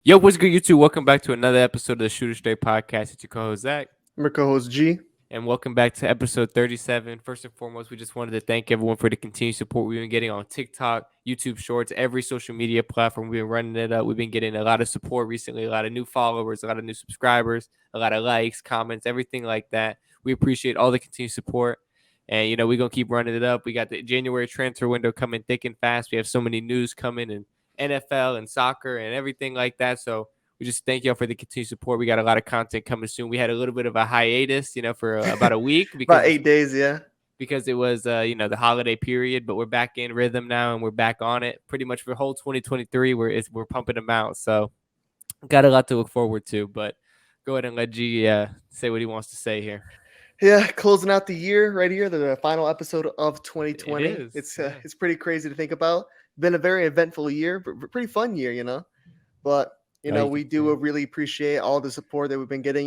Yo, what's good, YouTube? Welcome back to another episode of the Shooter Straight Podcast. It's your co-host Zach, I'm your co-host G. and welcome back to episode 37. First and foremost, we just wanted to thank everyone for the continued support we've been getting on TikTok, YouTube Shorts, every social media platform. We've been running it up. We've been getting a lot of support recently, a lot of new followers, a lot of new subscribers, a lot of likes, comments, everything like that. We appreciate all the continued support. And, we're going to keep running it up. We got the January transfer window coming thick and fast. We have so many news coming in NFL and soccer and everything like that. So we just thank y'all for the continued support. We got a lot of content coming soon. We had a little bit of a hiatus, for about a week About 8 days, yeah. because it was the holiday period, but we're back in rhythm now and we're back on it. Pretty much for whole 2023, we're pumping them out. So got a lot to look forward to. But go ahead and let G say what he wants to say here. Yeah, closing out the year right here, the final episode of It 2020. is, It's yeah. it's pretty crazy to think about. Been a very eventful year, but pretty fun year. But Oh, you we can do really appreciate all the support that we've been getting.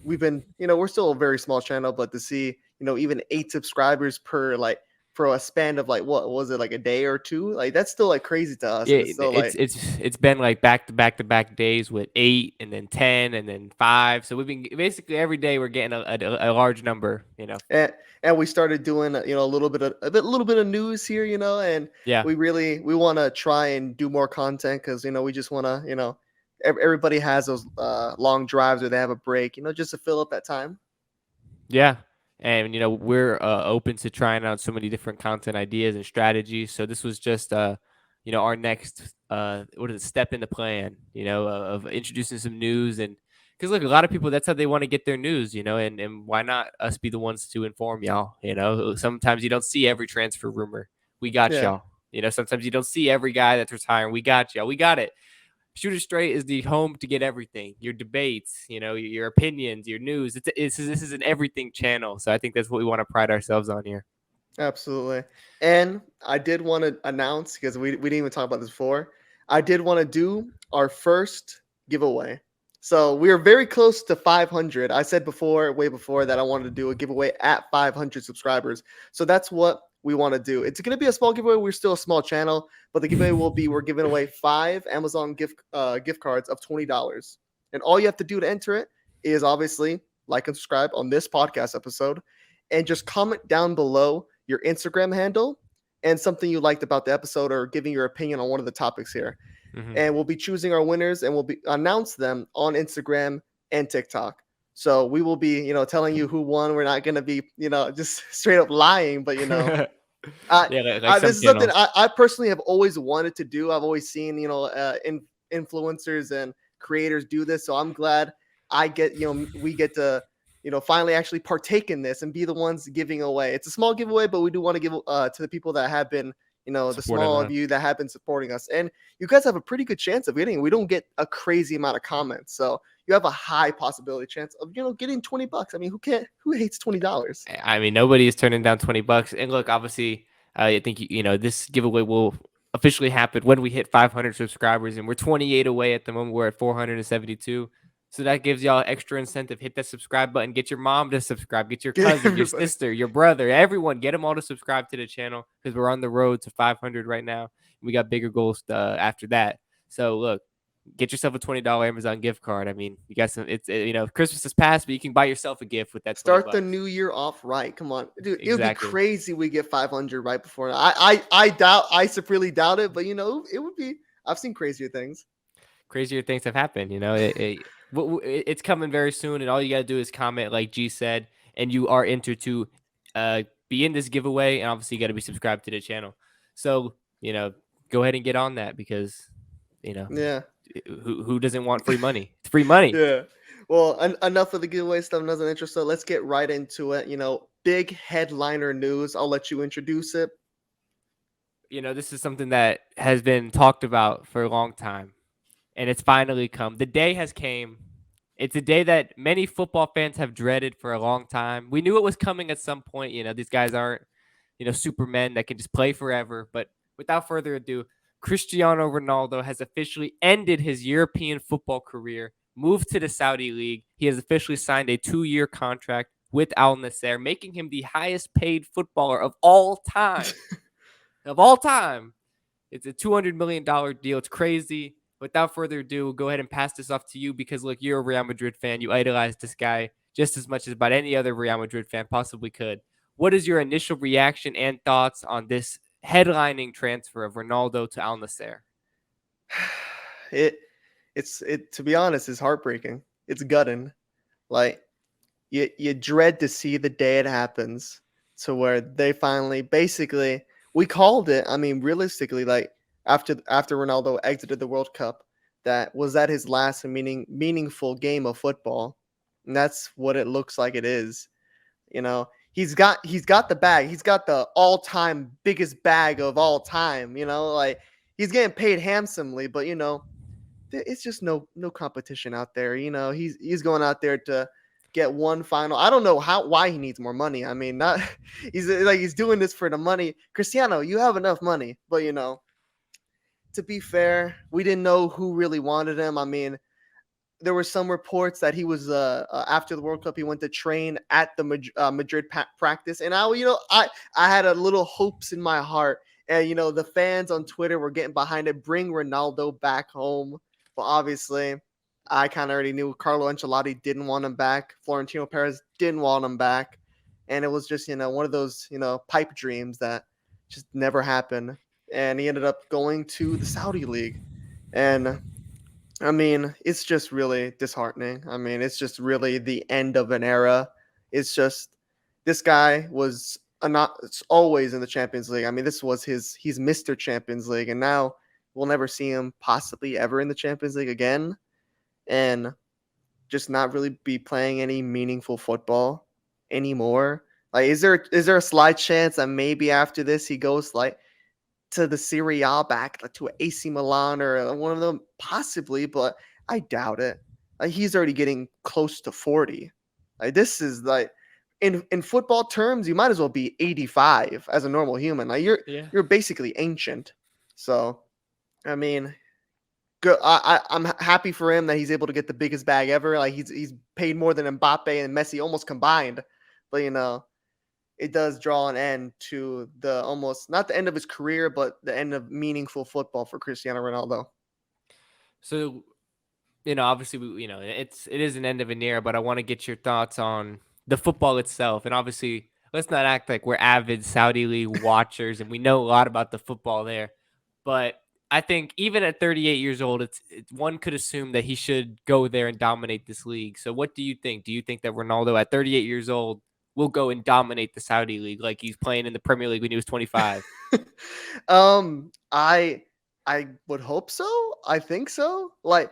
We've been, we're still a very small channel, but to see, even 8 subscribers per like for a span of like what was it, like a day or two, like that's still like crazy to us, Yeah, and it's still it's like it's it's been like back to back days with 8 and then 10 and then 5. So we've been basically every day we're getting a large number. and we started doing a little bit of news here, and Yeah. we want to try and do more content because we just want to everybody has those long drives where they have a break, just to fill up that time. Yeah. And we're open to trying out so many different content ideas and strategies. So this was just our next what is it, step in the plan, of introducing some news. And because look, a lot of people, that's how they want to get their news, and why not us be the ones to inform y'all? Sometimes you don't see every transfer rumor. We got Yeah, y'all. Sometimes you don't see every guy that's retiring. We got y'all. We got it. Shooter Straight is the home to get everything. Your debates, your opinions, your news. This is an everything channel. So I think that's what we want to pride ourselves on here. absolutely. And I did want to announce, because we didn't even talk about this before, I did want to do our first giveaway. So we are very close to 500. I said before, way before, that I wanted to do a giveaway at 500 subscribers. So that's what we want to do. It's going to be a small giveaway. We're still a small channel, but the giveaway will be, we're giving away 5 Amazon gift cards of $20. And all you have to do to enter it is obviously like and subscribe on this podcast episode, and just comment down below your Instagram handle and something you liked about the episode, or giving your opinion on one of the topics here. Mm-hmm. And we'll be choosing our winners, and we'll be announce them on Instagram and TikTok. So we will be, telling you who won. We're not gonna be, just straight up lying, but I, Yeah, like some this is something channels. I personally have always wanted to do. I've always seen, influencers and creators do this. So I'm glad we get to, finally actually partake in this and be the ones giving away. It's a small giveaway, but we do want to give to the people that have been, the Supportive, small huh? of you that have been supporting us. And you guys have a pretty good chance of getting. We don't get a crazy amount of comments, so you have a high possibility chance of getting $20. I mean, who hates $20? I mean, nobody is turning down $20. And look, obviously, I think this giveaway will officially happen when we hit 500 subscribers, and we're 28 away at the moment. We're at 472. So that gives y'all extra incentive. Hit that subscribe button. Get your mom to subscribe. Get your Get cousin, your everybody. sister, your brother, everyone. Get them all to subscribe to the channel because we're on the road to 500 right now. We got bigger goals after that. So look, get yourself a $20 Amazon gift card. I mean, you got some. It's Christmas has passed, but you can buy yourself a gift with that 20 Start the bucks. new year off right. Come on, dude. It would be Exactly. crazy we get 500 right before. I doubt. I severely doubt it. But it would be. I've seen crazier things. Crazier things have happened. It's coming very soon, and all you gotta do is comment, like G said, and you are entered to uh, be in this giveaway. And obviously, you got to be subscribed to the channel. So go ahead and get on that because you know Yeah. who doesn't want free money? It's free money. Yeah. Well, enough of the giveaway stuff. Doesn't interest. So let's get right into it. Big headliner news. I'll let you introduce it. This is something that has been talked about for a long time, and it's finally come. The day has came. It's a day that many football fans have dreaded for a long time. We knew it was coming at some point. These guys aren't, supermen that can just play forever. But without further ado, Cristiano Ronaldo has officially ended his European football career, moved to the Saudi League. He has officially signed a 2-year contract with Al Nassr, making him the highest paid footballer of all time. Of all time. It's a $200 million deal. It's crazy. without further ado, we'll go ahead and pass this off to you because look, you're a Real Madrid fan. You idolize this guy just as much as about any other Real Madrid fan possibly could. What is your initial reaction and thoughts on this headlining transfer of Ronaldo to Al Nassr? it it to be honest is heartbreaking. It's gutting. Like you dread to see the day it happens to where they finally basically we called it. I mean, realistically, like after Ronaldo exited the World Cup, that was that his last meaningful game of football, and that's what it looks like it is. You know, he's got the bag. He's got the all-time biggest bag of all time. Like he's getting paid handsomely, but it's just no competition out there. He's going out there to get one final. I don't know why he needs more money. I mean, not he's doing this for the money. Cristiano, you have enough money, but to be fair, we didn't know who really wanted him. I mean, there were some reports that he was after the World Cup he went to train at the Madrid practice, and I had a little hopes in my heart, and the fans on Twitter were getting behind it, bring Ronaldo back home, but obviously I kind of already knew Carlo Ancelotti didn't want him back, Florentino Perez didn't want him back, and it was just one of those pipe dreams that just never happened, and he ended up going to the Saudi league, and I mean, it's just really disheartening. I mean, it's just really the end of an era. It's just this guy was not it's always in the Champions League. I mean, this was he's Mr. Champions League, and now we'll never see him possibly ever in the Champions League again, and just not really be playing any meaningful football anymore. Like, is there a slight chance that maybe after this he goes like to the Serie A back like, to AC Milan or one of them possibly, but I doubt it. Like, he's already getting close to 40. Like, this is like in football terms, you might as well be 85 as a normal human. Like Yeah. you're basically ancient. So I mean, good. I'm happy for him that he's able to get the biggest bag ever. Like he's paid more than Mbappe and Messi almost combined. But it does draw an end to the almost not the end of his career, but the end of meaningful football for Cristiano Ronaldo. So, obviously, it is an end of an era, but I want to get your thoughts on the football itself. And obviously, let's not act like we're avid Saudi League watchers and we know a lot about the football there. But I think even at 38 years old, it's one could assume that he should go there and dominate this league. So, what do you think? Do you think that Ronaldo at 38 years old will go and dominate the Saudi League like he's playing in the Premier League when he was 25? I would hope so. I think so. Like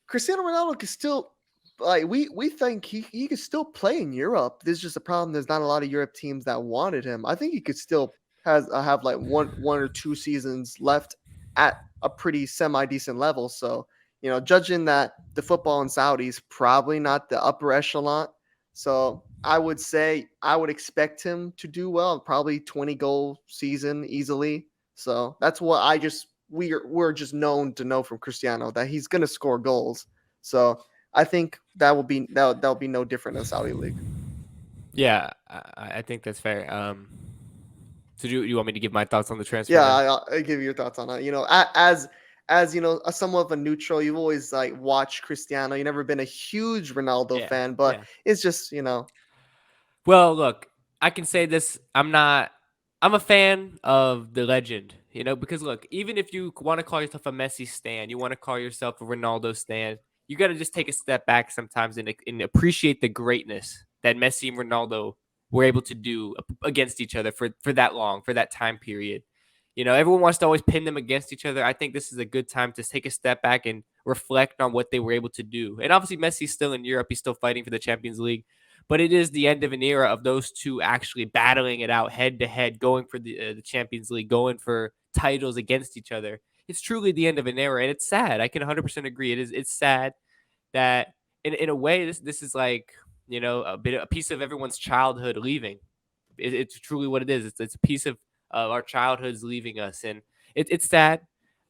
Cristiano Ronaldo can still like we think he could still play in Europe. There's just a problem. There's not a lot of Europe teams that wanted him. I think he could still have like one or two seasons left at a pretty semi decent level. So judging that the football in Saudi is probably not the upper echelon. So I would say I would expect him to do well, probably 20-goal season easily. So that's what we're just known to know from Cristiano that he's going to score goals. So I think that'll be no different in the Saudi league. Yeah, I think that's fair. So do you want me to give my thoughts on the transfer Yeah, now? I'll give you your thoughts on that. As a somewhat of a neutral, you've always like watched Cristiano. You've never been a huge Ronaldo Yeah, fan, but yeah. it's just Well, look, I can say this. I'm a fan of the legend, because look, even if you want to call yourself a Messi stan, you want to call yourself a Ronaldo stan, you got to just take a step back sometimes and appreciate the greatness that Messi and Ronaldo were able to do against each other for that long, for that time period. Everyone wants to always pin them against each other. I think this is a good time to take a step back and reflect on what they were able to do. And obviously, Messi's still in Europe. He's still fighting for the Champions League, but it is the end of an era of those two actually battling it out head to head, going for the Champions League, going for titles against each other. It's truly the end of an era, and it's sad. I can 100% agree. It's sad that in a way this is like a piece of everyone's childhood leaving. It's truly what it is. It's a piece of our childhoods leaving us, and it's sad.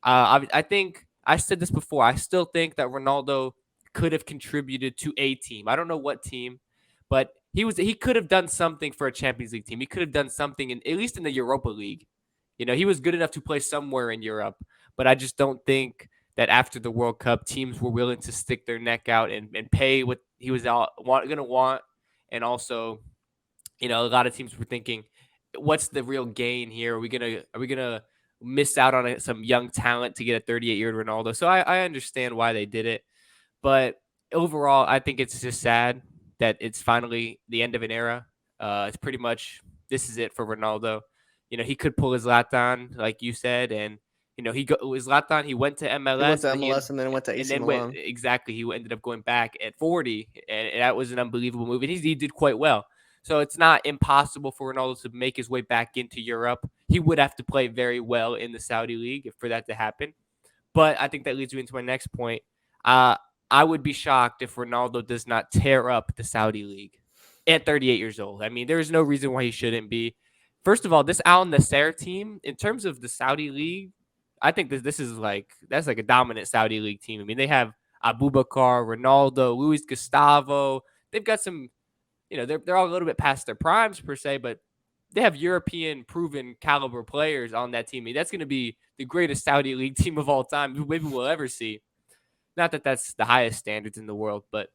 I think I said this before. I still think that Ronaldo could have contributed to a team. I don't know what team, but he could have done something for a Champions League team. He could have done something at least in the Europa League. He was good enough to play somewhere in Europe, but I just don't think that after the World Cup, teams were willing to stick their neck out and pay what he was going to want. And also, a lot of teams were thinking, what's the real gain here? Are we gonna miss out on some young talent to get a 38-year Ronaldo? So I understand why they did it, but overall, I think it's just sad that it's finally the end of an era. It's pretty much this is it for Ronaldo. He could pull his Zlatan, like you said, and his Zlatan. He went to He went MLS, to and MLS and then went to and AC then went Milan. exactly. He ended up going back at 40, and that was an unbelievable move. And he did quite well. So it's not impossible for Ronaldo to make his way back into Europe. He would have to play very well in the Saudi league for that to happen. But I think that leads me into my next point. Uh, I would be shocked if Ronaldo does not tear up the Saudi league at 38 years old. I mean, there's no reason why he shouldn't be. First of all, this Al Nassr team, in terms of the Saudi league, I think this is that's like a dominant Saudi league team. I mean, they have Abubakar, Ronaldo, Luis Gustavo. They've got some, they're all a little bit past their primes per se, but they have European proven caliber players on that team. I mean, that's going to be the greatest Saudi league team of all time, maybe we'll ever see. Not that that's the highest standards in the world, but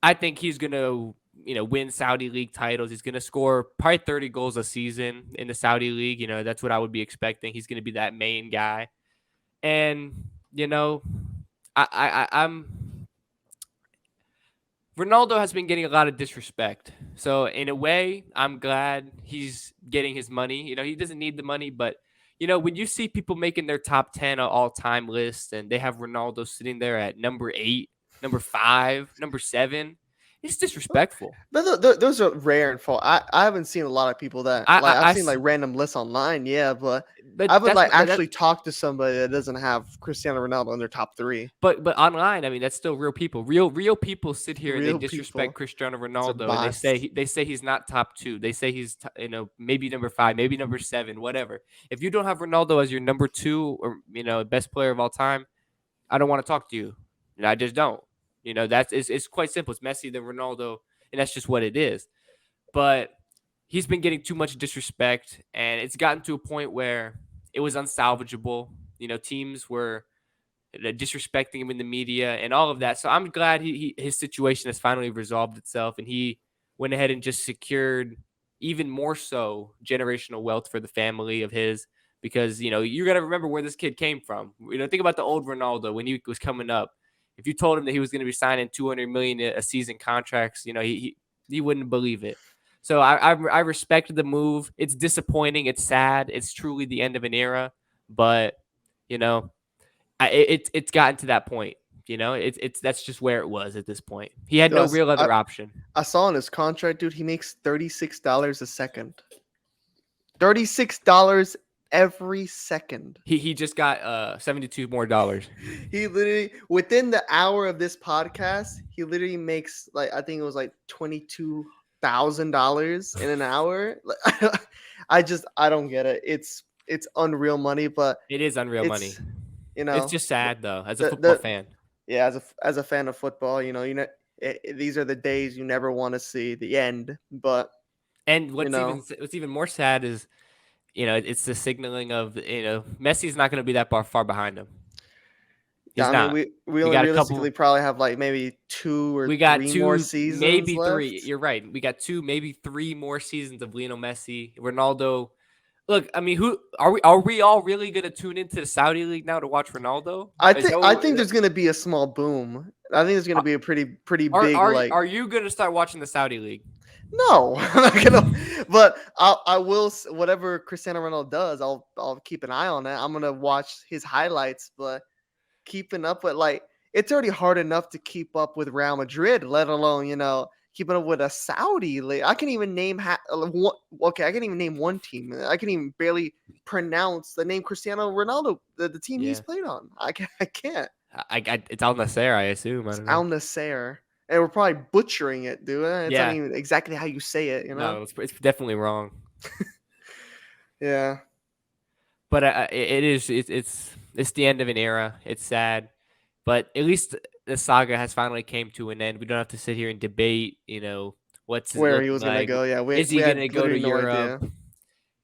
I think he's going to, win Saudi league titles. He's going to score probably 30 goals a season in the Saudi league. That's what I would be expecting. He's going to be that main guy. And, I'm Ronaldo has been getting a lot of disrespect. So in a way, I'm glad he's getting his money. He doesn't need the money, but when you see people making their top 10 all-time list and they have Ronaldo sitting there at number 8, number 5, number 7, it's disrespectful. But those are rare and fall. I haven't seen a lot of people that like I've seen like random lists online, yeah, but I would like actually talk to somebody that doesn't have Cristiano Ronaldo in their top 3. But online, I mean, that's still real people. Real people sit here and they disrespect people. Cristiano Ronaldo, and they say he's not top 2. They say he's maybe number 5, maybe number 7, whatever. If you don't have Ronaldo as your number 2 or best player of all time, I don't want to talk to you. I just don't. It's quite simple. It's Messi then Ronaldo, and that's just what it is. But he's been getting too much disrespect, and it's gotten to a point where it was unsalvageable. Teams were disrespecting him in the media and all of that. So I'm glad his situation has finally resolved itself, and he went ahead and just secured even more so generational wealth for the family of his, because you got to remember where this kid came from. Think about the old Ronaldo when he was coming up. If you told him that he was going to be signing 200 million a season contracts, he wouldn't believe it. So I respect the move. It's disappointing. It's sad. It's truly the end of an era, but it's gotten to that point. It's that's just where it was at this point. He had no real other option. I saw in his contract, dude, he makes $36 a second. $36 every second. He just got $72 more. He literally within the hour of this podcast, he literally makes like I think it was like $22,000 in an hour. I don't get it. It's unreal money, but it is unreal money. It's just sad though, as a football fan. Yeah, as a fan of football, these are the days you never want to see the end. But what's even more sad is, it's the signaling of Messi's not going to be that far behind him. He's not. We only realistically probably have like maybe 2 or 3 more seasons, maybe left. 3. You're right. We got 2, maybe 3 more seasons of Lionel Messi, Ronaldo. Look, I mean, who are we all really going to tune into the Saudi league now to watch Ronaldo? I think there's going to be a small boom. I think there's going to be a pretty big. Are you going to start watching the Saudi league? No, I'm not gonna. But I will. Whatever Cristiano Ronaldo does, I'll keep an eye on it. I'm gonna watch his highlights, but keeping up with it's already hard enough to keep up with Real Madrid, let alone keeping up with a Saudi league. I can even name I can even name one team. I can even barely pronounce the name Cristiano Ronaldo, the team he's played on. I can't. It's Al Nassr, I assume. It's Al Nassr. And we're probably butchering it, dude. It's not even exactly how you say it, No, it's definitely wrong. Yeah. But it's the end of an era. It's sad. But at least the saga has finally came to an end. We don't have to sit here and debate, what's where he was going to go. Yeah. Is he going to go to Europe?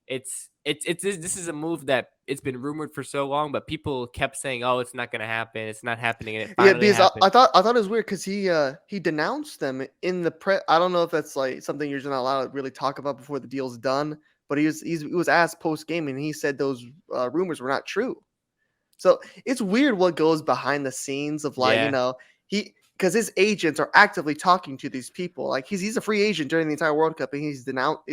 This is a move that it's been rumored for so long, but people kept saying, "Oh, it's not gonna happen. It's not happening," and it Yeah, finally because happened. I thought it was weird because he denounced them in the pre. I don't know if that's like something you're just not allowed to really talk about before the deal's done. But he was asked post game and he said those rumors were not true. So it's weird what goes behind the scenes of like Yeah, he because his agents are actively talking to these people. Like he's a free agent during the entire World Cup and he's denounced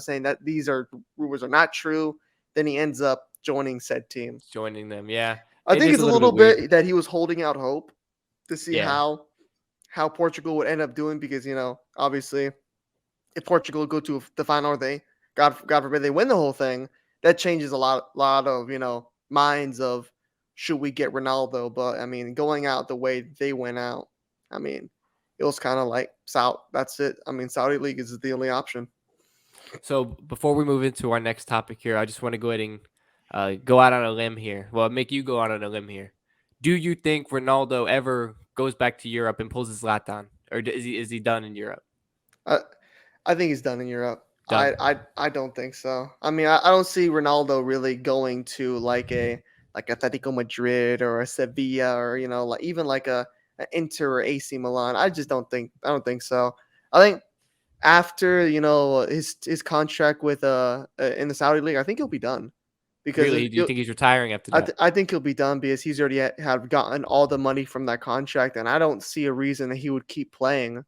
saying that these are rumors are not true. Then he ends up joining said team. joining them. Yeah, I it think is it's a a little bit little weird. bit that he was holding out hope to see Yeah. how Portugal would end up doing because obviously if Portugal go to the final or they God forbid they win the whole thing, that changes a lot of minds of should we get Ronaldo? But I mean, going out the way they went out, I mean, it was kind of like South. That's it. I mean, Saudi League is the only option. So before we move into our next topic here, I just want to go ahead and go out on a limb here. Well, make you go out on a limb here. Do you think Ronaldo ever goes back to Europe and pulls his Zlatan, or is he done in Europe? I I think he's done in Europe. Done. I don't think so. I mean, I don't see Ronaldo really going to like Atletico Madrid or a Sevilla or like even like a Inter or AC Milan. I don't think so. I think after his contract with in the Saudi league, I think he'll be done because Really? Do you think he's retiring after that? I think he'll be done because he's already have gotten all the money from that contract, and I don't see a reason that he would keep playing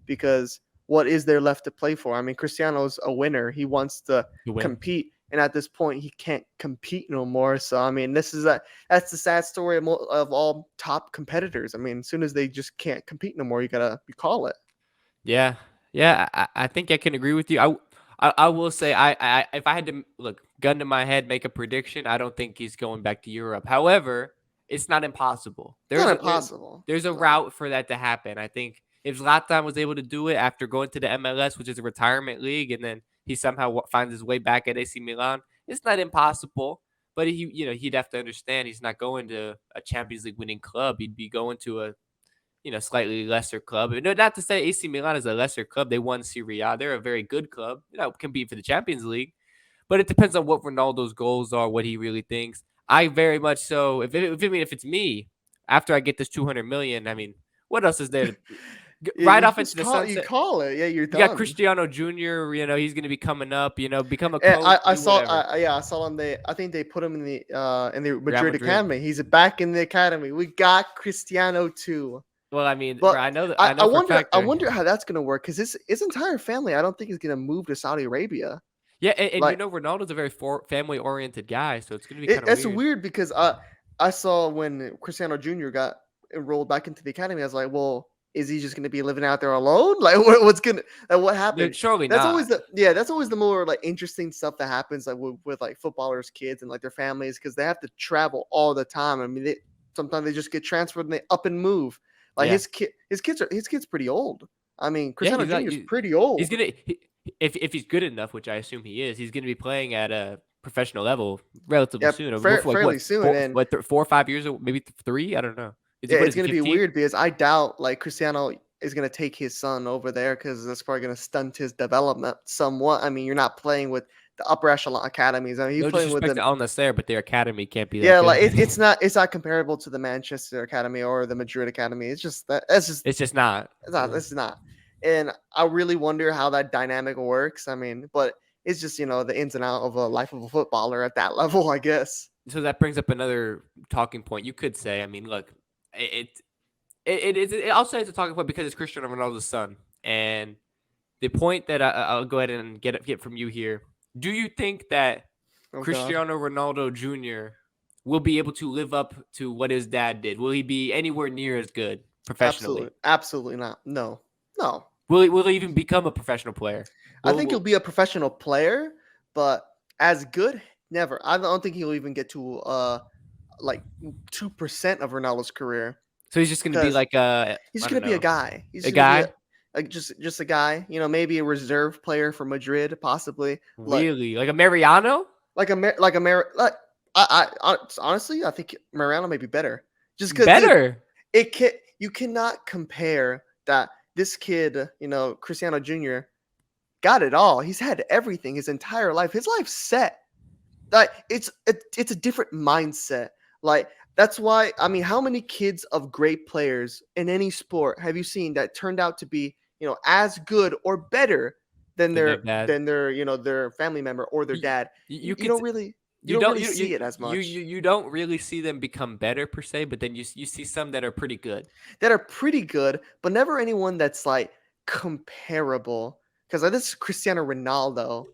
because what is there left to play for? I mean, Cristiano's a winner. He wants to To win? compete, and at this point, he can't compete no more. So I mean, that's the sad story of all top competitors. I mean, as soon as they just can't compete no more, you call it. Yeah, yeah. I think I can agree with you. I will say if I had to look gun to my head make a prediction, I don't think he's going back to Europe. However, it's not impossible. It's not impossible. There's a No. route for that to happen. I think if Zlatan was able to do it after going to the MLS, which is a retirement league, and then he somehow finds his way back at AC Milan, it's not impossible. But he'd have to understand he's not going to a Champions League winning club. He'd be going to a slightly lesser club. No, not to say AC Milan is a lesser club. They won Serie A. They're a very good club. Compete for the Champions League. But it depends on what Ronaldo's goals are, what he really thinks. I very much so. If it's me, after I get this 200 million, I mean, what else is there? Yeah, Right you off just into the sunset. call it. Yeah, you're You got done. Cristiano Jr. He's going to be coming up. Become a And coach, I do saw whatever. yeah, I saw him. I think they put him in the Real Madrid Madrid. academy. He's back in the academy. We got Cristiano too. Well, I mean, bro, But I know for a fact I there. wonder how that's gonna work because his entire family I don't think is gonna move to Saudi Arabia. Yeah, and Like Ronaldo's a very family oriented guy, so it's going to be kind of that's weird. weird because I saw when Cristiano Jr. got enrolled back into the academy. I was like, well, is he just gonna be living out there alone? Like what's gonna what happened? Surely That's always not. that's always the more like interesting stuff that happens like with like footballers' kids and like their families because they have to travel all the time. I mean, sometimes they just get transferred and they up and move. Like Yeah. his kid's pretty old. I mean, Yeah, Cristiano he's not. Jr. is pretty He's old. gonna if he's good enough, which I assume he is. He's gonna be playing at a professional level relatively Yeah, soon. Before like fairly what soon. And 4 or 5 years, maybe 3. I don't know. Is he yeah, what it's is he gonna be 15? weird because I doubt like Cristiano is gonna take his son over there because that's probably gonna stunt his development somewhat. I mean, you're not playing with the upper echelon academies. I mean, you're No playing with disrespect the to Al Nassr, but their academy can't be that yeah, good. like it's not comparable to the Manchester Academy or the Madrid Academy. It's just that's just It's just not. it's not. Yeah. This is not. And I really wonder how that dynamic works. I mean, but it's just the ins and out of a life of a footballer at that level, I guess. So that brings up another talking point. You could say, I mean, look, it also has a talking point because it's Cristiano Ronaldo's son, and the point that I'll go ahead and get from you here. Do you think that Oh God, Cristiano Ronaldo Jr. will be able to live up to what his dad did? Will he be anywhere near as good professionally? absolutely not. No, no. Will he even become a professional player? I Will, think he'll will be a professional player, but as good, never. I don't think he'll even get to like 2% of Ronaldo's career so he's just gonna be because like a he's I just don't gonna be a know guy. He's a just gonna be guy just a guy. Maybe a reserve player for Madrid, possibly. Like really like a Mariano like like honestly, I think Mariano may be better. Just because, dude, better. you cannot compare that this kid, Cristiano Jr. got it all. He's had everything his entire life. His life's set. Like it's a different mindset. Like that's why I mean, how many kids of great players in any sport have you seen that turned out to be as good or better than than their dad. their family member or their You, dad? you You could don't really you you don't don't really see it as much. you don't really see them become better per se, but then you see some that are pretty good. That are pretty good, but never anyone that's like comparable. Because like, this is Cristiano Ronaldo.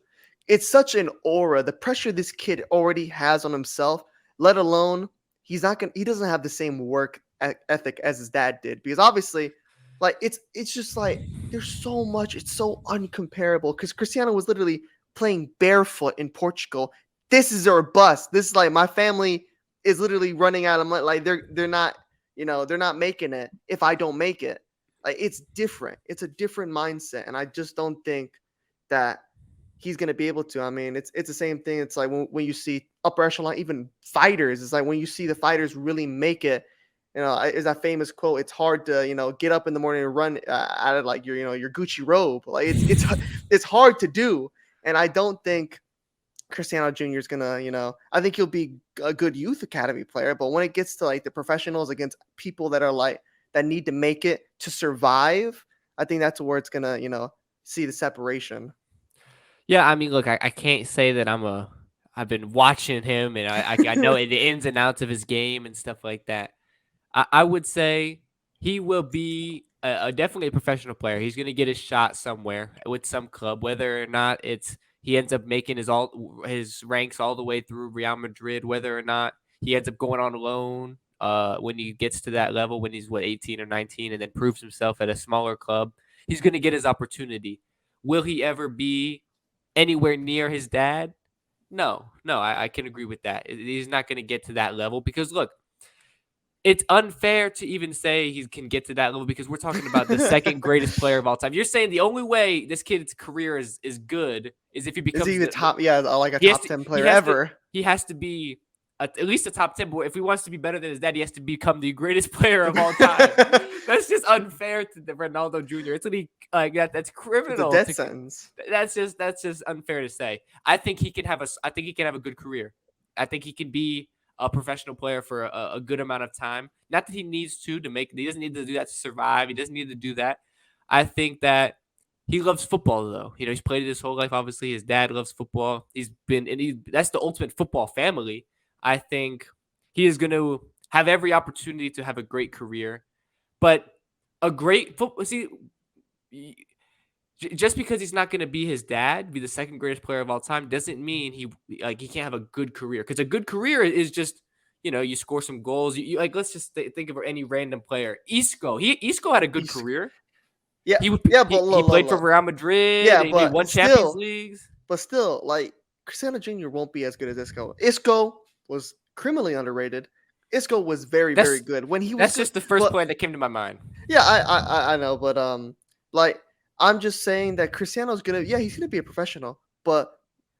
It's such an aura, the pressure this kid already has on himself, let alone he doesn't have the same work ethic as his dad did. Because obviously, like it's just like there's so much, it's so uncomparable. Because Cristiano was literally playing barefoot in Portugal. This is our bust. This is like my family is literally running out of money. Like they're not they're not making it if I don't make it. Like it's different. It's a different mindset, and I just don't think that he's gonna be able to. I mean, it's the same thing. It's like when you see upper echelon, even fighters. It's like when you see the fighters really make it. Is that famous quote? It's hard to get up in the morning and run out of like your Gucci robe. Like it's hard to do, and I don't think Cristiano Jr. is gonna, I think he'll be a good youth academy player, but when it gets to like the professionals against people that are like that need to make it to survive, I think that's where it's gonna, see the separation. Yeah, I mean, look, I can't say that I've been watching him and I know the ins and outs of his game and stuff like that. I would say he will be definitely a professional player. He's going to get his shot somewhere with some club, whether or not it's he ends up making his ranks all the way through Real Madrid, whether or not he ends up going on loan when he gets to that level, when he's 18 or 19, and then proves himself at a smaller club. He's going to get his opportunity. Will he ever be anywhere near his dad? No, I can agree with that. He's not going to get to that level because look, it's unfair to even say he can get to that level because we're talking about the second greatest player of all time. You're saying the only way this kid's career is good is if he Is he becomes the top? Yeah, like a he has top to 10 he player has to ever. he has to be at least a top 10. But if he wants to be better than his dad, he has to become the greatest player of all time. That's just unfair to the Ronaldo Jr. It's like that. That's It's a criminal. death sentence. That's just unfair to say. I think he can have a good career. I think he can be a professional player for a good amount of time. Not that he needs to make. He doesn't need to do that to survive. He doesn't need to do that. I think that he loves football though. He's played it his whole life. Obviously, his dad loves football. That's the ultimate football family. I think he is going to have every opportunity to have a great career, but a great football. See, just because he's not going to be his dad, be the second greatest player of all time, doesn't mean he can't have a good career. Because a good career is just you score some goals. Like let's just think of any random player. Isco had a good He's, career. yeah, He yeah, but he played for look. Real Madrid Yeah, and he won Champions Leagues. but still, like Cristiano Jr. won't be as good as Isco. Isco was criminally underrated. Isco was very, very That's good when he was that's good. just the first But point that came to my mind. yeah, I know, but like I'm just saying that Cristiano's gonna, yeah, he's gonna be a professional, but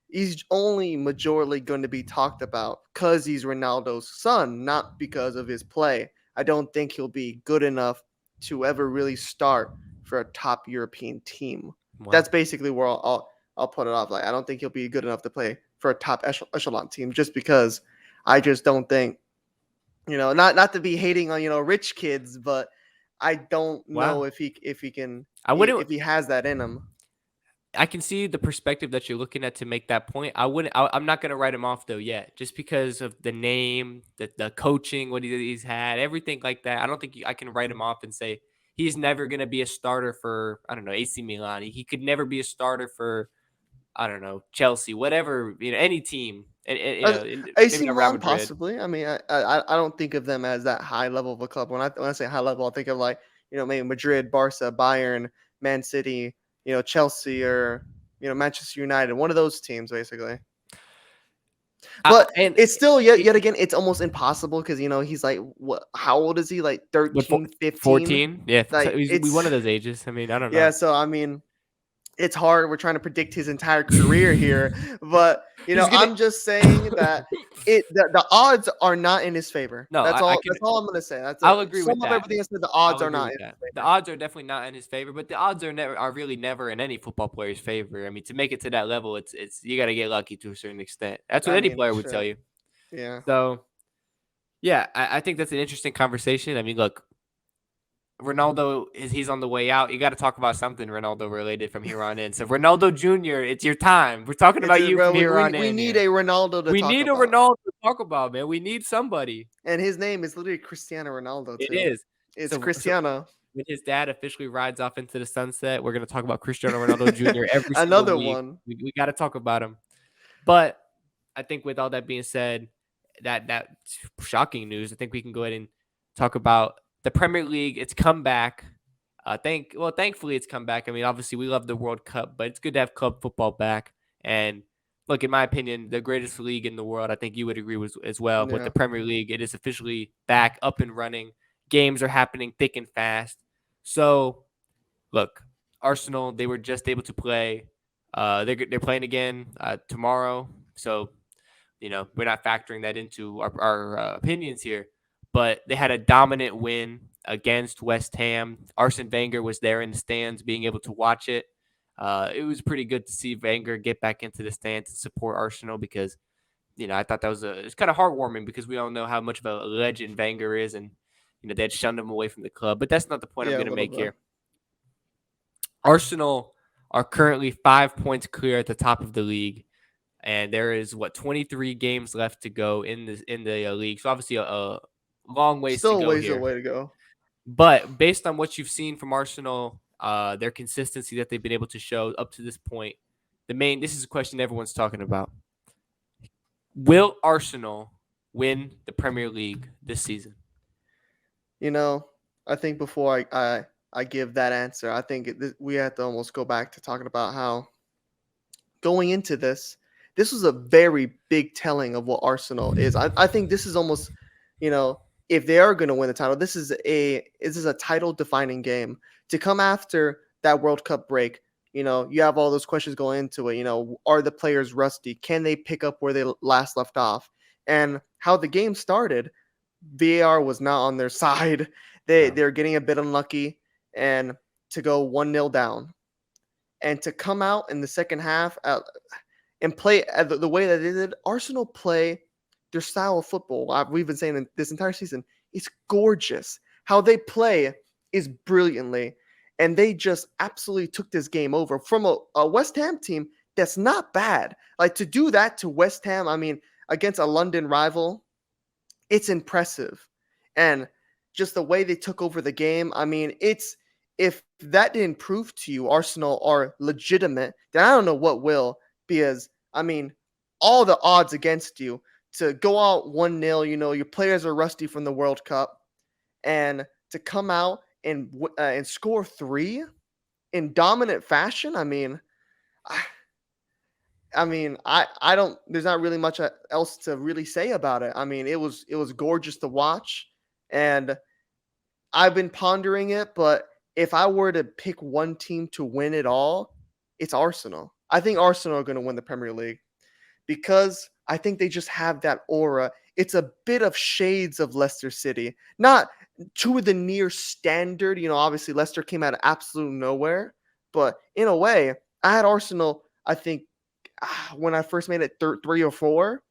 he's only majorly going to be talked about because he's Ronaldo's son, not because of his play. I don't think he'll be good enough to ever really start for a top European team. Wow. That's basically where I'll put it off. Like I don't think he'll be good enough to play for a top echelon team, just because I just don't think not to be hating on rich kids, but I don't know Wow. if he can I wouldn't if he has that in him. I can see the perspective that you're looking at to make that point. I'm not gonna write him off though yet, just because of the name, the coaching, what he's had, everything like that. I don't think I can write him off and say he's never gonna be a starter for I don't know AC Milan. He could never be a starter for I don't know Chelsea, whatever any team, and maybe AC not Real Milan, Madrid. possibly. I mean, I don't think of them as that high level of a club. When I say high level, I think of like maybe Madrid, Barca, Bayern, Man City, Chelsea, or Manchester United. One of those teams, basically. But And it's still yet again, it's almost impossible because he's like what? How old is he? Like with 13, 15. 14, yeah, Like we one it's of those ages. I mean, I don't yeah. know. So I mean, it's hard. We're trying to predict his entire career here, but He's gonna. I'm just saying that the odds are not in his favor. No, That's I all. can. That's all I'm gonna say. That's a I'll agree sum with up that. everything I said. The odds I'll are agree not in with that. his The favor. odds are definitely not in his favor, but the odds are really never in any football player's favor. I mean, to make it to that level, it's you got to get lucky to a certain extent. That's what I any mean, player would tell sure. you. Yeah. So yeah, I think that's an interesting conversation. I mean, look, Ronaldo he's on the way out. You got to talk about something Ronaldo related from here on in. So Ronaldo Jr., it's your time. We're talking It's about a, you bro. from We, here we on we in need here. a Ronaldo to We talk need a about, Ronaldo to talk about, man. We need somebody. and his name is literally Cristiano Ronaldo It too. is. It's So Cristiano. when his dad officially rides off into the sunset, we're gonna talk about Cristiano Ronaldo Jr. every single Another week. one. We got to talk about him. But I think with all that being said, that shocking news, I think we can go ahead and talk about the Premier League. It's come back. Thankfully it's come back. I mean, obviously we love the World Cup, but it's good to have club football back. And look, in my opinion, the greatest league in the world. I think you would agree with as well. With the Yeah. Premier League, it is officially back, up and running. Games are happening thick and fast. So look, Arsenal, they were just able to play. They're playing again tomorrow. So we're not factoring that into our opinions here, but they had a dominant win against West Ham. Arsene Wenger was there in the stands, being able to watch it. It was pretty good to see Wenger get back into the stands and support Arsenal because I thought it's kind of heartwarming because we all know how much of a legend Wenger is, and they had shunned him away from the club. But that's not the point I'm Yeah, a going to little make bit. here. Arsenal are currently 5 points clear at the top of the league, and there is 23 games left to go in the league. So obviously a long ways to Still a go ways here. away to go. But based on what you've seen from Arsenal, their consistency that they've been able to show up to this point, this is a question everyone's talking about. Will Arsenal win the Premier League this season? I think before I give that answer, I think we have to almost go back to talking about how going into this was a very big telling of what Arsenal is. I think this is almost, if they are going to win the title, this is a title defining game. To come after that World Cup break, you have all those questions going into it. Are the players rusty? Can they pick up where they last left off? And how the game started, VAR was not on their side. They're getting a bit unlucky, and to go 1-0 down and to come out in the second half and play the way that they did. Arsenal play their style of football. We've been saying this entire season, it's gorgeous. How they play is brilliantly, and they just absolutely took this game over from a West Ham team that's not bad. Like, to do that to West Ham, I mean, against a London rival, it's impressive. And just the way they took over the game, I mean, if that didn't prove to you Arsenal are legitimate, then I don't know what will, because I mean, all the odds against you to go out 1-0, your players are rusty from the World Cup, and to come out and score 3 in dominant fashion, I mean, I don't. There's not really much else to really say about it. I mean, it was gorgeous to watch, and I've been pondering it. But if I were to pick one team to win it all, it's Arsenal. I think Arsenal are going to win the Premier League because I think they just have that aura. It's a bit of shades of Leicester City, not to the near standard. Obviously Leicester came out of absolute nowhere, but in a way, I had Arsenal. I think when I first made it 3 or 4,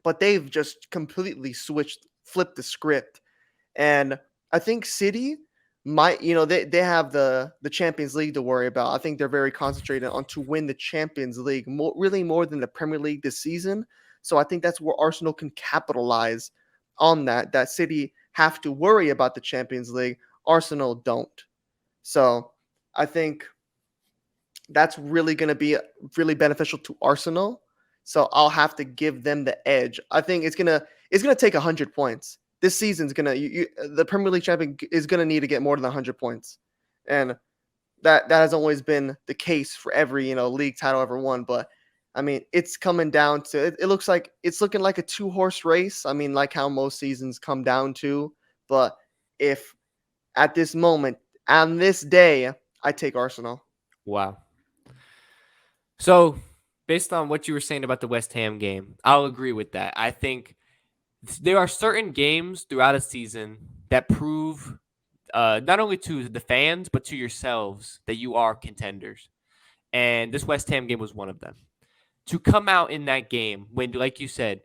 but they've just completely flipped the script. And I think City might, they have the Champions League to worry about. I think they're very concentrated on to win the Champions League, really more than the Premier League this season. So I think that's where Arsenal can capitalize on that City have to worry about the Champions League. Arsenal don't. So I think that's really going to be really beneficial to Arsenal. So I'll have to give them the edge. I think it's gonna take 100 points. This season's the Premier League champion is gonna need to get more than 100 points, and that has always been the case for every league title ever won. But I mean, it's coming down to it. It looks like it's looking like a 2-horse race. I mean, like how most seasons come down to. But if at this moment on this day, I take Arsenal. Wow. So, based on what you were saying about the West Ham game, I'll agree with that. I think there are certain games throughout a season that prove not only to the fans but to yourselves that you are contenders. And this West Ham game was one of them. To come out in that game when, like you said,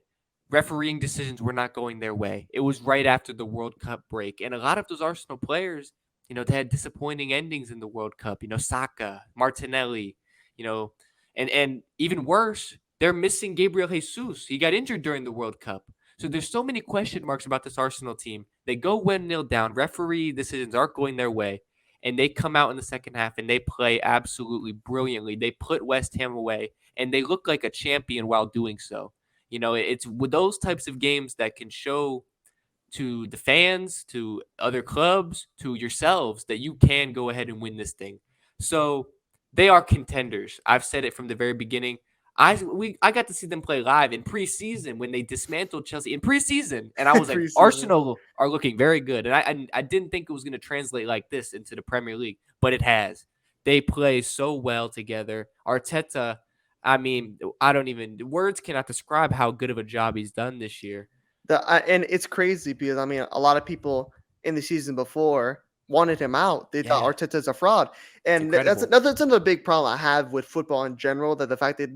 refereeing decisions were not going their way. It was right after the World Cup break. And a lot of those Arsenal players, they had disappointing endings in the World Cup. Saka, Martinelli, you know, and even worse, they're missing Gabriel Jesus. He got injured during the World Cup. So there's so many question marks about this Arsenal team. They go 1-0 down. Referee decisions aren't going their way. And they come out in the second half and they play absolutely brilliantly. They put West Ham away and they look like a champion while doing so. It's with those types of games that can show to the fans, to other clubs, to yourselves that you can go ahead and win this thing. So they are contenders. I've said it from the very beginning. I got to see them play live in preseason when they dismantled Chelsea in preseason, and I was like, Preseason. Arsenal are looking very good, and I didn't think it was going to translate like this into the Premier League, but it has. They play so well together. Arteta, I mean, I don't even words cannot describe how good of a job he's done this year. And it's crazy because I mean a lot of people in the season before wanted him out. They thought Yeah, Arteta's a fraud, it's and incredible. that's another big problem I have with football in general. That the fact that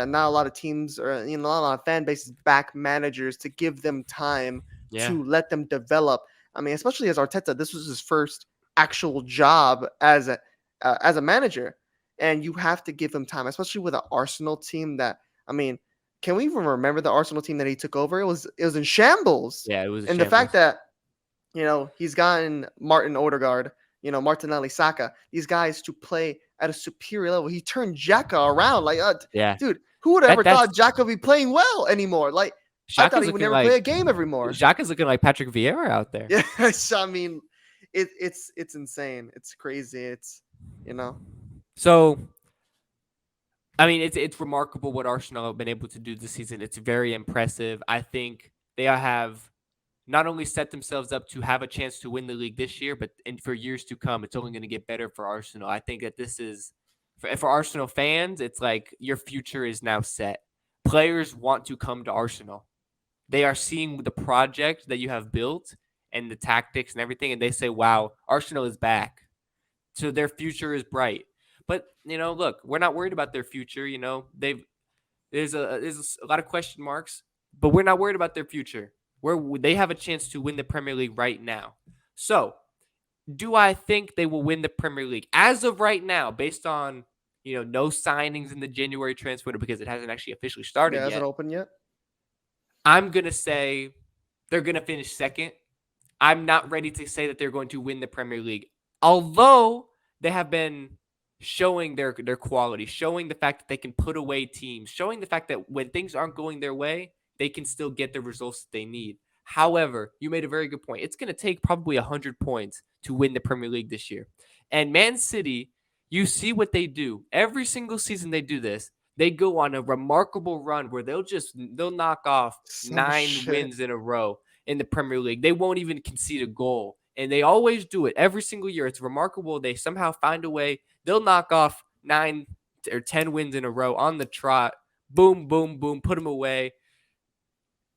not a lot of teams or not a lot of fan bases back managers to give them time Yeah. to let them develop. I mean, especially as Arteta, this was his first actual job as a manager, and you have to give him time, especially with an Arsenal team that I mean can we even remember the Arsenal team that he took over? It was in shambles. Yeah, it was a And the fact shambles. that, he's gotten Martin Odegaard, Martinelli, Saka, these guys to play at a superior level. He turned Xhaka around. Like, Yeah. dude, who would have ever That's thought Xhaka would be playing well anymore? Like, I thought Xhaka's he would looking never play like a game evermore. Xhaka's looking like Patrick Vieira out there. Yes, I mean, it's insane. It's crazy. It's you know, So, I mean, it's remarkable what Arsenal have been able to do this season. It's very impressive. I think they have not only set themselves up to have a chance to win the league this year, but for years to come, it's only going to get better for Arsenal. I think that this is for Arsenal fans, it's like your future is now set. Players want to come to Arsenal. They are seeing the project that you have built and the tactics and everything, and they say, "Wow, Arsenal is back." So their future is bright. But look, we're not worried about their future. There's a lot of question marks, but we're not worried about their future. They have a chance to win the Premier League right now. So, do I think they will win the Premier League as of right now, based on no signings in the January transfer window because it hasn't actually officially started yeah, hasn't yet? opened yet. I'm gonna say they're gonna finish second. I'm not ready to say that they're going to win the Premier League, although they have been showing their quality, showing the fact that they can put away teams, showing the fact that when things aren't going their way, they can still get the results that they need. However, you made a very good point. It's going to take probably 100 points to win the Premier League this year. And Man City, you see what they do. Every single season they do this. They go on a remarkable run where they'll knock off Some 9 shit. wins in a row in the Premier League. They won't even concede a goal. And they always do it every single year. It's remarkable. They somehow find a way. They'll knock off 9 or 10 wins in a row on the trot. Boom, boom, boom, put them away.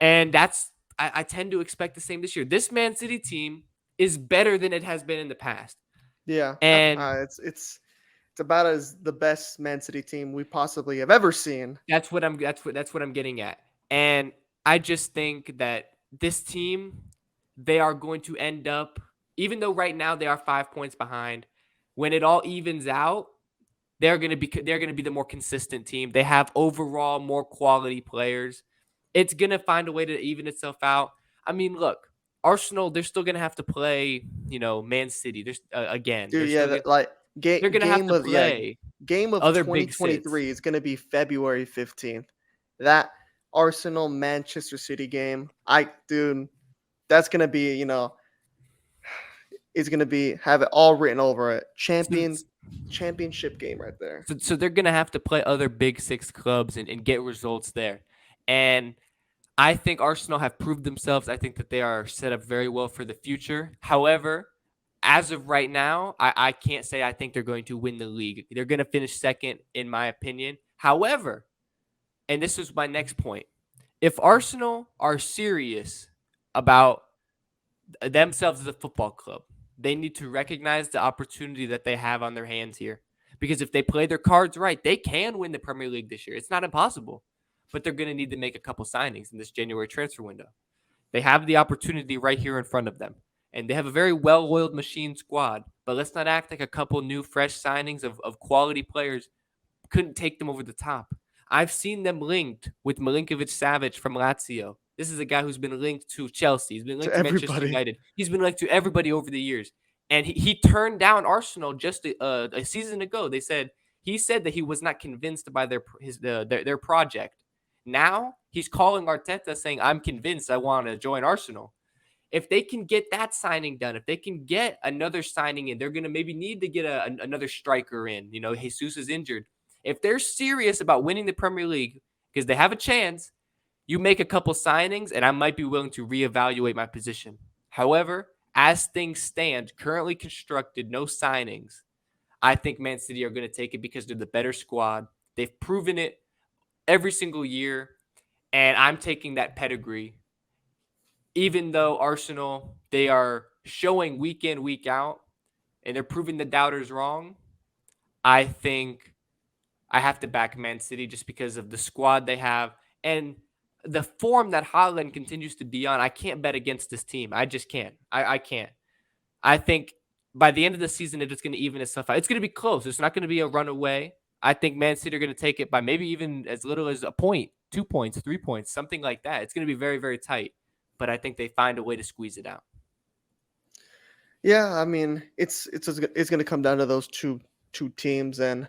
And I tend to expect the same this year. This Man City team is better than it has been in the past. Yeah, And it's about as the best Man City team we possibly have ever seen. that's what I'm getting at. And I just think that this team, they are going to end up, even though right now they are 5 points behind, when it all evens out, they're gonna be the more consistent team. They have overall more quality players. It's gonna find a way to even itself out. I mean, look, Arsenal, they're still gonna have to play, Man City. There's again, Dude, yeah, like they're gonna have game to of yeah, play game of other big sits. 2023 is going to be February 15th. That Arsenal Manchester City game. Dude, that's going to be, it's going to be have it all written over it. So, Championship game right there. so they're gonna have to play other big six clubs and get results there. And I think Arsenal have proved themselves. I think that they are set up very well for the future. However, as of right now, I can't say I think they're going to win the league. They're going to finish second, in my opinion. However, and this is my next point, if Arsenal are serious about themselves as a football club, they need to recognize the opportunity that they have on their hands here. Because if they play their cards right, they can win the Premier League this year. It's not impossible, but they're going to need to make a couple signings in this January transfer window. They have the opportunity right here in front of them. And they have a very well oiled machine squad. But let's not act like a couple new, fresh signings of quality players couldn't take them over the top. I've seen them linked with Milinkovic Savic from Lazio. This is a guy who's been linked to Chelsea. He's been To linked to Manchester everybody. United. He's been linked to everybody over the years. And he turned down Arsenal just a season ago. He said that he was not convinced by their project. Now he's calling Arteta saying, "I'm convinced. I want to join Arsenal." If they can get that signing done, if they can get another signing in, they're going to maybe need to get another striker in. Jesus is injured. If they're serious about winning the Premier League, because they have a chance, you make a couple signings, and I might be willing to reevaluate my position. However, as things stand, currently constructed, no signings, I think Man City are going to take it because they're the better squad. They've proven it every single year, and I'm taking that pedigree. Even though Arsenal, they are showing week in, week out, and they're proving the doubters wrong, I think I have to back Man City just because of the squad they have and the form that Haaland continues to be on. I can't bet against this team. I just can't. I can't. I think by the end of the season, it's going to even itself out. It's going to be close. It's not going to be a runaway. I think Man City are going to take it by maybe even as little as a point, 2 points, 3 points, something like that. It's going to be very, very tight. But I think they find a way to squeeze it out. Yeah, I mean, it's going to come down to those two teams, and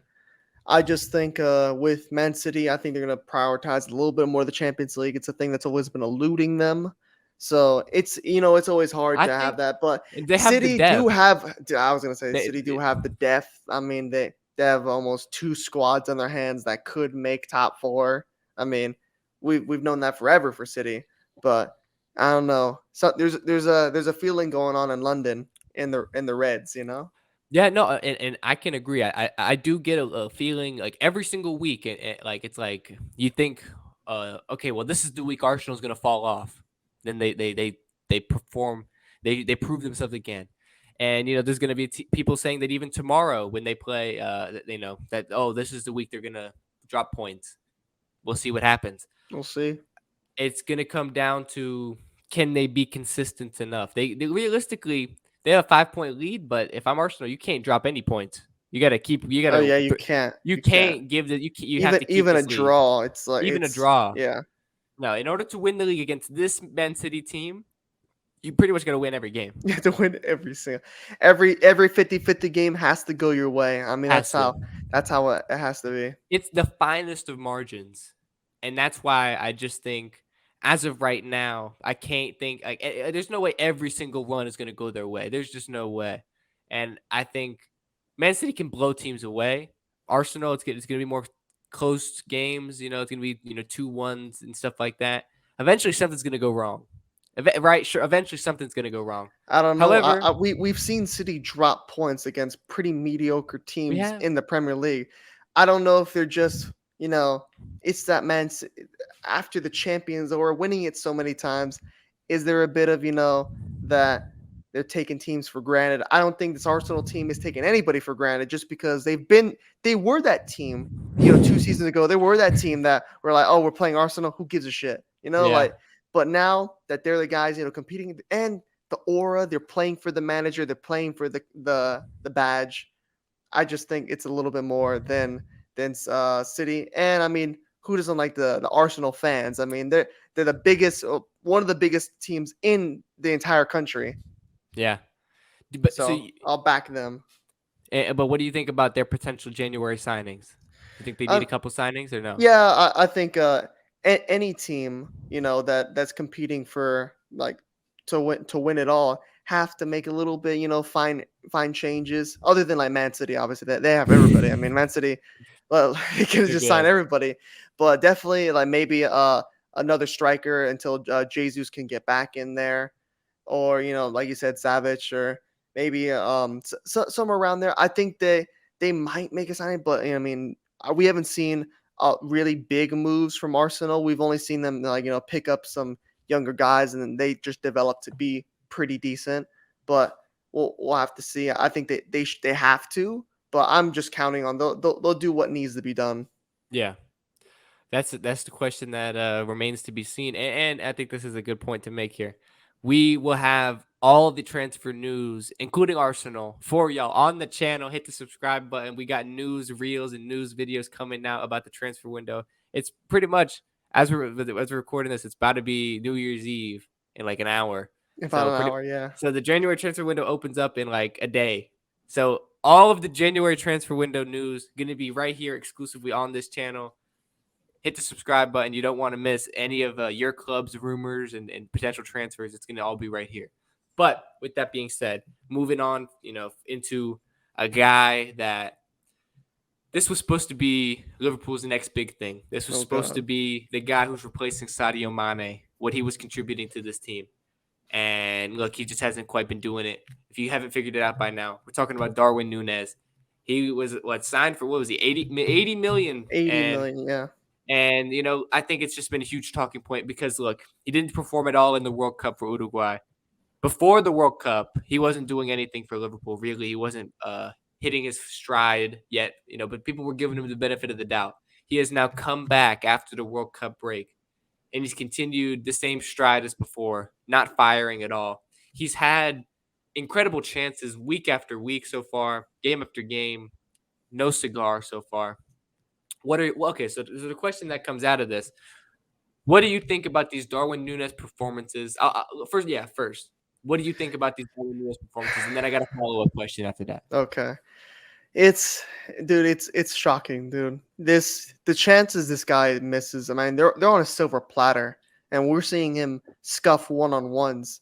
I just think with Man City, I think they're going to prioritize a little bit more the Champions League. It's a thing that's always been eluding them. So it's always hard I to have think that. But they have the City do depth. have, I was going to say, They, City do they, have the depth. I mean, they have almost two squads on their hands that could make top four. I mean, we've known that forever for City. But I don't know. So there's a feeling going on in London in the Reds. Yeah, no, and I can agree. I do get a feeling like every single week, like it's like you think, okay, well, this is the week Arsenal's gonna fall off. Then they perform, they prove themselves again, and there's gonna be people saying that even tomorrow when they play, that this is the week they're gonna drop points. We'll see what happens. We'll see. It's gonna come down to can they be consistent enough? They realistically they have a 5 point lead, but if I'm Arsenal, you can't drop any points. You gotta keep. You Oh gotta. yeah, you can't. You You can't. can't give the. You have Even to keep even a this lead. draw, it's like Even a it's draw. yeah. No, in order to win the league against this Man City team, you pretty much gotta win every game. You have to win every 50-50 game has to go your way. I mean Has to. that's how it has to be. It's the finest of margins, and that's why I just think, as of right now, I can't think like there's no way every single run is going to go their way. There's just no way, and I think Man City can blow teams away. Arsenal, it's going to be more close games. It's going to be 2-1s and stuff like that. Eventually, something's going to go wrong. Right? Sure. Eventually, something's going to go wrong. I don't know. However, We've seen City drop points against pretty mediocre we teams have. in the Premier League. I don't know if they're just, it's that after the champions or winning it so many times. Is there a bit of, that they're taking teams for granted? I don't think this Arsenal team is taking anybody for granted just because they were that team, 2 seasons ago. They were that team that were like, oh, we're playing Arsenal. Who gives a shit? Yeah. But now that they're the guys, competing and the aura, they're playing for the manager, they're playing for the badge. I just think it's a little bit more than City. And I mean, who doesn't like the Arsenal fans? I mean, they're the biggest, one of the biggest teams in the entire country. Yeah. But so, So I'll back them. but what do you think about their potential January signings? You think they need a Um, couple signings or no? yeah, I think any team that's competing for like to win it all have to make a little bit fine changes other than like Man City. Obviously they have everybody. I mean Man City, well, they can They're just sign good. everybody, but definitely like maybe another striker until Jesus can get back in there, or like you said, Savage, or maybe somewhere around there. I think they might make a signing, but I mean we haven't seen really big moves from Arsenal. We've only seen them pick up some younger guys, and then they just develop to be pretty decent. But we'll have to see. I think they have to, but I'm just counting on they'll do what needs to be done. Yeah. That's the question that remains to be seen, and I think this is a good point to make here. We will have all the transfer news, including Arsenal, for y'all on the channel. Hit the subscribe button. We got news reels and news videos coming out about the transfer window. It's pretty much as we're recording this, it's about to be New Year's Eve in like an hour. In about So an pretty, hour, yeah. so the January transfer window opens up in like a day. So all of the January transfer window news going to be right here exclusively on this channel. Hit the subscribe button. You don't want to miss any of your club's rumors and potential transfers. It's going to all be right here. But with that being said, moving on, into a guy that this was supposed to be Liverpool's next big thing. This was Oh supposed to god. be the guy who's replacing Sadio Mane, what he was contributing to this team. And look, he just hasn't quite been doing it. If you haven't figured it out by now, we're talking about Darwin Núñez. He was signed for, what was he, 80 million, 80 and million, yeah. I think it's just been a huge talking point because, look, he didn't perform at all in the World Cup for Uruguay. Before the World Cup, he wasn't doing anything for Liverpool, really. He wasn't hitting his stride yet, but people were giving him the benefit of the doubt. He has now come back after the World Cup break, and he's continued the same stride as before, not firing at all. He's had incredible chances week after week so far, game after game, no cigar so far. Okay? So the question that comes out of this: what do you think about these Darwin Núñez performances? First, what do you think about these Darwin Núñez performances? And then I got a follow up question after that. Okay. It's dude, it's shocking, dude. The chances this guy misses, I mean, they're on a silver platter, and we're seeing him scuff one-on-ones.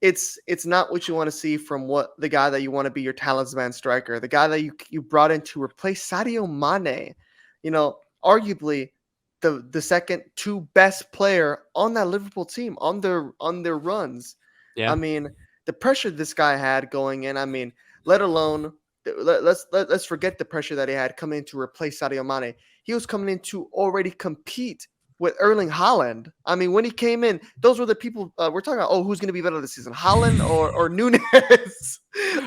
It's not what you want to see from what the guy that you want to be your talisman striker, the guy that you brought in to replace Sadio Mane. Arguably the second two best player on that Liverpool team on their runs. I Yeah, mean, the pressure this guy had going in. I mean, let alone let's forget the pressure that he had coming in to replace Sadio Mane. He was coming in to already compete with Erling Haaland. I mean, when he came in, those were the people we're talking about. Oh, who's going to be better this season, Haaland or Núñez?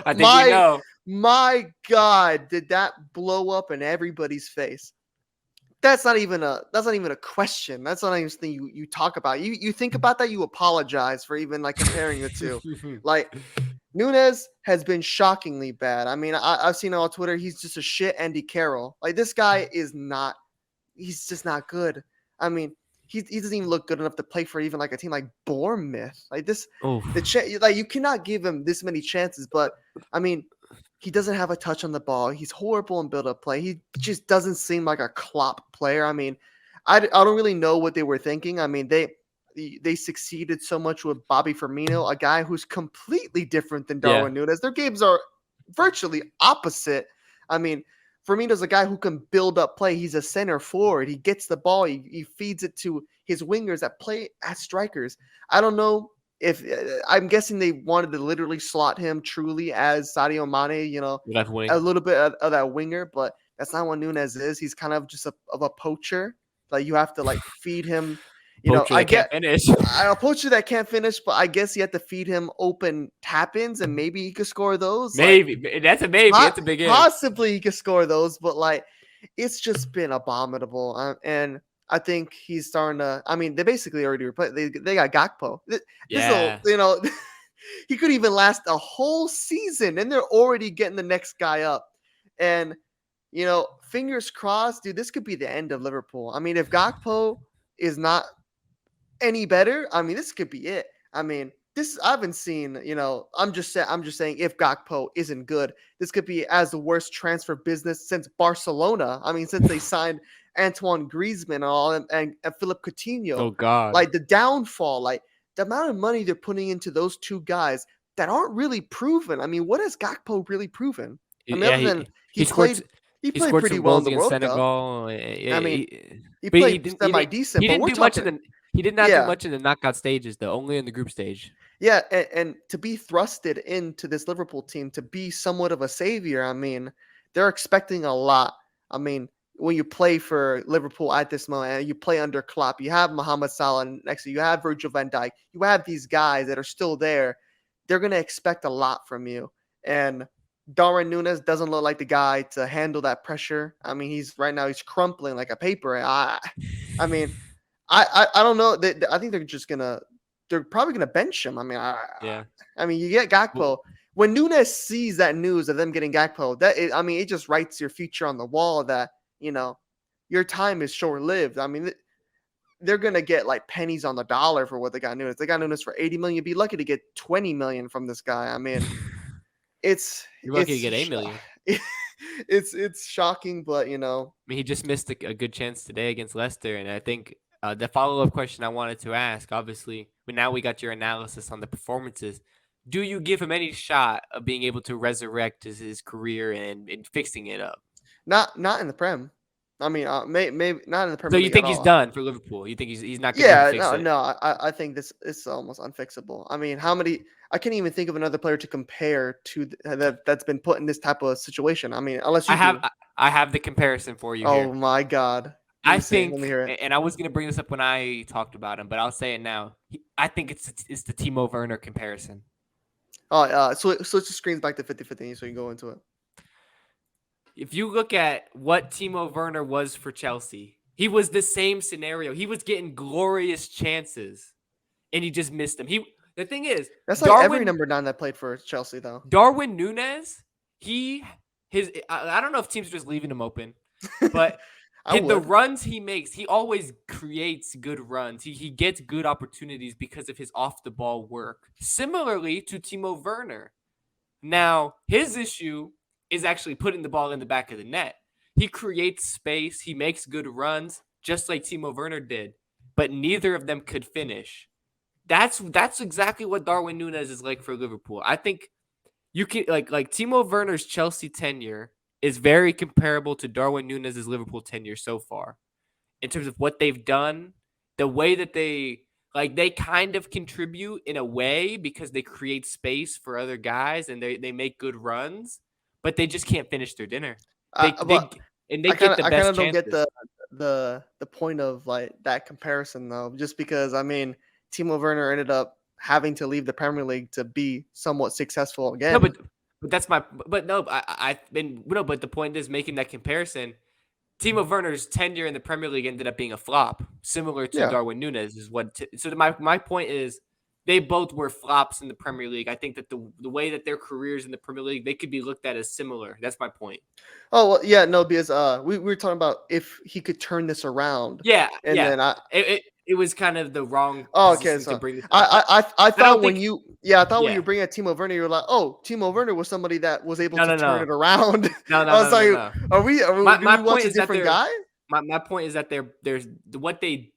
I think we my know. my God, did that blow up in everybody's face? That's not even a question. That's not even something you talk about. You think about that, you apologize for even like comparing the two. Like, Núñez has been shockingly bad. I mean, I've seen it on Twitter. He's just a shit Andy Carroll. Like, this guy is not. He's just not good. I mean, he doesn't even look good enough to play for even like a team like Bournemouth. Like this, Oh, like you cannot give him this many chances. But I mean, he doesn't have a touch on the ball. He's horrible in build-up play. He just doesn't seem like a Klopp player. I mean, I don't really know what they were thinking. I mean, they succeeded so much with Bobby Firmino, a guy who's completely different than yeah. Darwin Núñez. Their games are virtually opposite. I mean, Firmino's a guy who can build up play. He's a center forward. He gets the ball. He feeds it to his wingers that play as strikers. I don't know if I'm guessing they wanted to literally slot him truly as Sadio Mane, Left wing. a little bit of that winger, but that's not what Núñez is. He's kind of just of a poacher. Like, you have to like feed him. Poacher I that can't get finish. a poacher that can't finish, but I guess you have to feed him open tap-ins, and maybe he could score those. Like, Maybe. That's a maybe. It's a big if. possibly he could score those, but like, it's just been abominable. And I think he's starting to. I mean, they basically already replaced. They got Gakpo. This will, Yeah. he could even last a whole season, and they're already getting the next guy up. And fingers crossed, dude. This could be the end of Liverpool. I mean, if Gakpo is not any better, I mean, this could be it. I mean, this I haven't seen. I'm just saying, if Gakpo isn't good, this could be as the worst transfer business since Barcelona. I mean, since they signed Antoine Griezmann and all, and Philip Coutinho. Oh God. Like, the downfall, like the amount of money they're putting into those two guys that aren't really proven. I mean, what has Gakpo really proven? I mean, Yeah. other than He scored. he He played scored pretty some well in goals the against World Cup. Senegal. I mean, he But he played didn't. semi decent, He but didn't we're do much in talking. the. He did not do Yeah. much in the knockout stages, though. Only in the group stage. Yeah, and to be thrusted into this Liverpool team to be somewhat of a savior, I mean, they're expecting a lot. I mean, when you play for Liverpool at this moment, and you play under Klopp, you have Mohamed Salah next to you, you have Virgil van Dijk, you have these guys that are still there. They're gonna expect a lot from you, and Darwin Nunes doesn't look like the guy to handle that pressure. I mean, he's right now he's crumpling like a paper. I mean, I don't know. I think they're probably gonna bench him. I mean, Yeah. I mean, you get Well, Gakpo. When Nunes sees that news of them getting Gakpo, I mean, it just writes your future on the wall that you know your time is short lived. I mean, they're gonna get like pennies on the dollar for what they got Nunes. They got Nunes for 80 million. You'd be lucky to get 20 million from this guy. I mean, it's you're lucky to it's get 8 million. it's shocking, but I mean, he just missed a good chance today against Leicester, and I think the follow-up question I wanted to ask, obviously, but now we got your analysis on the performances. Do you give him any shot of being able to resurrect his career and fixing it up? not in the Prem. I mean, maybe not in the So Premier you League at think he's all. done for Liverpool? You think he's not going to be able to Yeah, fix it? no. I think this is almost unfixable. I mean, how many? I can't even think of another player to compare to that's been put in this type of situation. I mean, unless I you have do. I have the comparison for you Oh here. my God. Let I me see. Let me think, hear it. and I was going to bring this up when I talked about him, but I'll say it now. I think it's the Timo Werner comparison. Oh, switch the screens back to 50-50 so you can go into it. If you look at what Timo Werner was for Chelsea, he was the same scenario. He was getting glorious chances, and he just missed them. The thing is, That's like every Darwin number 9 that played for Chelsea, though. Darwin Nunez, I don't know if teams are just leaving him open, but I the would. runs he makes, he always creates good runs. He gets good opportunities because of his off the ball work. Similarly to Timo Werner. Now, his issue is actually putting the ball in the back of the net. He creates space, he makes good runs, just like Timo Werner did, but neither of them could finish. That's exactly what Darwin Nunez is like for Liverpool. I think you can like Timo Werner's Chelsea tenure is very comparable to Darwin Nunez's Liverpool tenure so far in terms of what they've done, the way that they kind of contribute in a way because they create space for other guys and they make good runs, but they just can't finish their dinner. But They get the I kind best of don't get chances. the point of like that comparison though. Just because I mean, Timo Werner ended up having to leave the Premier League to be somewhat successful No, again. but that's my but no, I've been no, but the point is making that comparison. Timo Werner's tenure in the Premier League ended up being a flop, similar to Yeah. Darwin Nunez. So my point is, they both were flops in the Premier League. I think that the way that their careers in the Premier League, they could be looked at as similar. That's my point. Oh well, yeah, no, because we were talking about if he could turn this around, Yeah, and yeah. then I It was kind of the wrong oh okay, position to so bring this up. I I don't thought when think. you when you Yeah. bring at Timo Werner, you're like, oh, Timo Werner was somebody that was able No, to no, turn no, it around. no, no, I was no, no, like, no. do My we watch point a is that different guy? my point is that there's what they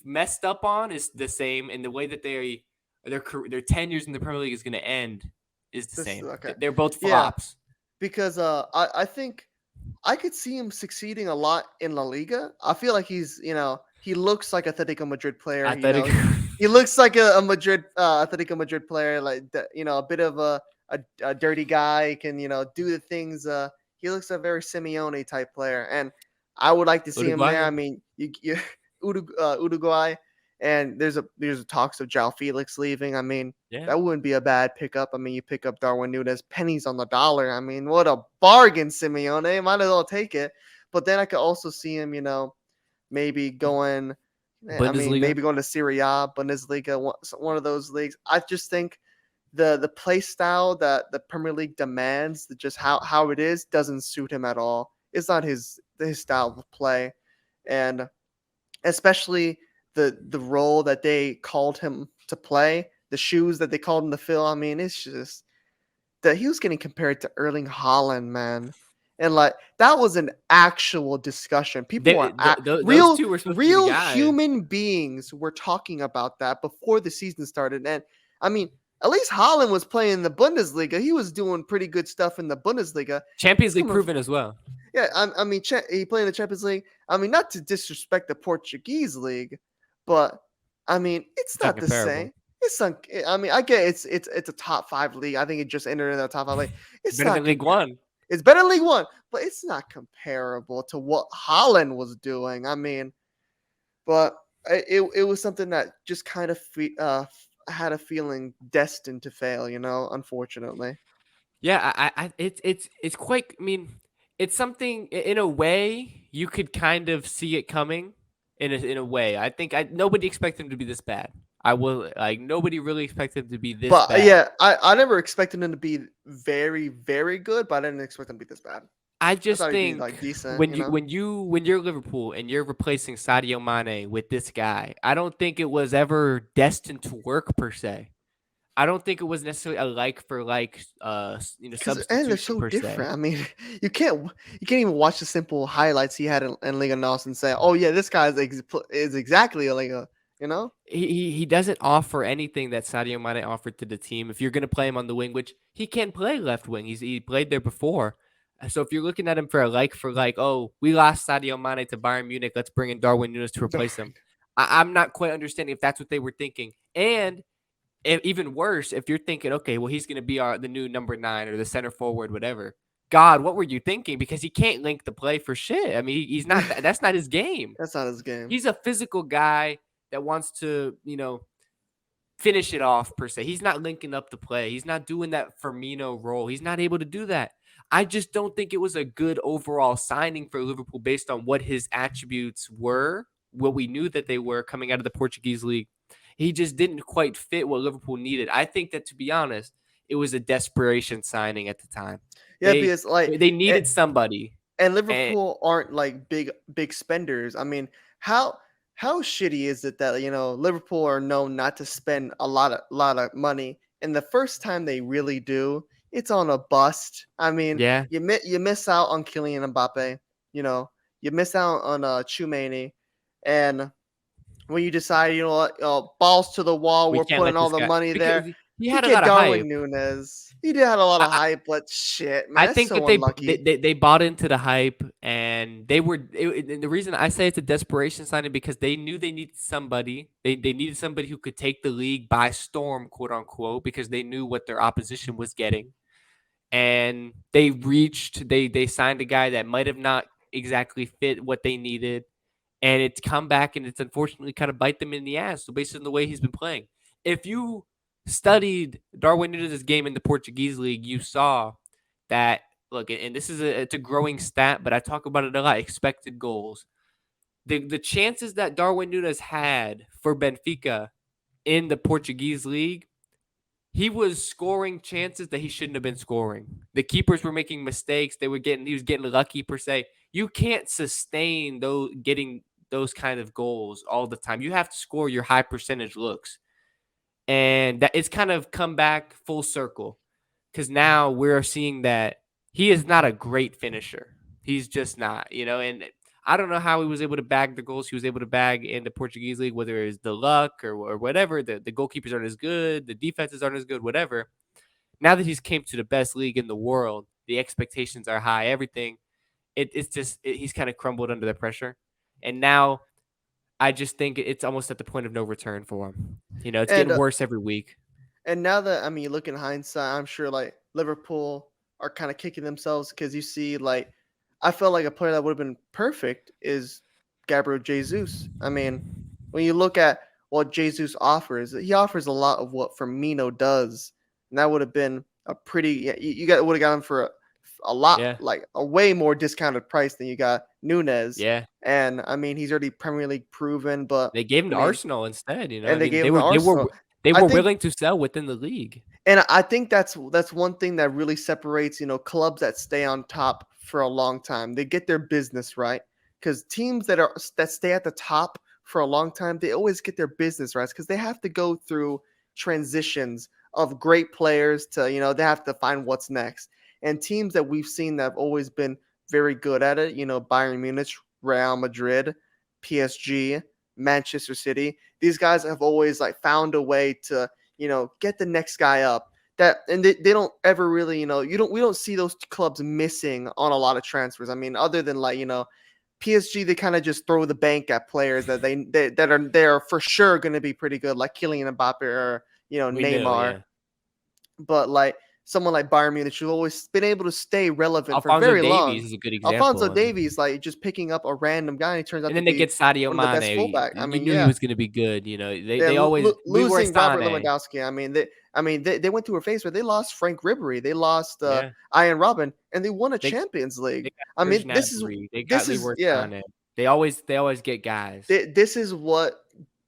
messed up on is the same, and the way that their tenures in the Premier League is going to end is the This same. okay, They're both yeah, flops. because I think I could see him succeeding a lot in La Liga. I feel like he's, he looks like Atletico Madrid player. Athletic. He looks like a Madrid, Atletico Madrid player, like a bit of a dirty guy. Can do the things. He looks a very Simeone type player, and I would like to see him there. I Uruguayan. mean, you Uruguay, and there's talks of João Felix leaving. I mean, Yeah. that wouldn't be a bad pickup. I mean, you pick up Darwin Nunez, pennies on the dollar. I mean, what a bargain, Simeone. Might as well take it. But then I could also see him, maybe going. I mean, Bundesliga. maybe going to Serie A, Bundesliga, one of those leagues. I just think the play style that the Premier League demands, just how it is, doesn't suit him at all. It's not his style of play, and especially the role that they called him to play, the shoes that they called him to fill. I mean, it's just that he was getting compared to Erling Haaland, man. And like that was an actual discussion. People were Those two were supposed to be the real guys. human beings were talking about that before the season started. And I mean, at least Haaland was playing in the Bundesliga. He was doing pretty good stuff in the Bundesliga. Champions It's League coming proven as well. yeah, I mean, he played in the Champions League. I mean, not to disrespect the Portuguese league, but I mean, it's It's not not the comparable. same. I mean, I get it's a top 5 league. I think it just entered in the top 5 league. It's Better not than League comparable. One. It's better than League One, but it's not comparable to what Holland was doing. I mean, but it was something that just kind of had a feeling destined to fail. Unfortunately. Yeah, it's quite. I mean, it's something in a way you could kind of see it coming. In a way, I think nobody expected him to be this bad. I will like nobody really expected him to be this But bad. yeah, I never expected him to be very, very good, but I didn't expect him to be this bad. I I just thought he'd be think like decent, when you're Liverpool and you're replacing Sadio Mane with this guy, I don't think it was ever destined to work per se. I don't think it was necessarily a like for like and they're substitution so per se. different. I mean, you can't even watch the simple highlights he had in Liga NOS and say, oh yeah, this guy is exactly a Liga. You know, He doesn't offer anything that Sadio Mane offered to the team. If you're going to play him on the wing, which he can play left wing, he played there before. So if you're looking at him for like, oh, we lost Sadio Mane to Bayern Munich, let's bring in Darwin Nunes to replace him. I'm not quite understanding if that's what they were thinking. And even worse, if you're thinking, okay, well, he's going to be the new number 9 or the center forward, whatever. God, what were you thinking? Because he can't link the play for shit. I mean, he's not. That's not his game. that's not his game. He's a physical guy that wants to, finish it off per se. He's not linking up the play. He's not doing that Firmino role. He's not able to do that. I just don't think it was a good overall signing for Liverpool based on what his attributes were, what we knew that they were coming out of the Portuguese league. He just didn't quite fit what Liverpool needed. I think that, to be honest, it was a desperation signing at the time. Yeah, They because like they needed somebody. and And Liverpool aren't like big spenders. I mean, how shitty is it that Liverpool are known not to spend a lot of money, and the first time they really do, it's on a bust. I mean, yeah, you miss out on Kylian Mbappe, you know, you miss out on Chouameni, and when you decide, what, balls to the wall, we we're can't putting let all this the guy money because there. he You had a get lot of Darwin hype. Nunes. He did have a lot of I, hype, but shit, I man, that's think that so they unlucky. they, they bought into the hype, and and the reason I say it's a desperation signing because they knew they needed somebody. They needed somebody who could take the league by storm, quote unquote, because they knew what their opposition was getting. And they signed a guy that might have not exactly fit what they needed, and it's come back and it's unfortunately kind of bite them in the ass. So based on the way he's been playing, if you studied Darwin Nunes' game in the Portuguese league, you saw that look, and this is it's a growing stat, but I talk about it a lot. Expected goals. The chances that Darwin Nunes had for Benfica in the Portuguese league, he was scoring chances that he shouldn't have been scoring. The keepers were making mistakes. He was getting lucky per se. You can't sustain those getting those kind of goals all the time. You have to score your high percentage looks. And that it's kind of come back full circle because now we're seeing that he is not a great finisher. He's just not, and I don't know how he was able to bag the goals he was able to bag in the Portuguese league, whether it's the luck or whatever. The goalkeepers aren't as good, the defenses aren't as good, whatever. Now that he's came to the best league in the world, the expectations are high. Everything, it's just he's kind of crumbled under the pressure, and now I just think it's almost at the point of no return for him. It's And getting worse every week. And now that you look in hindsight, I'm sure like Liverpool are kind of kicking themselves because you see like I felt like a player that would have been perfect is Gabriel Jesus. I mean, when you look at what Jesus offers, he offers a lot of what Firmino does, and that would have been a pretty yeah, you got would have got him for a lot Yeah, like a way more discounted price than you got Nunes. yeah. And I mean, he's already Premier League proven, but They gave him I to mean, Arsenal instead. I and they mean, gave him to Arsenal. they I were think willing to sell within the league. And I think that's one thing that really separates, clubs that stay on top for a long time. They get their business right because teams that stay at the top for a long time, they always get their business right because they have to go through transitions of great players to, they have to find what's next. And teams that we've seen that have always been very good at it, Bayern Munich, Real Madrid, PSG, Manchester City, these guys have always like found a way to get the next guy up. And they don't ever really, we don't see those clubs missing on a lot of transfers. I mean, other than like, PSG, they kind of just throw the bank at players that they're for sure going to be pretty good, like Kylian Mbappe or We knew, Neymar. yeah. But like someone like Bayern Munich who's always been able to stay relevant for Alfonso very long. Davies is a good Alfonso example. I mean, Davies, like just picking up a random guy, and he turns out and to then they be get Sadio one of the best Mane. fullback. I You mean, knew he yeah, was going to be good. You know, yeah, they always we were losing Robert Sane. Lewandowski. They went through a phase where they lost Frank Ribery, they lost Yeah, Ian Robin, and they won a they Champions they League. got I Serge mean, Gnabry. They got this is Leroy yeah, Sané. They always get guys. this is what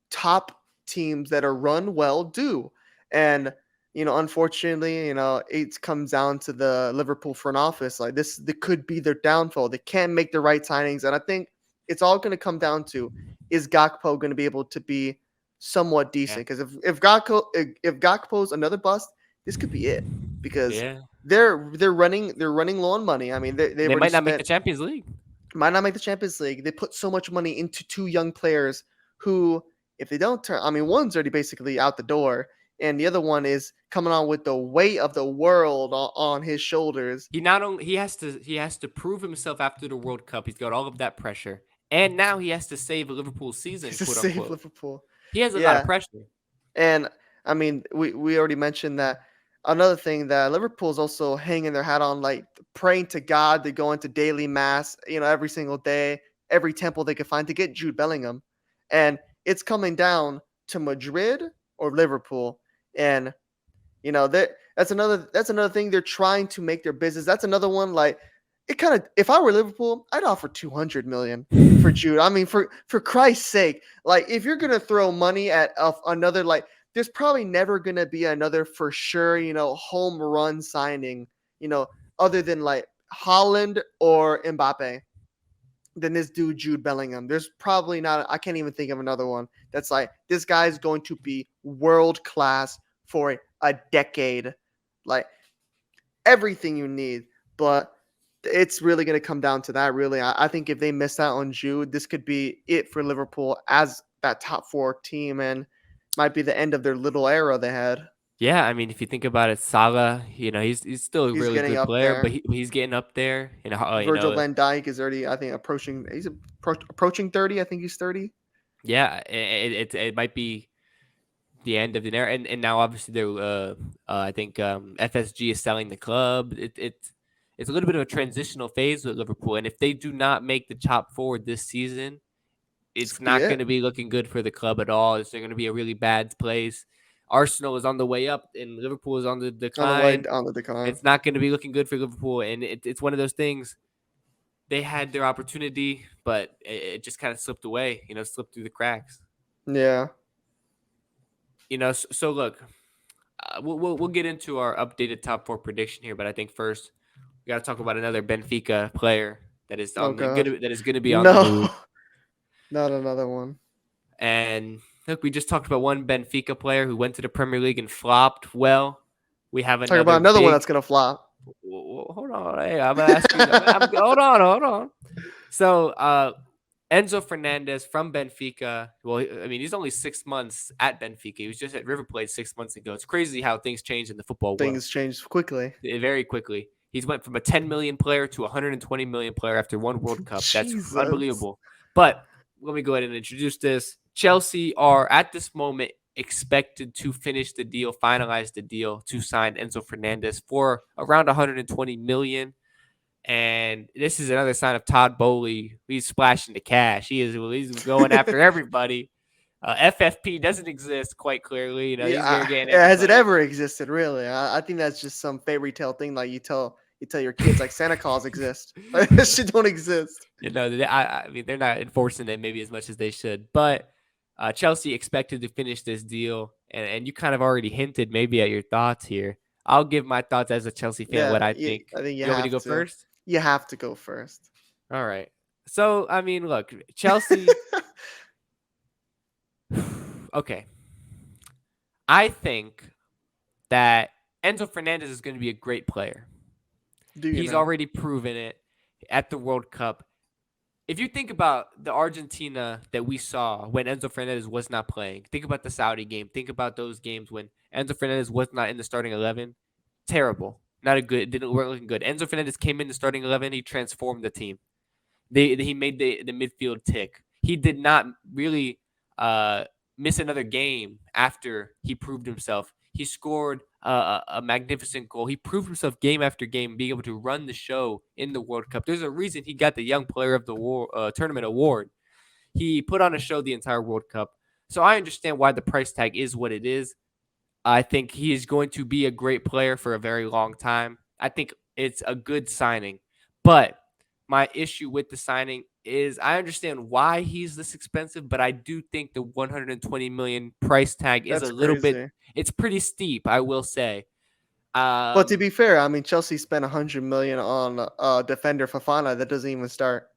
top teams that are run well do. And unfortunately, it comes down to the Liverpool front office. Like this could be their downfall. They can't make the right signings, and I think it's all going to come down to, is Gakpo going to be able to be somewhat Yeah, decent? Because if Gakpo's another bust, this could be it. Because yeah. they're running low on money. I mean, they've They already might not make spent, the Champions League. might not make the Champions League. They put so much money into two young players who, if they don't turn, I mean, one's already basically out the door, and the other one is coming on with the weight of the world on his shoulders. He not only he has to prove himself after the World Cup. He's got all of that pressure, and now he has to save Liverpool's season, To quote save unquote. Liverpool. He has a lot of Yeah, pressure. and I mean, we already mentioned that. Another thing that Liverpool's also hanging their hat on, like praying to God, they go into daily mass, every single day, every temple they could find to get Jude Bellingham, and it's coming down to Madrid or Liverpool, and that's another thing they're trying to make their business. That's another one, like, it kind of, if I were Liverpool, I'd offer 200 million for Jude. I mean, for Christ's sake, like if you're gonna throw money at another, like, there's probably never gonna be another for sure, home run signing, you know, other than like Holland or Mbappe, than this dude Jude Bellingham. There's probably not. I can't even think of another one that's like, this guy's going to be world class for a decade, like everything you need. But it's really going to come down to that. Really, I think if they miss out on Jude, this could be it for Liverpool as that top four team, and might be the end of their little era they had. Yeah, I mean, if you think about it, Salah, he's still a He's really getting good up player, but there. he's getting up there. Virgil van Dijk is already, I think, approaching. He's approaching 30. I think he's 30. Yeah, it might be the end of the era, and now obviously they're I think FSG is selling the club. It's a little bit of a transitional phase with Liverpool, and if they do not make the top four this season, This it's could be not going to it. be looking good for the club at all. It's going to be a really bad place. Arsenal is on the way up, and Liverpool is on the On the way decline. on the decline. It's not going to be looking good for Liverpool, and it's one of those things. They had their opportunity, but it just kind of slipped away. Slipped through the cracks. Yeah. So look, we'll get into our updated top four prediction here, but I think first we got to talk about another Benfica player that is Oh God. that is going to be on the No. move. Not another one. And look, we just talked about one Benfica player who went to the Premier League and flopped. Well, we have Talk another about another one big. that's gonna flop. Hold on, hey, I'm gonna ask you. Hold on. So, Enzo Fernandez from Benfica. Well, I mean, he's only 6 months at Benfica. He was just at River Plate 6 months ago. It's crazy how things change in the football world. Things changed quickly. Very quickly. He's went from a 10 million player to a 120 million player after one World Cup. That's Jesus. unbelievable. But let me go ahead and introduce this. Chelsea are at this moment expected to finish the deal, finalize the deal to sign Enzo Fernandez for around 120 million. And this is another sign of Todd Bowley. He's splashing the cash. He's going after everybody. FFP doesn't exist quite clearly. He's Yeah. going to get Has it everybody. ever existed? Really? I think that's just some fairy tale thing. Like you tell your kids, like, Santa Claus exists. Like, this shit don't exist. I mean, they're not enforcing it maybe as much as they should. But Chelsea expected to finish this deal, and you kind of already hinted maybe at your thoughts here. I'll give my thoughts as a Chelsea fan, what Yeah. I think. I think you You want me to have go to. first? You have to go first. All right. So, I mean, look, Chelsea. Okay. I think that Enzo Fernandez is going to be a great player. Do you He's know? already proven it at the World Cup. If you think about the Argentina that we saw when Enzo Fernandez was not playing, think about the Saudi game. Think about those games when Enzo Fernandez was not in the starting 11. Terrible. Not a good. Weren't looking good. Enzo Fernandez came in the starting 11. He transformed the team. He made the midfield tick. He did not really miss another game after he proved himself. He scored a magnificent goal. He proved himself game after game, being able to run the show in the World Cup. There's a reason he got the Young Player of the Tournament award. He put on a show the entire World Cup. So I understand why the price tag is what it is. I think he is going to be a great player for a very long time. I think it's a good signing. But my issue with the signing is I understand why he's this expensive, but I do think the 120 million price tag is a That's little bit, crazy. it's pretty steep, I will say. But to Um be fair, I mean Chelsea spent 100 million on defender Fafana that doesn't even start.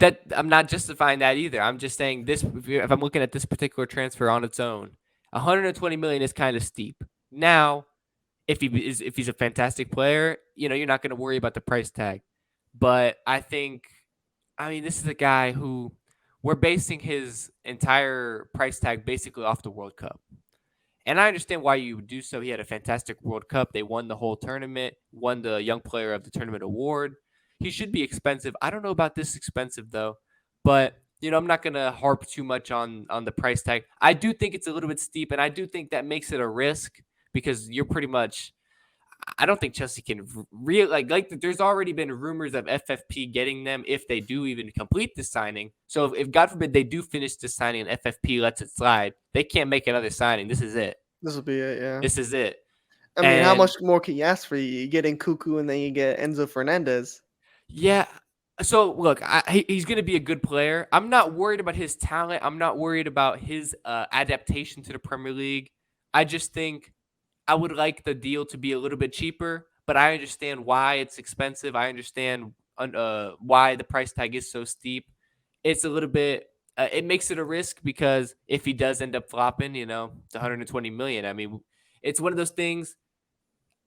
that I'm not justifying that either. I'm just saying this, if I'm looking at this particular transfer on its own, 120 million is kind of steep. Now, if he's a fantastic player, you're not going to worry about the price tag. But I mean, this is a guy who we're basing his entire price tag basically off the World Cup. And I understand why you would do so. He had a fantastic World Cup. They won the whole tournament, won the Young Player of the Tournament award. He should be expensive. I don't know about this expensive though, but I'm not gonna harp too much on the price tag. I do think it's a little bit steep, and I do think that makes it a risk because you're pretty much. I don't think Chelsea can like. There's already been rumors of FFP getting them if they do even complete the signing. So if God forbid they do finish the signing and FFP lets it slide, they can't make another signing. This is it. This will be it, yeah. This is it. I mean, how And much more can you ask for? You get in Cuckoo and then you get Enzo Fernandez. yeah, so look, he's going to be a good player. I'm not worried about his talent. I'm not worried about his adaptation to the Premier League. I just think I would like the deal to be a little bit cheaper, but I understand why it's expensive. I understand why the price tag is so steep. It's a little bit. It makes it a risk because if he does end up flopping, it's 120 million. I mean, it's one of those things.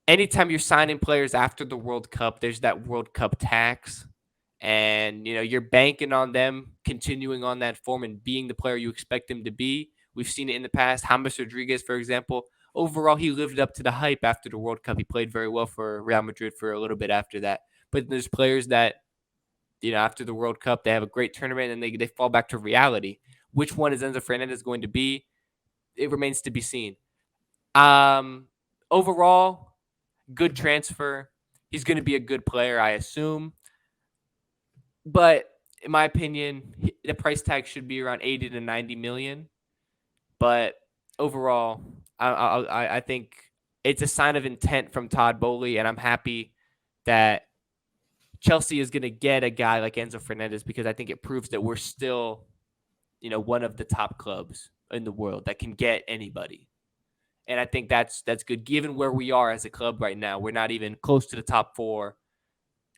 Anytime you're signing players after the World Cup, there's that World Cup tax. And you're banking on them continuing on that form and being the player you expect them to be. We've seen it in the past. James Rodriguez, for example, overall he lived up to the hype after the World Cup. He played very well for Real Madrid for a little bit after that. But there's players that after the World Cup they have a great tournament and they fall back to reality. Which one is Enzo Fernandez going to be? It remains to be seen. Overall, good transfer. He's going to be a good player, I assume. But in my opinion, the price tag should be around 80 to 90 million. But overall, I think it's a sign of intent from Todd Bowley, and I'm happy that Chelsea is going to get a guy like Enzo Fernandez because I think it proves that we're still, one of the top clubs in the world that can get anybody. And I think that's good given where we are as a club right now. We're not even close to the top four.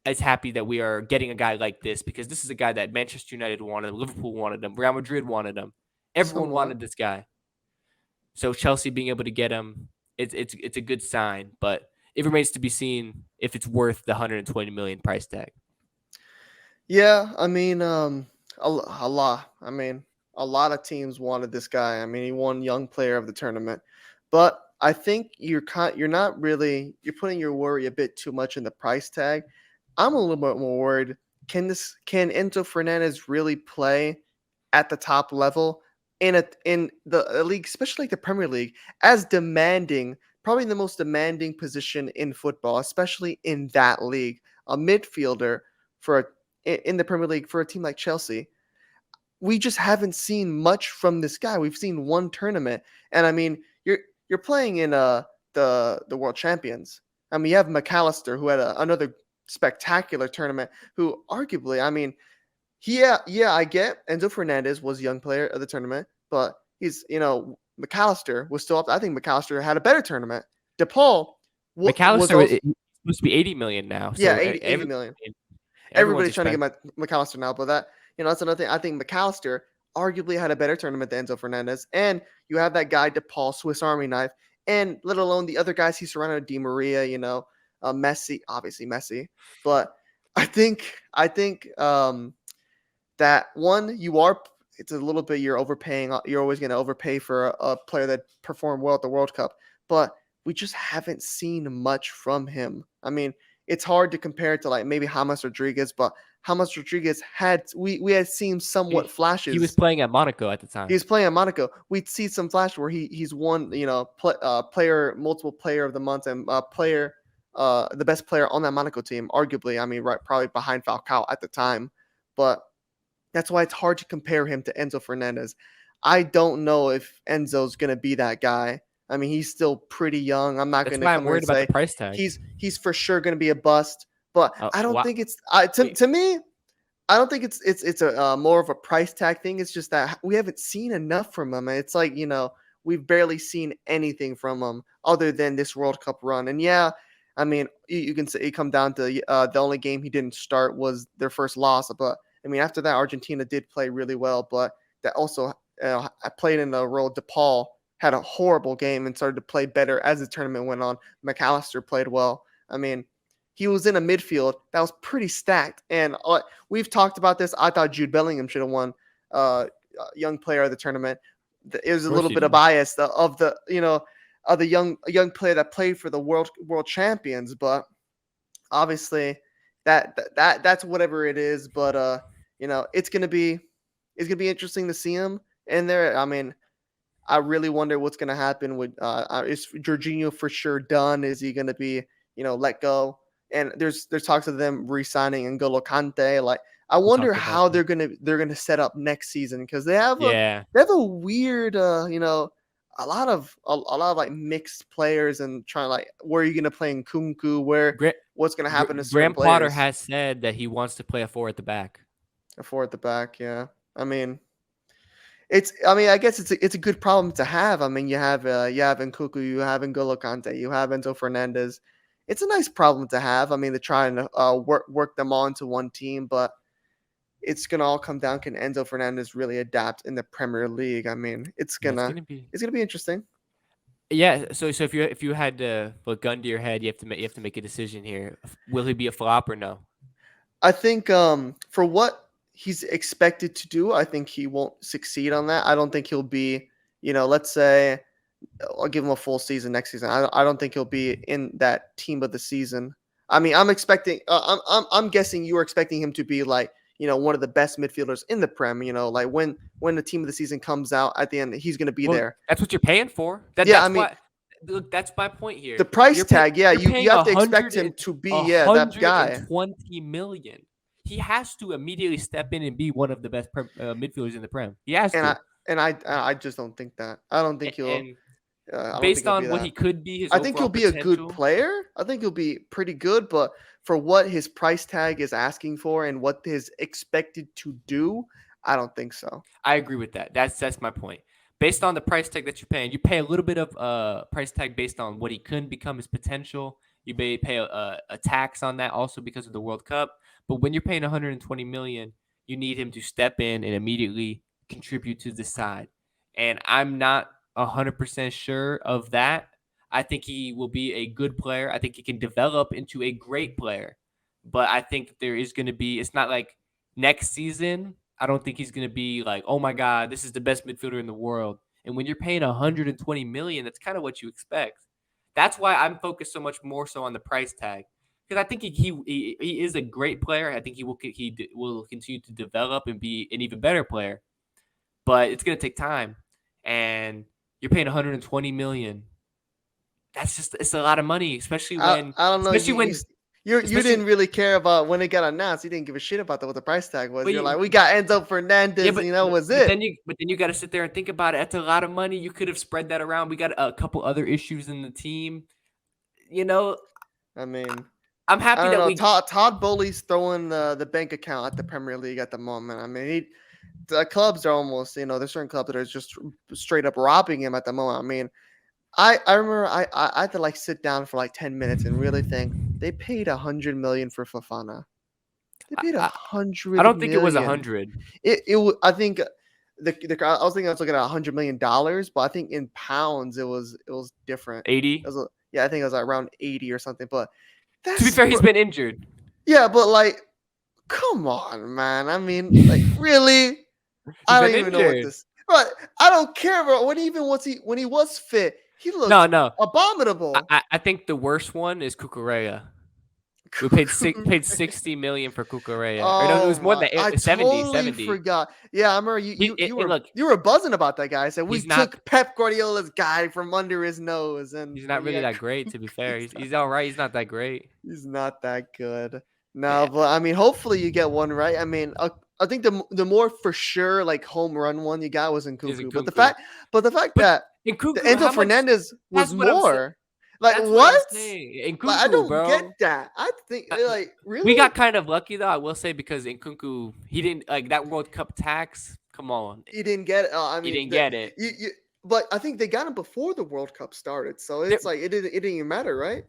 As happy that we are getting a guy like this because this is a guy that Manchester United wanted, Liverpool wanted him, Real Madrid wanted him. Everyone Somewhat. wanted this guy. So Chelsea being able to get him, it's a good sign, but it remains to be seen if it's worth the 120 million price tag. Yeah, I mean, a lot. I mean, a lot of teams wanted this guy. I mean, he won Young Player of the Tournament, but I think you're not really you're putting your worry a bit too much in the price tag. I'm a little bit more worried. Can Enzo Fernandez really play at the top level in the league, especially like the Premier League, as demanding, probably the most demanding position in football, especially in that league, a midfielder for in the Premier League for a team like Chelsea. We just haven't seen much from this guy. We've seen one tournament, and I mean, you're playing in the World Champions. I mean, you have McAllister who had another spectacular tournament. Who arguably, I mean, yeah, I get Enzo Fernandez was young player of the tournament, but he's McAllister was still up. I think McAllister had a better tournament. DePaul was McAllister also is supposed to be 80 million now. yeah So 80 million. everyone's Everybody's trying to get expensive. McAllister now, but that's another thing. I think McAllister arguably had a better tournament than Enzo Fernandez, and you have that guy DePaul, Swiss Army knife, and let alone the other guys he's surrounded, Di Maria, Messi, obviously Messi, but I think that one it's a little bit you're overpaying. You're always going to overpay for a player that performed well at the World Cup, but we just haven't seen much from him. I mean, it's hard to compare it to like maybe James Rodriguez, but James Rodriguez we had seen somewhat He was flashes. playing at Monaco at the He time. was playing at Monaco. We'd see some flash where he's won, player multiple player of the month and the best player on that Monaco team, arguably. I mean, right, probably behind Falcao at the time, but that's why it's hard to compare him to Enzo Fernandez. I don't know if Enzo's gonna be that guy. I mean, he's still pretty young. I'm not That's gonna why I'm come here worried and about the say price tag. he's for sure gonna be a bust, but I don't Why? think it's Wait, to me. I don't think it's a more of a price tag thing. It's just that we haven't seen enough from him. And it's like we've barely seen anything from him other than this World Cup run. And yeah, I mean you can say it come down to the only game he didn't start was their first loss. But I mean after that Argentina did play really well, but that also I played in the role. DePaul had a horrible game and started to play better as the tournament went on. McAllister played well. I mean he was in a midfield that was pretty stacked. And we've talked about this. I thought Jude Bellingham should have won young player of the tournament. It was of a course little you bit of do. bias of the young player that played for the world champions, but obviously that's whatever it is. But it's gonna be interesting to see him in there. I mean, I really wonder what's going to happen with is Jorginho for sure done? Is he going to be let go? And there's talks of them re-signing N'Golo Kante. Like I We wonder talked about how that. they're gonna set up next season because they have a Yeah. weird a lot of like mixed players and trying like where are you gonna play in Kunku? Gra- What's gonna happen to certain Graham Potter players? has said that he wants to play a four at the back. A four at the back, yeah. I mean, I guess it's a good problem to have. I mean, you have Nkuku, you have N'Golo Kante, you have Enzo Fernandez. It's a nice problem to have. I mean, they're trying to work them all into one team, but it's gonna all come down. Can Enzo Fernandez really adapt in the Premier League? I mean, it's That's gonna gonna be. it's gonna be interesting. Yeah. So if you had to put gun to your head, you have to make a decision here. Will he be a flop or no? I think for what he's expected to do, I think he won't succeed on that. I don't think he'll be, let's say I'll give him a full season next season. I don't think he'll be in that team of the season. I mean, I'm expecting. I'm guessing you are expecting him to be like one of the best midfielders in the Prem. Like when the team of the season comes out at the end, he's going to be Well, there. that's what you're paying for. That Yeah, I that's mean why. Look, that's my point here. the price You're paying tag. Yeah, you're you paying have to expect him to be that and guy. 20 million. He has to immediately step in and be one of the best midfielders in the Prem. He has And I to. and I just don't think that. I don't think he'll. And I don't think based he'll be on what that. he could be, his I think he'll overall be a good potential, player. I think he'll be pretty good, but for what his price tag is asking for and what is expected to do, I don't think so. I agree with that. That's my point. Based on the price tag that you're paying, you pay a little bit of price tag based on what he could become, his potential. You may pay a tax on that also because of the World Cup. But when you're paying 120 million, you need him to step in and immediately contribute to the side. And I'm not 100% sure of that. I think he will be a good player. I think he can develop into a great player. But I think there is going to be. It's not like next season. I don't think he's going to be like, oh my God, this is the best midfielder in the world. And when you're paying 120 million, that's kind of what you expect. That's why I'm focused so much more so on the price tag because I think he is a great player. I think he will continue to develop and be an even better player. But it's going to take time, and you're paying 120 million. That's just it's a lot of money, I don't know. You especially didn't really care about when it got announced. You didn't give a shit about what the price tag was. but You're like, you, we got Enzo Yeah, Fernandez. Was but it? then you got to sit there and think about it. That's a lot of money. You could have spread that around. We got a couple other issues in the team. You know, I mean, I'm I happy don't that know. we. Todd Bowley's throwing the bank account at the Premier League at the moment. I mean, the clubs are almost, there's certain clubs that are just straight up robbing him at the moment. I mean, I remember I had to like sit down for like 10 minutes and really think they paid 100 million for Fafana. They I, paid a I, I hundred don't think it was a million. hundred. I think I was thinking I was looking at $100 million, but I think in pounds it was different. 80. Yeah, I think it was like around 80 or something. But To be that's fair, he's been injured. yeah, but like, come on, man. I mean, like, really? He's I don't been even know what injured. this. But I don't care, bro. When he was fit, he No, looked no. abominable. I think the worst one is Kukurea. We paid 60 million for Cucurella. Or no, it was Oh more than my! I that. 70, totally 70. forgot. Yeah, I remember And look, you were buzzing about that guy. I said we he's not took Pep Guardiola's guy from under his nose, and he's then not you really got that great, to be fair. he's He's all right. He's not that great. not that good. No, Yeah, but I mean, hopefully you get one right. I mean, I think the more for sure like home run one you got was in is Cuckoo, Nkunku. but the fact But that in the Nkunku, Enzo how much? Fernandez was That's what I'm saying. more. Like That's what what? I'm saying. In Like I Nkunku, don't get bro. that. I think Uh, like We really got kind of lucky though, I will say, because in Nkunku, he didn't like that World Cup tax. Come on, you didn't get it. I he mean, didn't get it. but I think they got him before the World Cup started, so There, it's like it didn't even matter, right?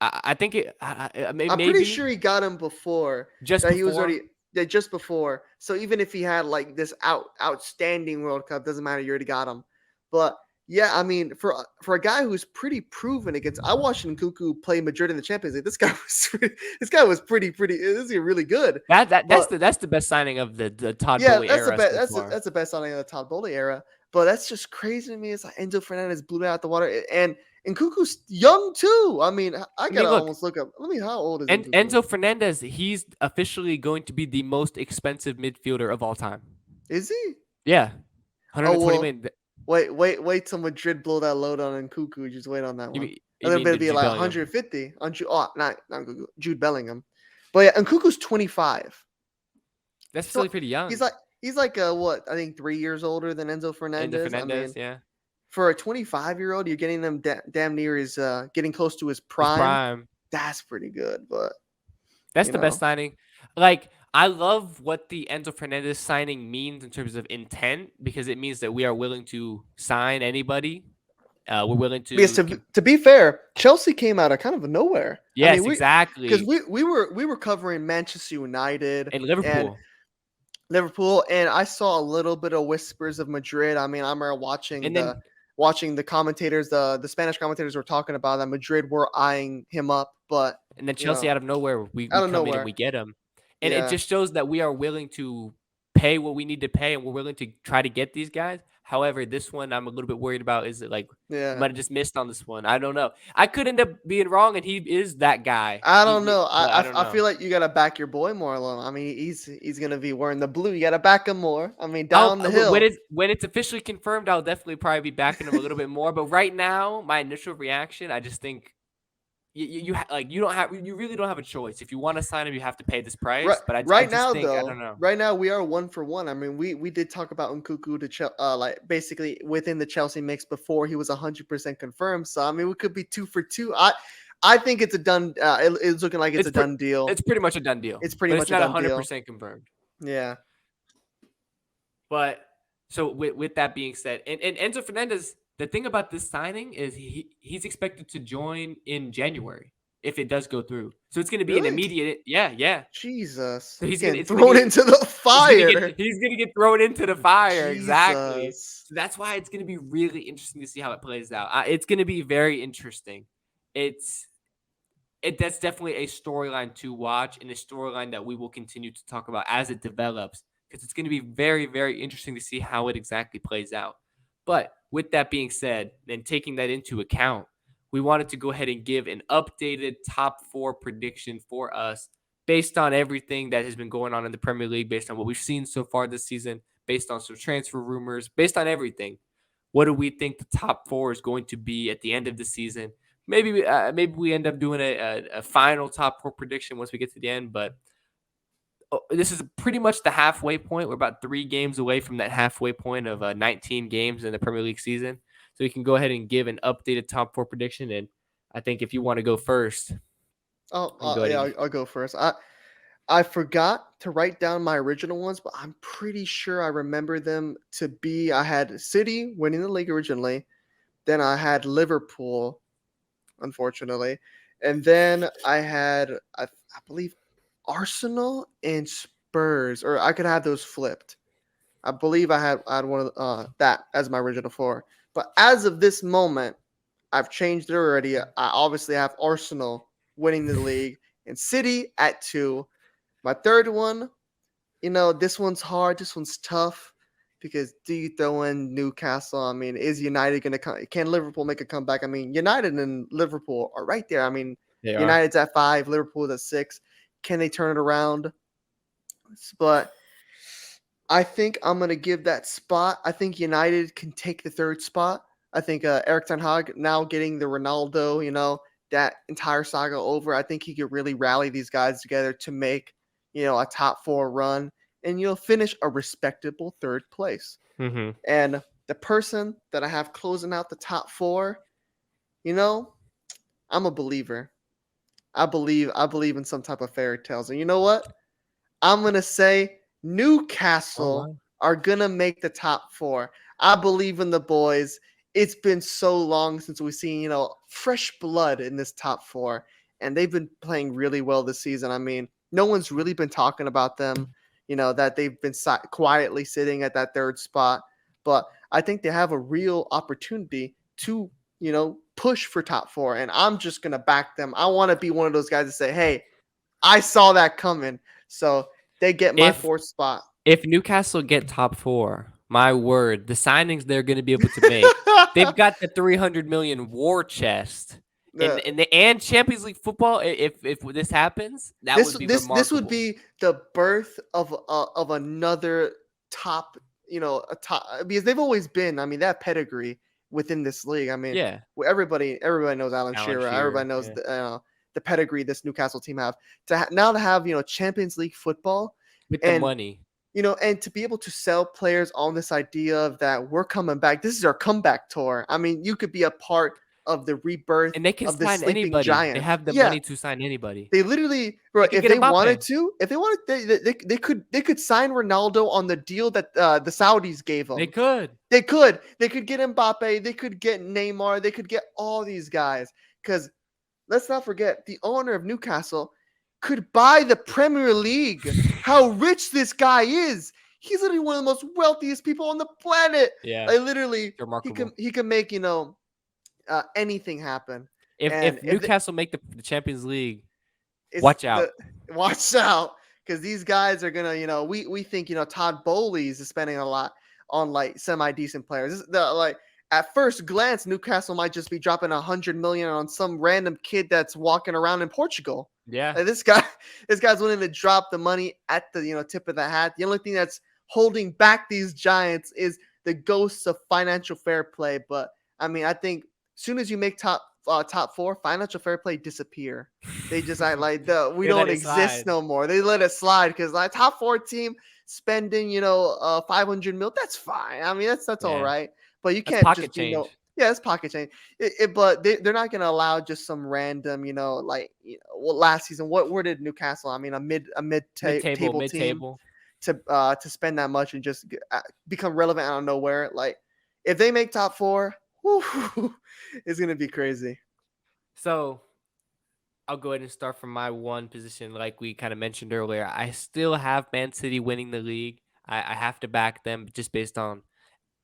I think it I'm pretty maybe sure he got him before just that. He was already before. yeah, just before. So even if he had like this outstanding World Cup, doesn't matter. You already got him. But yeah, I mean, for a guy who's pretty proven against, I watched Nkunku play Madrid in the Champions League. This guy was pretty. This is really good. That's But the best signing of the Todd yeah, Bowley that's the era best. so far. That's the best signing of the Todd Bowley era. But that's just crazy to me. It's like Enzo Fernandez blew it out the water, and Cuckoo's young too. I mean, I I mean, gotta look, almost look up. Let me. How old is Nkunku? Enzo Fernandez, he's officially going to be the most expensive midfielder of all time. Is he? Yeah, Oh 120 well. million. Wait till Madrid blow that load on Nkunku. Just wait on that one. You And then mean it'll the be Jude like Bellingham? 150 on Jude. Oh, not Nkunku, Jude Bellingham. But yeah, Nkunku's 25. That's So still pretty he's young. like what? I think 3 years older than Enzo Enzo Fernandez. I Fernandez, mean, yeah, for a 25-year-old, you're getting them damn near his getting close to his his prime. prime. That's pretty good. But That's you the best know, signing. Like, I love what the Enzo Fernandez signing means in terms of intent, because it means that we are willing to sign anybody. We're willing because to. to be fair, Chelsea came out of kind of nowhere. I mean, Yes, because exactly. we were covering Manchester United And and Liverpool, Liverpool, and I saw a little bit of whispers of Madrid. I mean, I remember and then watching the commentators, the Spanish commentators were talking about that Madrid were eyeing him up, but you Chelsea know, out of nowhere, we out of come in and nowhere. we get him, and it Yeah, just shows that we are willing to pay what we need to pay, and we're willing to try to get these guys. However, this one I'm a little bit worried about. Is it like we yeah. might have just missed on this one? I don't know. I could end up being wrong, and he is that guy. I don't know. But I don't I feel know. like you gotta back your boy more alone. I mean, he's gonna be wearing the blue. You gotta back him more. I mean, I'll down the when hill. it's officially confirmed, I'll definitely probably be backing him a little bit more. But right now, my initial reaction, I just think like you don't have you really don't have a choice. If you want to sign him, you have to pay this Right, price. But I right just now think I don't though, know. right now we are 1 for 1. I mean, we did talk about Nkunku to like basically within the Chelsea mix before he was 100% confirmed. So I mean, we could be 2 for 2. I think it's a done. It's looking like it's It's a pre- done deal. it's pretty much a done deal, It's pretty but it's much a not done deal. 100% confirmed. Yeah. But so with that being said, and Enzo Fernandez, the thing about this signing is he's expected to join in January if it does go through. So it's going to be an Really? immediate, yeah. Jesus, So he's getting it's gonna thrown be into the fire. he's gonna get thrown into the fire, exactly. Jesus. So that's why it's gonna be really interesting to see how it plays out. It's gonna be very interesting. It's that's definitely a storyline to watch, and a storyline that we will continue to talk about as it develops, because it's going to be very, very interesting to see how it exactly plays out. But with that being said, and taking that into account, we wanted to go ahead and give an updated top four prediction for us based on everything that has been going on in the Premier League, based on what we've seen so far this season, based on some transfer rumors, based on everything. What do we think the top four is going to be at the end of the season? Maybe we end up doing a final top four prediction once we get to the end. But this is pretty much the halfway point. We're about 3 games away from that halfway point of 19 games in the Premier League season. So we can go ahead and give an updated top four prediction. And I think if you want to go first, Oh, we can go ahead yeah, and I'll go first. I forgot to write down my original ones, but I'm pretty sure I remember them to be. I had City winning the league originally, then I had Liverpool, unfortunately, and then I had I believe Arsenal and Spurs, or I could have those flipped. I believe I had one of that as my original four, but as of this moment, I've changed it already. I obviously have Arsenal winning the league and City at 2. My third one, this one's hard. This one's tough because do you throw in Newcastle? I mean, is United going to come? Can Liverpool make a comeback? I mean, United and Liverpool are right there. I mean, They are. United's at 5, Liverpool's at 6. Can they turn it around? But I think I'm gonna give that spot. I think United can take the third spot. I think Eric Ten Hag now getting the Ronaldo, that entire saga over. I think he could really rally these guys together to make, a top four run and finish a respectable third place. Mm-hmm. And the person that I have closing out the top four, you know, I'm a believer. I believe in some type of fairy tales. And you know what? I'm gonna say Oh Newcastle wow. are gonna make the top four. I believe in the boys. It's been so long since we've seen, fresh blood in this top four, and they've been playing really well this season. I mean, no one's really been talking about them, that they've been quietly sitting at that third spot. But I think they have a real opportunity to, push for top four, and I'm just gonna back them. I want to be one of those guys to say, "Hey, I saw that coming." So they get my If fourth spot. if Newcastle get top four, my word, the signings they're going to be able to make. They've got the 300 million war chest. The- And Champions League football. If this happens, that this would be this would remarkable. be the birth of another top, a top, because they've always been. I mean, that pedigree within this league. I mean, Yeah, everybody knows Alan Alan Shearer. Everybody Shearer. knows Yeah. the pedigree this Newcastle team have. Now to have Champions League football, With the and money. and to be able to sell players on this idea of that we're coming back. This is our comeback tour. I mean, you could be a part of the rebirth And they can of this sign sleeping anybody. They giant. have the Yeah, money to sign anybody. they literally, bro. They could If get they wanted Mbappe. to, they could sign Ronaldo on the deal that the Saudis gave They them. could. They could get Mbappe. They could get Neymar. They could get all these guys. Because let's not forget, the owner of Newcastle could buy the Premier League. How rich this guy is! He's literally one of the most wealthiest people on the planet. Yeah, Like literally, it's remarkable. he can make anything happen. And If Newcastle make the Champions League, it's watch out. the watch out, because these guys are gonna, we think, Todd Bowley's is spending a lot on like semi decent players. Like at first glance, Newcastle might just be dropping 100 million on some random kid that's walking around in Portugal. Yeah. Like this guy, this guy's willing to drop the money at the tip of the hat. The only thing that's holding back these giants is the ghosts of financial fair play. But I mean, I think as soon as you make top four, financial fair play disappear. They just like we They let don't it exist slide. no more. They let it slide because like top four team spending 500 mil, that's fine. I mean that's all Yeah. right. But you That's can't pocket just be change. yeah, it's pocket change. But they're not gonna allow just some random like well, last season where did Newcastle? I mean a mid Mid-table, table team mid-table. to spend that much and just become relevant out of nowhere. Like if they make top four, whew, it's gonna be crazy. So I'll go ahead and start from my one position, like we kind of mentioned earlier. I still have Man City winning the league. I have to back them just based on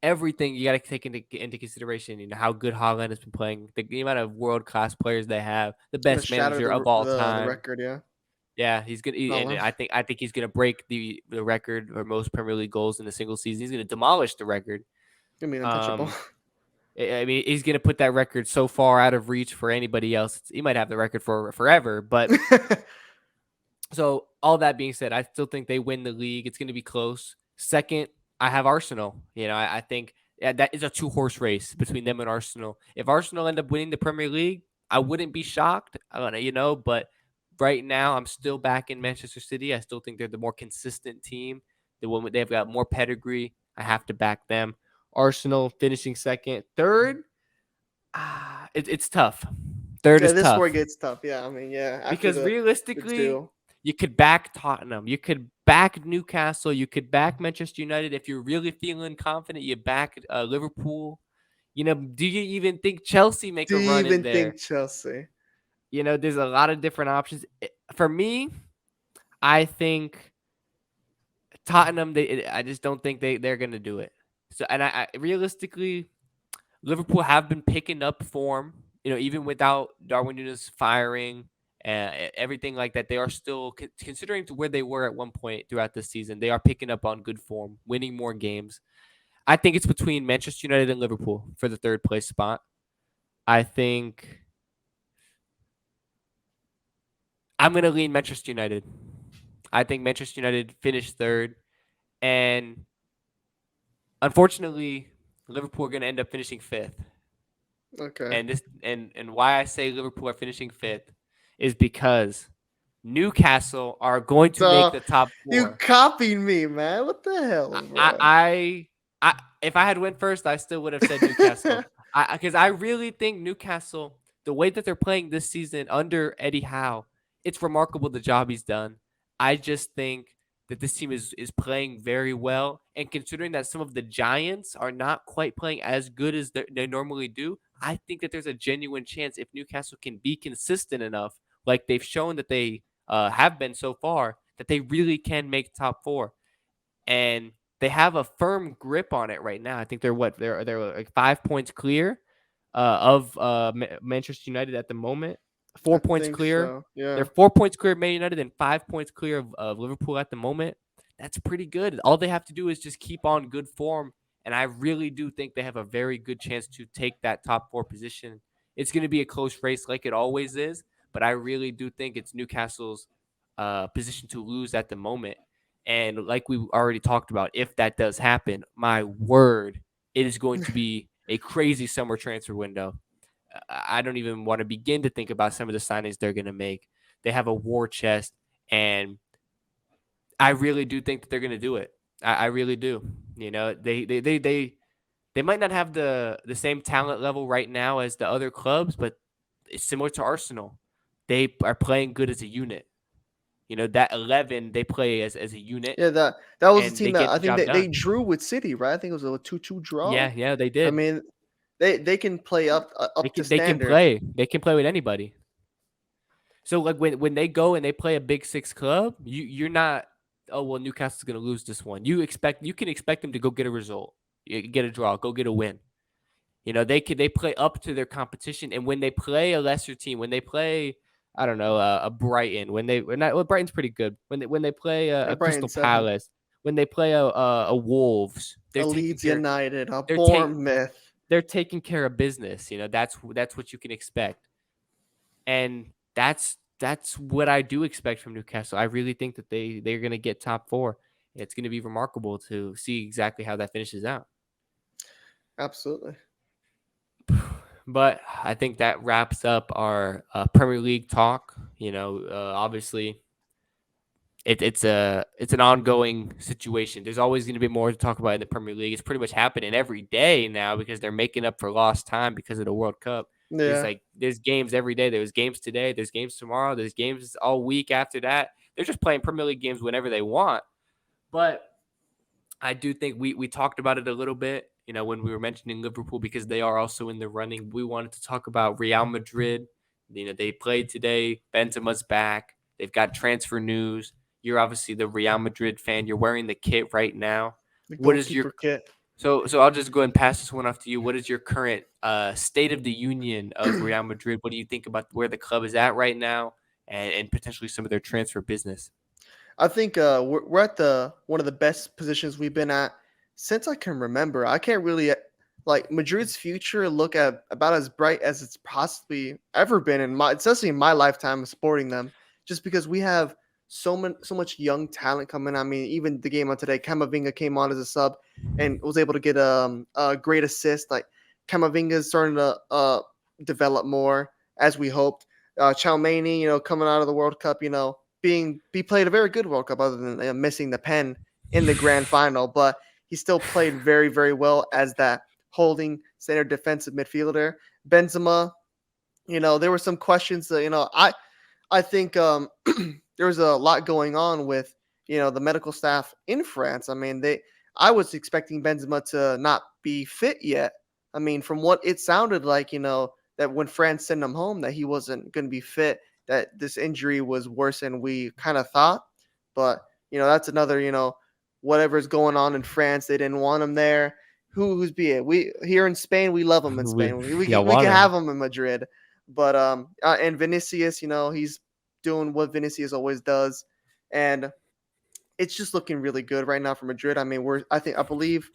everything you got to take into consideration. You know how good Holland has been playing, the amount of world class players they have, the Gonna best shatter manager of the all the time. record, yeah. Yeah, he's gonna, and Holland. I think he's gonna break the record for most Premier League goals in a single season. He's gonna demolish the record. I mean untouchable. Um, I mean, he's gonna put that record so far out of reach for anybody else. He might have the record for forever, but so all that being said, I still think they win the league. It's going to be close. Second, I have Arsenal. I think that is a two-horse race between them and Arsenal. If Arsenal end up winning the Premier League, I wouldn't be shocked. I don't know, but right now I'm still back in Manchester City. I still think they're the more consistent team. They've got more pedigree. I have to back them. Arsenal finishing second. Third, it's tough. Third Yeah, is this where it tough gets tough. Yeah, I mean, yeah, after because the realistically, two. you could back Tottenham, you could back Newcastle, you could back Manchester United. If you're really feeling confident, you back Liverpool. Do you even think Chelsea make Do a you run in even there? think Chelsea? There's a lot of different options. For me, I think Tottenham. I just don't think they're gonna do it. So, and I realistically, Liverpool have been picking up form. Even without Darwin Núñez firing and everything like that, they are still considering to where they were at one point throughout the season. They are picking up on good form, winning more games. I think it's between Manchester United and Liverpool for the third place spot. I think I'm gonna lean Manchester United. I think Manchester United finished third, and unfortunately, Liverpool are gonna end up finishing fifth. Okay. And why I say Liverpool are finishing fifth is because Newcastle are going to make So the top you four. copied me, man. What the hell, I bro? I, I if I had went first, I still would have said Newcastle. I because I really think Newcastle, the way that they're playing this season under Eddie Howe, it's remarkable the job he's done. I just think that this team is playing very well, and considering that some of the Giants are not quite playing as good as they normally do, I think that there's a genuine chance if Newcastle can be consistent enough, like they've shown that they have been so far, that they really can make top four, and they have a firm grip on it right now. I think they're like 5 points clear of Manchester United at the moment. I 4 points think clear. so. They're Yeah. 4 points clear of Man United and 5 points clear of Liverpool at the moment. That's pretty good. All they have to do is just keep on good form, and I really do think they have a very good chance to take that top four position. It's going to be a close race like it always is, but I really do think it's Newcastle's position to lose at the moment. And like we already talked about, if that does happen, my word, it is going to be a crazy summer transfer window. I don't even want to begin to think about some of the signings they're going to make. They have a war chest, and I really do think that they're going to do it. I really do. You know, they might not have the same talent level right now as the other clubs, but it's similar to Arsenal. They are playing good as a unit. You know, that 11, they play as a unit, Yeah, that was the and team they that get I the think job they done. drew with City, right? I think it was a 2-2 draw. Yeah, they I did. mean, they can play They up to can they can standard. play. They can play with anybody. So like when they go and they play a Big Six club, you're not, oh well, Newcastle's gonna lose this one. You can expect them to go get a result, get a draw, go get a win. You know, they play up to their competition, and when they play a lesser team, when they play, I don't know, a Brighton, when they not well, Brighton's pretty good. When they play Yeah, a Crystal Brighton second. Palace, when they play a Wolves, A Leeds United, a they're take Bournemouth. they're taking care of business. You know, that's what you can expect, and that's what I do expect from Newcastle. I really think that they're going to get top four. It's going to be remarkable to see exactly how that finishes out. Absolutely. But I think that wraps up our Premier League talk. You know, obviously it's an ongoing situation. There's always going to be more to talk about in the Premier League. It's pretty much happening every day now because they're making up for lost time because of the World Cup. Yeah. There's games every day. There's games today. There's games tomorrow. There's games all week after that. They're just playing Premier League games whenever they want. But I do think we talked about it a little bit, you know, when we were mentioning Liverpool because they are also in the running. We wanted to talk about Real Madrid. You know, they played today. Benzema's back. They've got transfer news. You're obviously the Real Madrid fan. You're wearing the kit right now. The What is your goalkeeper kit. so I'll just go and pass this one off to you. What is your current state of the union of Real Madrid? What do you think about where the club is at right now and potentially some of their transfer business? I think we're at the one of the best positions we've been at since I can remember. I can't really like Madrid's future look at about as bright as it's possibly ever been in my, especially in my lifetime of supporting them. Just because we have so much young talent coming. I mean, even the game on today, Camavinga came on as a sub and was able to get a great assist. Like Camavinga is starting to develop more as we hoped. Chalmany, coming out of the World Cup, he played a very good World Cup other than missing the pen in the grand final, but he still played very, very well as that holding center defensive midfielder. Benzema, there were some questions that, I think there was a lot going on with, the medical staff in France. I mean, I was expecting Benzema to not be fit yet. I mean, from what it sounded like, that when France sent him home, that he wasn't going to be fit, that this injury was worse than we kind of thought. But, that's another, whatever's going on in France, they didn't want him there. Who's be it? We here in Spain, we love him in We Spain. We y'all can, we want can him. have him in Madrid. But and Vinicius, he's doing what Vinicius always does, and it's just looking really good right now for Madrid. I mean, I believe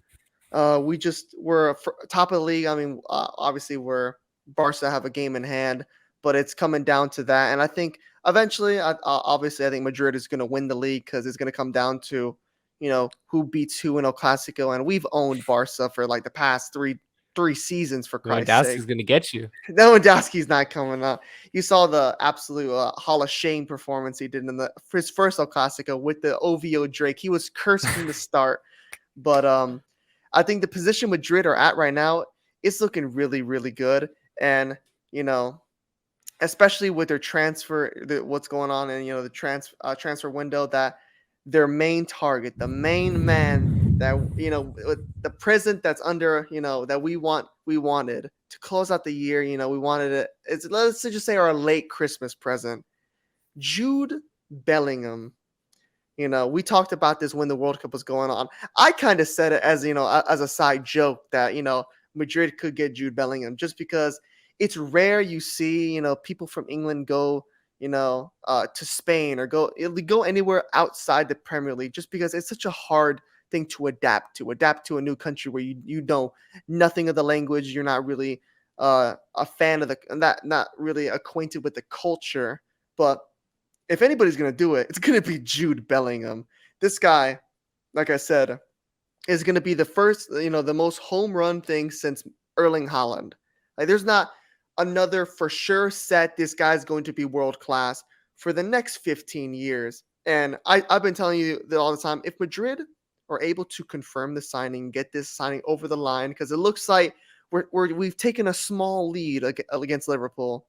we're top of the league. I mean, obviously we're Barca have a game in hand, but it's coming down to that. And I think eventually, obviously, I think Madrid is going to win the league because it's going to come down to, who beats who in El Clasico, and we've owned Barca for like the past three seasons, for Christ's Lewandowski's sake. gonna get you. Lewandowski's not coming up. You saw the absolute Hall of Shame performance he did in his first El Clasico with the OVO Drake. He was cursed from the start. But I think the position Madrid are at right now, it's looking really, really good. And, you know, especially with their what's going on in, the transfer window, that their main target, the main man that, the present that's under, that we wanted to close out the year, we wanted it. Let's just say our late Christmas present. Jude Bellingham. We talked about this when the World Cup was going on. I kind of said it as, as a side joke that, Madrid could get Jude Bellingham just because it's rare you see, people from England go, to Spain or go anywhere outside the Premier League, just because it's such a hard thing to adapt to a new country where you know nothing of the language. You're not really a fan of not really acquainted with the culture. But if anybody's going to do it, it's going to be Jude Bellingham. This guy, like I said, is going to be the first, the most home run thing since Erling Haaland. Like, there's not another for sure set. This guy's going to be world class for the next 15 years. And I've been telling you that all the time. If Madrid are able to confirm the signing, get this signing over the line, because it looks like we've taken a small lead against Liverpool,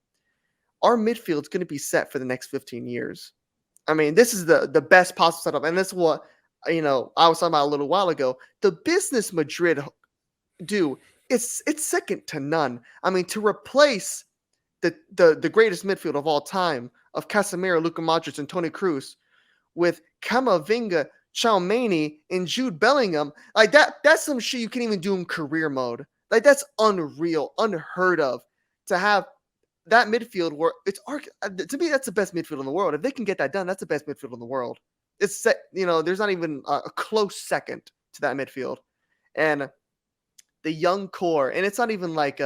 our midfield's going to be set for the next 15 years. I mean, this is the best possible setup. And that's what, I was talking about a little while ago. The business Madrid do, it's second to none. I mean, to replace the greatest midfield of all time of Casemiro, Luka Modric, and Toni Kroos with Camavinga, Tchouaméni, and Jude Bellingham, like that's some shit you can't even do in career mode. Like, that's unreal, unheard of, to have that midfield where to me, that's the best midfield in the world. If they can get that done, that's the best midfield in the world. It's there's not even a close second to that midfield. And the young core, and it's not even like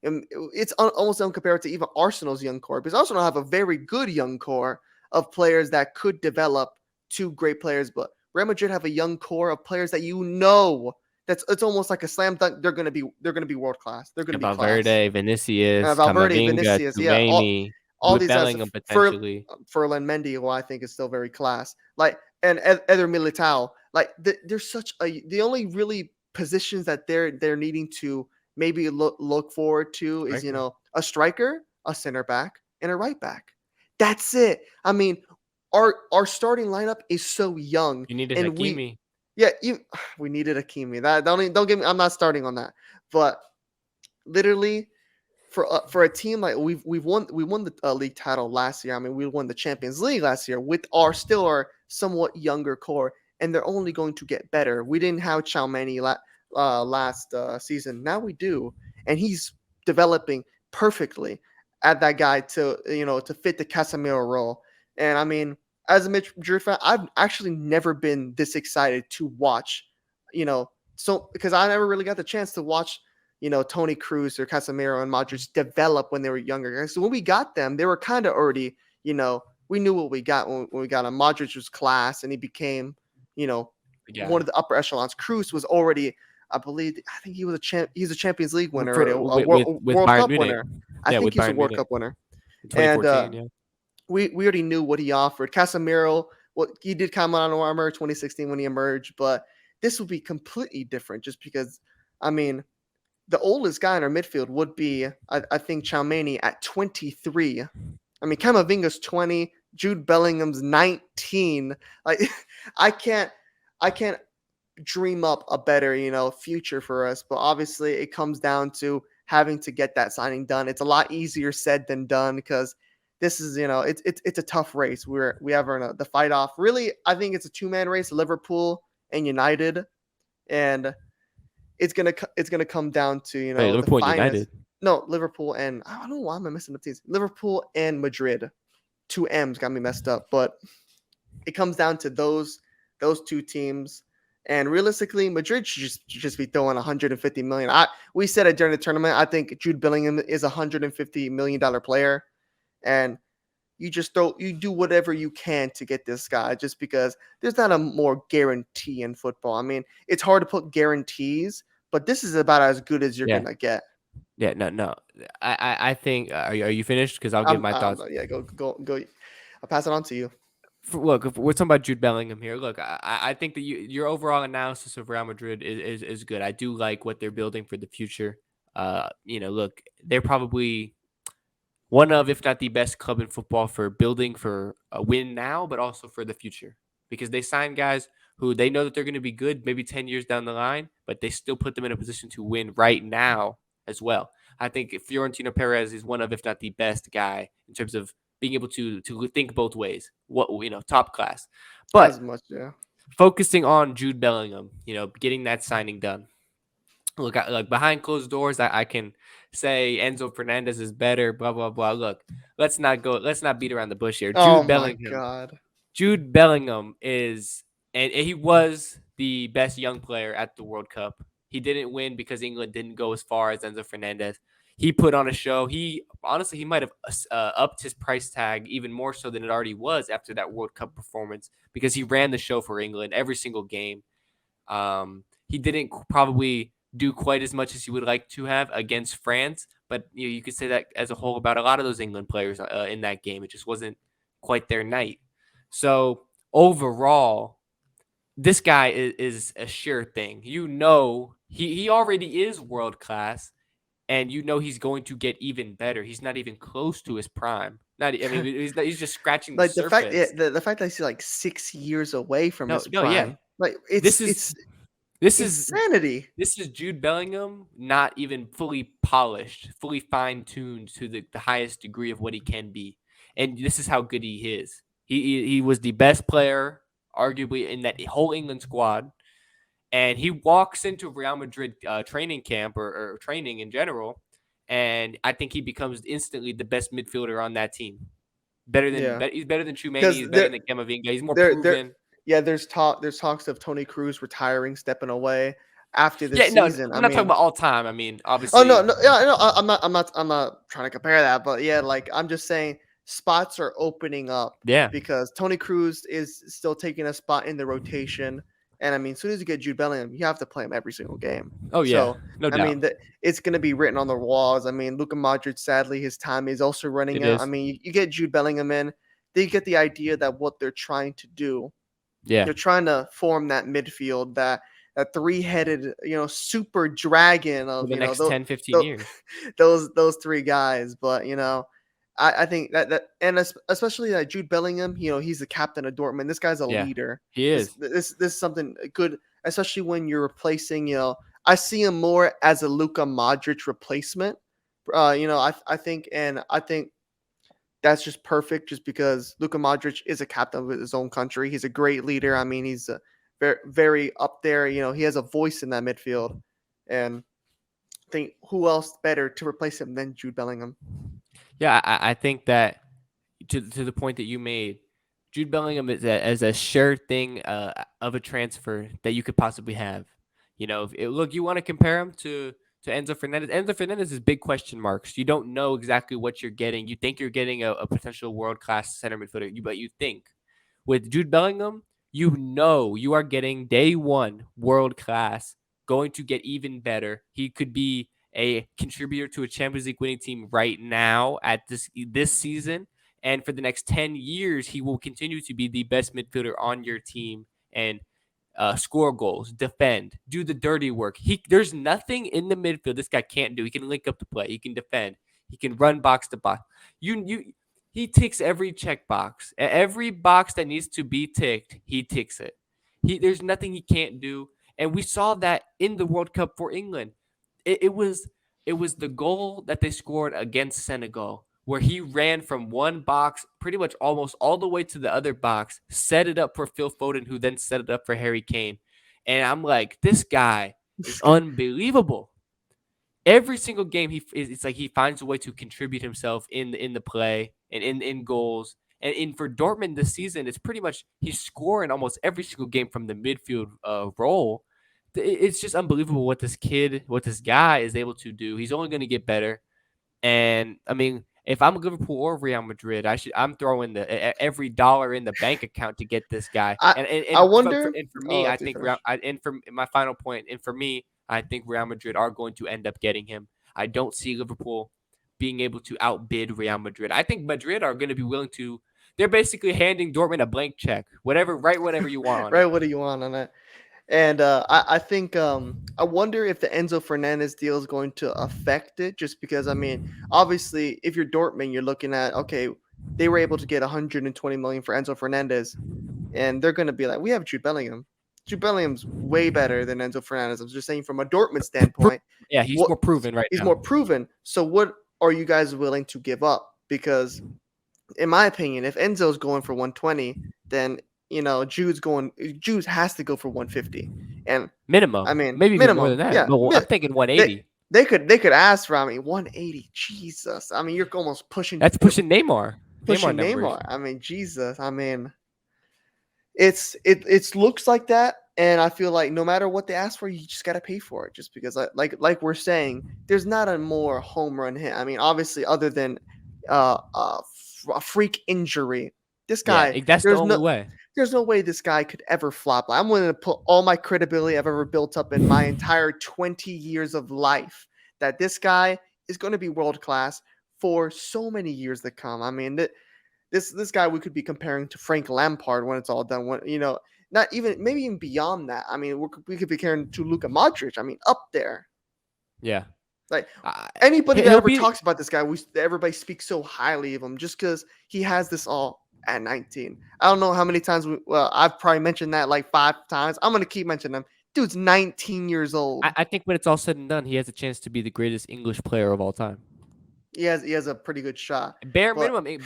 it's almost uncomparable to even Arsenal's young core, because Arsenal have a very good young core of players that could develop to great players, but Real Madrid have a young core of players that it's almost like a slam dunk. They're gonna be world class. They're gonna be class. Valverde, Vinicius, Valverde, Camavinga, Vinicius, yeah, Tumaini, all with these guys. Bellingham potentially. Ferland Mendy, who I think is still very class. Like, and Eder Militao. Like, there's the only really positions that they're needing to maybe look forward to is a striker, a center back, and a right back. That's it. I mean, our starting lineup is so young. You needed and Hakimi. we needed Hakimi. That don't get me. I'm not starting on that. But literally, for a team like we won the league title last year. I mean, we won the Champions League last year with our somewhat younger core, and they're only going to get better. We didn't have Tchouaméni last season. Now we do, and he's developing perfectly at that guy to fit the Casemiro role. And I mean, as a Madrid fan, I've actually never been this excited to watch, because I never really got the chance to watch, Toni Kroos or Casemiro and Modric develop when they were younger. So when we got them, they were kind of already, we knew what we got when we got him. Modric was class, and he became, one of the upper echelons. Kroos was already, I think he was he's a Champions League winner already, with World Bayern Cup Munich. winner. I think he's a World Cup winner. 2014, we already knew what he offered. Casemiro, what he did come on armor 2016 when he emerged, but this would be completely different just because, I mean, the oldest guy in our midfield would be, I think, Tchouaméni at 23. I mean, Camavinga's 20, Jude Bellingham's 19. Like, I can't dream up a better, future for us. But obviously, it comes down to having to get that signing done. It's a lot easier said than done because this is, it's a tough race. We have the fight off. Really, I think it's a two-man race, Liverpool and United, and it's gonna come down to Liverpool the and United. No, Liverpool and I don't know why am I messing up teams. Liverpool and Madrid, two M's got me messed up, but it comes down to those two teams. And realistically, Madrid should just be throwing 150 million. We said it during the tournament. I think Jude Bellingham is $150 million player. And, you do whatever you can to get this guy, just because there's not a more guarantee in football. I mean, it's hard to put guarantees, but this is about as good as you're Yeah. gonna get. Yeah. No. No. I think. Are you finished? Because I'll give my thoughts. Yeah, go. I'll pass it on to you. Look, if we're talking about Jude Bellingham here. Look, I think that your overall analysis of Real Madrid is good. I do like what they're building for the future. Look, they're probably one of, if not the best club in football for building for a win now, but also for the future. Because they sign guys who they know that they're going to be good maybe 10 years down the line, but they still put them in a position to win right now as well. I think Fiorentino Perez is one of, if not the best guy in terms of being able to think both ways. Top class. But As much, yeah. focusing on Jude Bellingham, getting that signing done. Look, like behind closed doors, I can say Enzo Fernandez is better, blah blah blah. Look, let's not beat around the bush here. Oh my God. Jude Bellingham is, and he was the best young player at the World Cup. He didn't win because England didn't go as far as Enzo Fernandez. He put on a show. He honestly, he might have upped his price tag even more so than it already was after that World Cup performance, because he ran the show for England every single game. He didn't probably do quite as much as he would like to have against France, but you could say that as a whole about a lot of those England players in that game. It just wasn't quite their night. So overall, this guy is a sure thing. He already is world class, and he's going to get even better. He's not even close to his prime. He's just scratching the Like the fact, yeah, surface. the fact that he's like 6 years away from No, his no, yeah. prime, like This is it's this is insanity. This is Jude Bellingham not even fully polished, fully fine-tuned to the highest degree of what he can be. And this is how good he is. He was the best player, arguably, in that whole England squad. And he walks into Real Madrid training camp or training in general. And I think he becomes instantly the best midfielder on that team. Yeah, He's better than Chouameni. because He's better than Camavinga. He's more there proven. yeah, there's talks of Tony Cruz retiring, stepping away after this Yeah, no, season. I I'm not talking mean, about all time. I mean, oh no, obviously, no, yeah, no, I'm not trying to compare that, but yeah, like I'm just saying spots are opening up yeah. because Tony Cruz is still taking a spot in the rotation, and I mean, as soon as you get Jude Bellingham, you have to play him every single game. Oh yeah, So no I mean, doubt. it's going to be written on the walls. I mean, Luka Modric, sadly, his time is also running It out. I is. mean, you get Jude Bellingham in, they get the idea that what they're trying to do, Yeah. they're trying to form that midfield, that three-headed, super dragon For of the next those 10, 15 those years. those three guys. But I think and especially that Jude Bellingham, he's the captain of Dortmund. This guy's a Yeah, leader. he This is. this this is something good, especially when you're replacing. I see him more as a Luka Modric replacement. I think that's just perfect, just because Luka Modric is a captain of his own country. He's a great leader. I mean, he's very, very up there. He has a voice in that midfield. And I think who else better to replace him than Jude Bellingham? Yeah, I think that to the point that you made, Jude Bellingham is as a sure thing of a transfer that you could possibly have. Look, you want to compare him to Enzo Fernandez. Enzo Fernandez is big question marks. You don't know exactly what you're getting. You think you're getting a potential world class center midfielder, but you think with Jude Bellingham, you are getting day one world class, going to get even better. He could be a contributor to a Champions League winning team right now at this season, and for the next 10 years, he will continue to be the best midfielder on your team and score goals, defend, do the dirty work. There's nothing in the midfield this guy can't do. He can link up the play. He can defend. He can run box to box. He ticks every check box. Every box that needs to be ticked, he ticks it. There's nothing he can't do, and we saw that in the World Cup for England. It was the goal that they scored against Senegal, where he ran from one box pretty much almost all the way to the other box, set it up for Phil Foden, who then set it up for Harry Kane. And I'm like, this guy is unbelievable. Every single game, it's like he finds a way to contribute himself in the play and in goals. And for Dortmund this season, it's pretty much he's scoring almost every single game from the midfield role. It's just unbelievable what this guy is able to do. He's only going to get better. And I mean, if I'm Liverpool or Real Madrid, I'm throwing every dollar in the bank account to get this guy. I And and, I and for, for wonder. and for Oh, me, I after you think Real, finish. and for my final point, and for me, I think Real Madrid are going to end up getting him. I don't see Liverpool being able to outbid Real Madrid. I think Madrid are going to be willing to. They're basically handing Dortmund a blank check. Whatever, write whatever you want on Right, it. what do you want on that? And I think I wonder if the Enzo Fernandez deal is going to affect it, just because I mean, obviously, if you're Dortmund, you're looking at, okay, they were able to get 120 million for Enzo Fernandez, and they're going to be like, we have Jude Bellingham. Jude Bellingham's way better than Enzo Fernandez. I'm just saying from a Dortmund Pro- standpoint, yeah, he's what more proven right he's now. more proven. So what are you guys willing to give up? Because in my opinion, if Enzo's going for 120, then Jude has to go for 150. And I Minimum, mean, maybe even more than minimum, that. yeah. But I'm thinking They 180. they could ask for, I mean, 180. Jesus. I mean, you're almost pushing That's pushing Neymar. Neymar pushing numbers. Neymar. I mean, Jesus. I mean, it looks like that, and I feel like no matter what they ask for, you just gotta pay for it. Just because, like we're saying, there's not a more home run hit. I mean, obviously, other than a freak injury, this Yeah, guy, that's the only way. there's no way this guy could ever flop. Like, I'm willing to put all my credibility I've ever built up in my entire 20 years of life that this guy is going to be world class for so many years to come. I mean, this guy we could be comparing to Frank Lampard when it's all done. When not even, maybe even beyond that. I mean, we could be comparing to Luka Modric. I mean, up there. Yeah. Like Uh, anybody that he'll ever be. talks about this guy, everybody speaks so highly of him just because he has this all at 19. I don't know how many times I've probably mentioned that like 5 times. I'm gonna keep mentioning him. Dude's 19 years old. I think when it's all said and done, he has a chance to be the greatest English player of all time. He has a pretty good shot. Bare But minimum,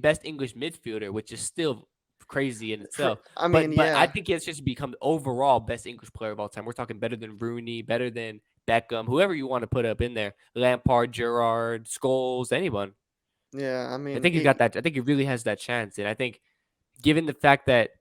best English midfielder, which is still crazy in for itself. I mean, But I yeah. think he has just become the overall best English player of all time. We're talking better than Rooney, better than Beckham, whoever you want to put up in there. Lampard, Gerrard, Scholes, anyone. Yeah, I I mean, think he's got that. I think he really has that chance, and I think given the fact that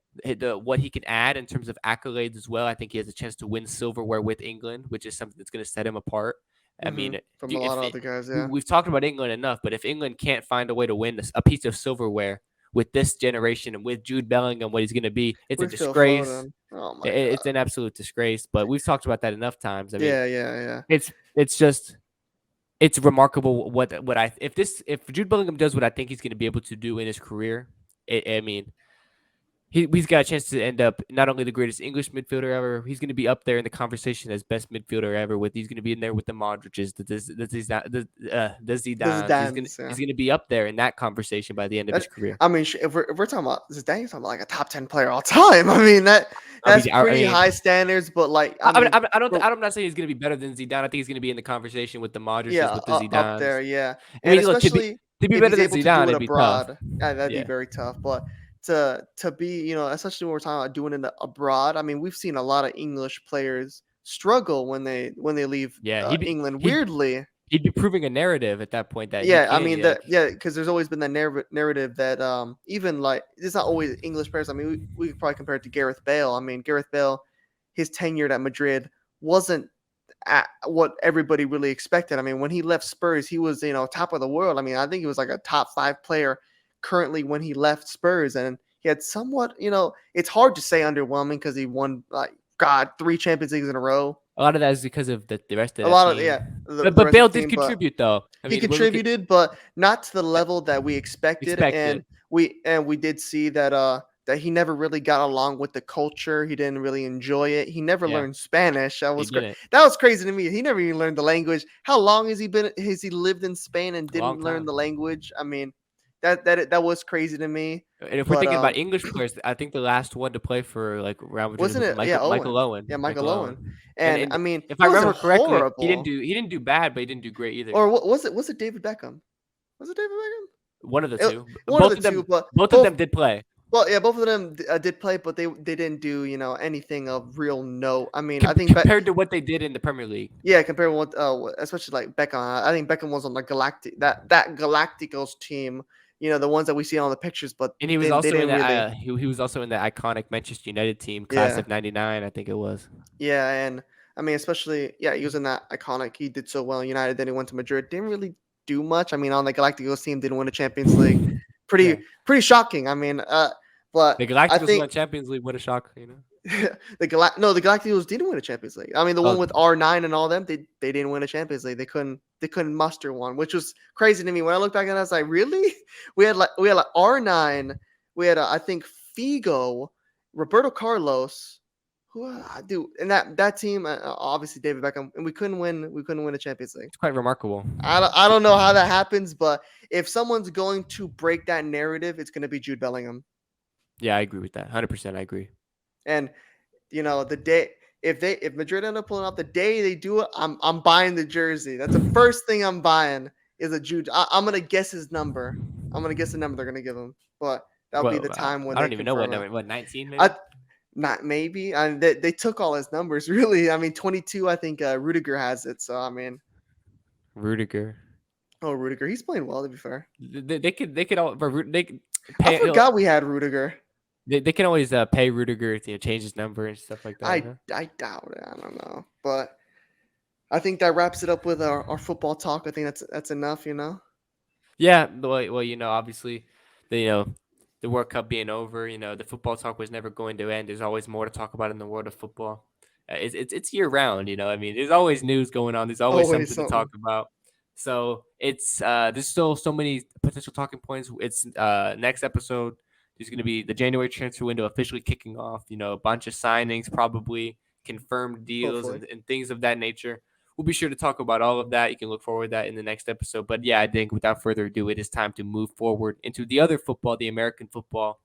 what he can add in terms of accolades as well, I think he has a chance to win silverware with England, which is something that's going to set him apart. I mean, from a lot of other guys, yeah. we've talked about England enough, but if England can't find a way to win a piece of silverware with this generation and with Jude Bellingham, what he's going to be, it's a We're still disgrace. floating. Oh my It's god. an absolute disgrace. But we've talked about that enough times. I mean, Yeah, yeah, yeah. it's just it's remarkable what I if Jude Bellingham does what I think he's going to be able to do in his career. I mean, he's got a chance to end up not only the greatest English midfielder ever, he's going to be up there in the conversation as best midfielder ever. He's going to be in there with the Modric's, the This is Zidane. Dan's, yeah. He's going to be up there in that conversation by the end of his That career. I mean, if we're talking about Zidane, you're talking about like a top 10 player all time. I mean, that's I pretty mean, high standards, but like, I mean, I'm not saying he's going to be better than Zidane. I think he's going to be in the conversation with the yeah, Modric's, with the up there, Zidanes. yeah. I And mean, look, especially to be if better he's than able to do Zidane, it it'd be tough. abroad, that'd be Yeah, very tough. But to be, especially when we're talking about doing it abroad, I mean, we've seen a lot of English players struggle when they leave yeah, England. he'd Weirdly, he'd be proving a narrative at that point that he yeah, I can. mean Yeah, that, yeah, because there's always been that narrative that even like it's not always English players. I mean, we could probably compare it to Gareth Bale. I mean, Gareth Bale, his tenure at Madrid wasn't at what everybody really expected. I mean, when he left Spurs, he was top of the world. I mean, I think he was like a top 5 player currently when he left Spurs, and he had somewhat, it's hard to say underwhelming because he won like God 3 Champions Leagues in a row. a lot of that is because of the rest of A that lot of, team. yeah, the But rest of Bale the did team, but contribute though. I he mean, we're looking contributed, but not to the level that we expected, expected. and we did see that he never really got along with the culture. He didn't really enjoy it. He never Yeah, learned Spanish. he didn't. That was crazy to me. He never even learned the language. How long has he lived in Spain and A long didn't learn time. the language? I mean, that was crazy to me. And if we're But thinking about English players, I think the last one to play for like Real Madrid wasn't was it? Yeah, Michael Owen. Owen. Yeah, Michael Michael Owen. Owen. And I And mean, if he I wasn't remember correctly, horrible. he didn't do bad, but he didn't do great either. Or what was it? Was it David Beckham? Was it David Beckham? One of the It, two. one of the two, but Both of both. them did play. Well, yeah, both of them did play, but they didn't do anything of real note. I mean, I think Compared to what they did in the Premier League. yeah, compared with especially like Beckham. I think Beckham was on the that Galacticos team. The ones that we see on the pictures, but And he was they also in didn't really. that he was also in the iconic Manchester United team, class Yeah, of '99, I think it was. yeah, and I mean, especially, yeah, he was in that iconic. He did so well in United. Then he went to Madrid. Didn't really do much. I mean, on the Galacticos team, didn't win a Champions League. Yeah, Pretty shocking. I mean, but the I Galacticos think won Champions League. What a shock, the Galacticos didn't win a Champions League. I mean, the one Oh, with R9 and all them, they didn't win a Champions League. They couldn't muster one, which was crazy to me. When I look back at it, I was like, really? We had like R9. We had I think Figo, Roberto Carlos, who do and that team obviously David Beckham, and we couldn't win. We couldn't win a Champions League. it's quite remarkable. I don't know how that happens, but if someone's going to break that narrative, it's going to be Jude Bellingham. Yeah, I agree with that. 100%, I agree. And the day if Madrid end up pulling off the day they do it, I'm buying the jersey. That's the first thing I'm buying is a Jude. I'm gonna guess his number. I'm gonna guess the number they're gonna give him, but that'll be Well, the time when I they don't even know what confirm it. number. What 19 maybe? I not maybe. I mean, they took all his numbers really. I mean 22. I think Rudiger has it. So I mean, Rudiger. Rudiger, he's playing well to be fair. They could all they could I pay. forgot we had Rudiger. They can always pay Rudiger to change his number and stuff like that. I doubt it. I don't know, but I think that wraps it up with our football talk. I think that's enough. Yeah, well, obviously, the World Cup being over, the football talk was never going to end. There's always more to talk about in the world of football. It's year round, I mean, there's always news going on. There's always Always something to talk something. about. So it's there's still so many potential talking points. It's next episode. There's going to be the January transfer window officially kicking off. A bunch of signings, probably confirmed deals Hopefully. and things of that nature. We'll be sure to talk about all of that. You can look forward to that in the next episode. But yeah, I think without further ado, it is time to move forward into the other football, the American football,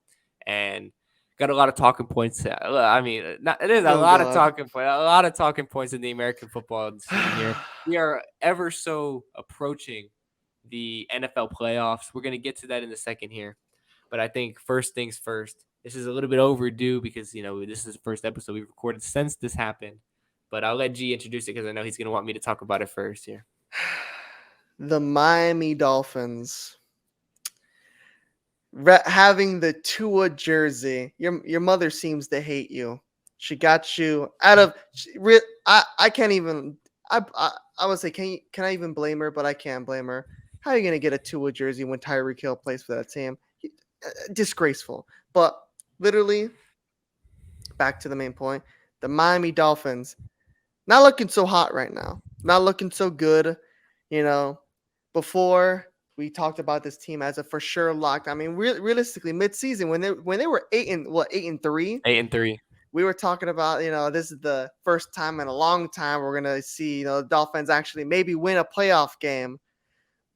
and got a lot of talking points. I mean, it is a Oh lot of God. talking points in the American football scene here. We are ever so approaching the NFL playoffs. We're gonna get to that in a second here, but I think first things first. This is a little bit overdue because this is the first episode we've recorded since this happened. But I'll let G introduce it because I know he's gonna want me to talk about it first here. The Miami Dolphins having the Tua jersey. Your mother seems to hate you. She got you out of. I can't even. I would say can I even blame her? But I can't blame her. How are you gonna get a Tua jersey when Tyreek Hill plays for that team? Disgraceful. But literally, back to the main point. The Miami Dolphins not looking so hot right now. Not looking so good. Before we talked about this team as a for sure lock. I mean, realistically, mid-season when they were 8-3, 8-3. we were talking about this is the first time in a long time we're gonna see the Dolphins actually maybe win a playoff game.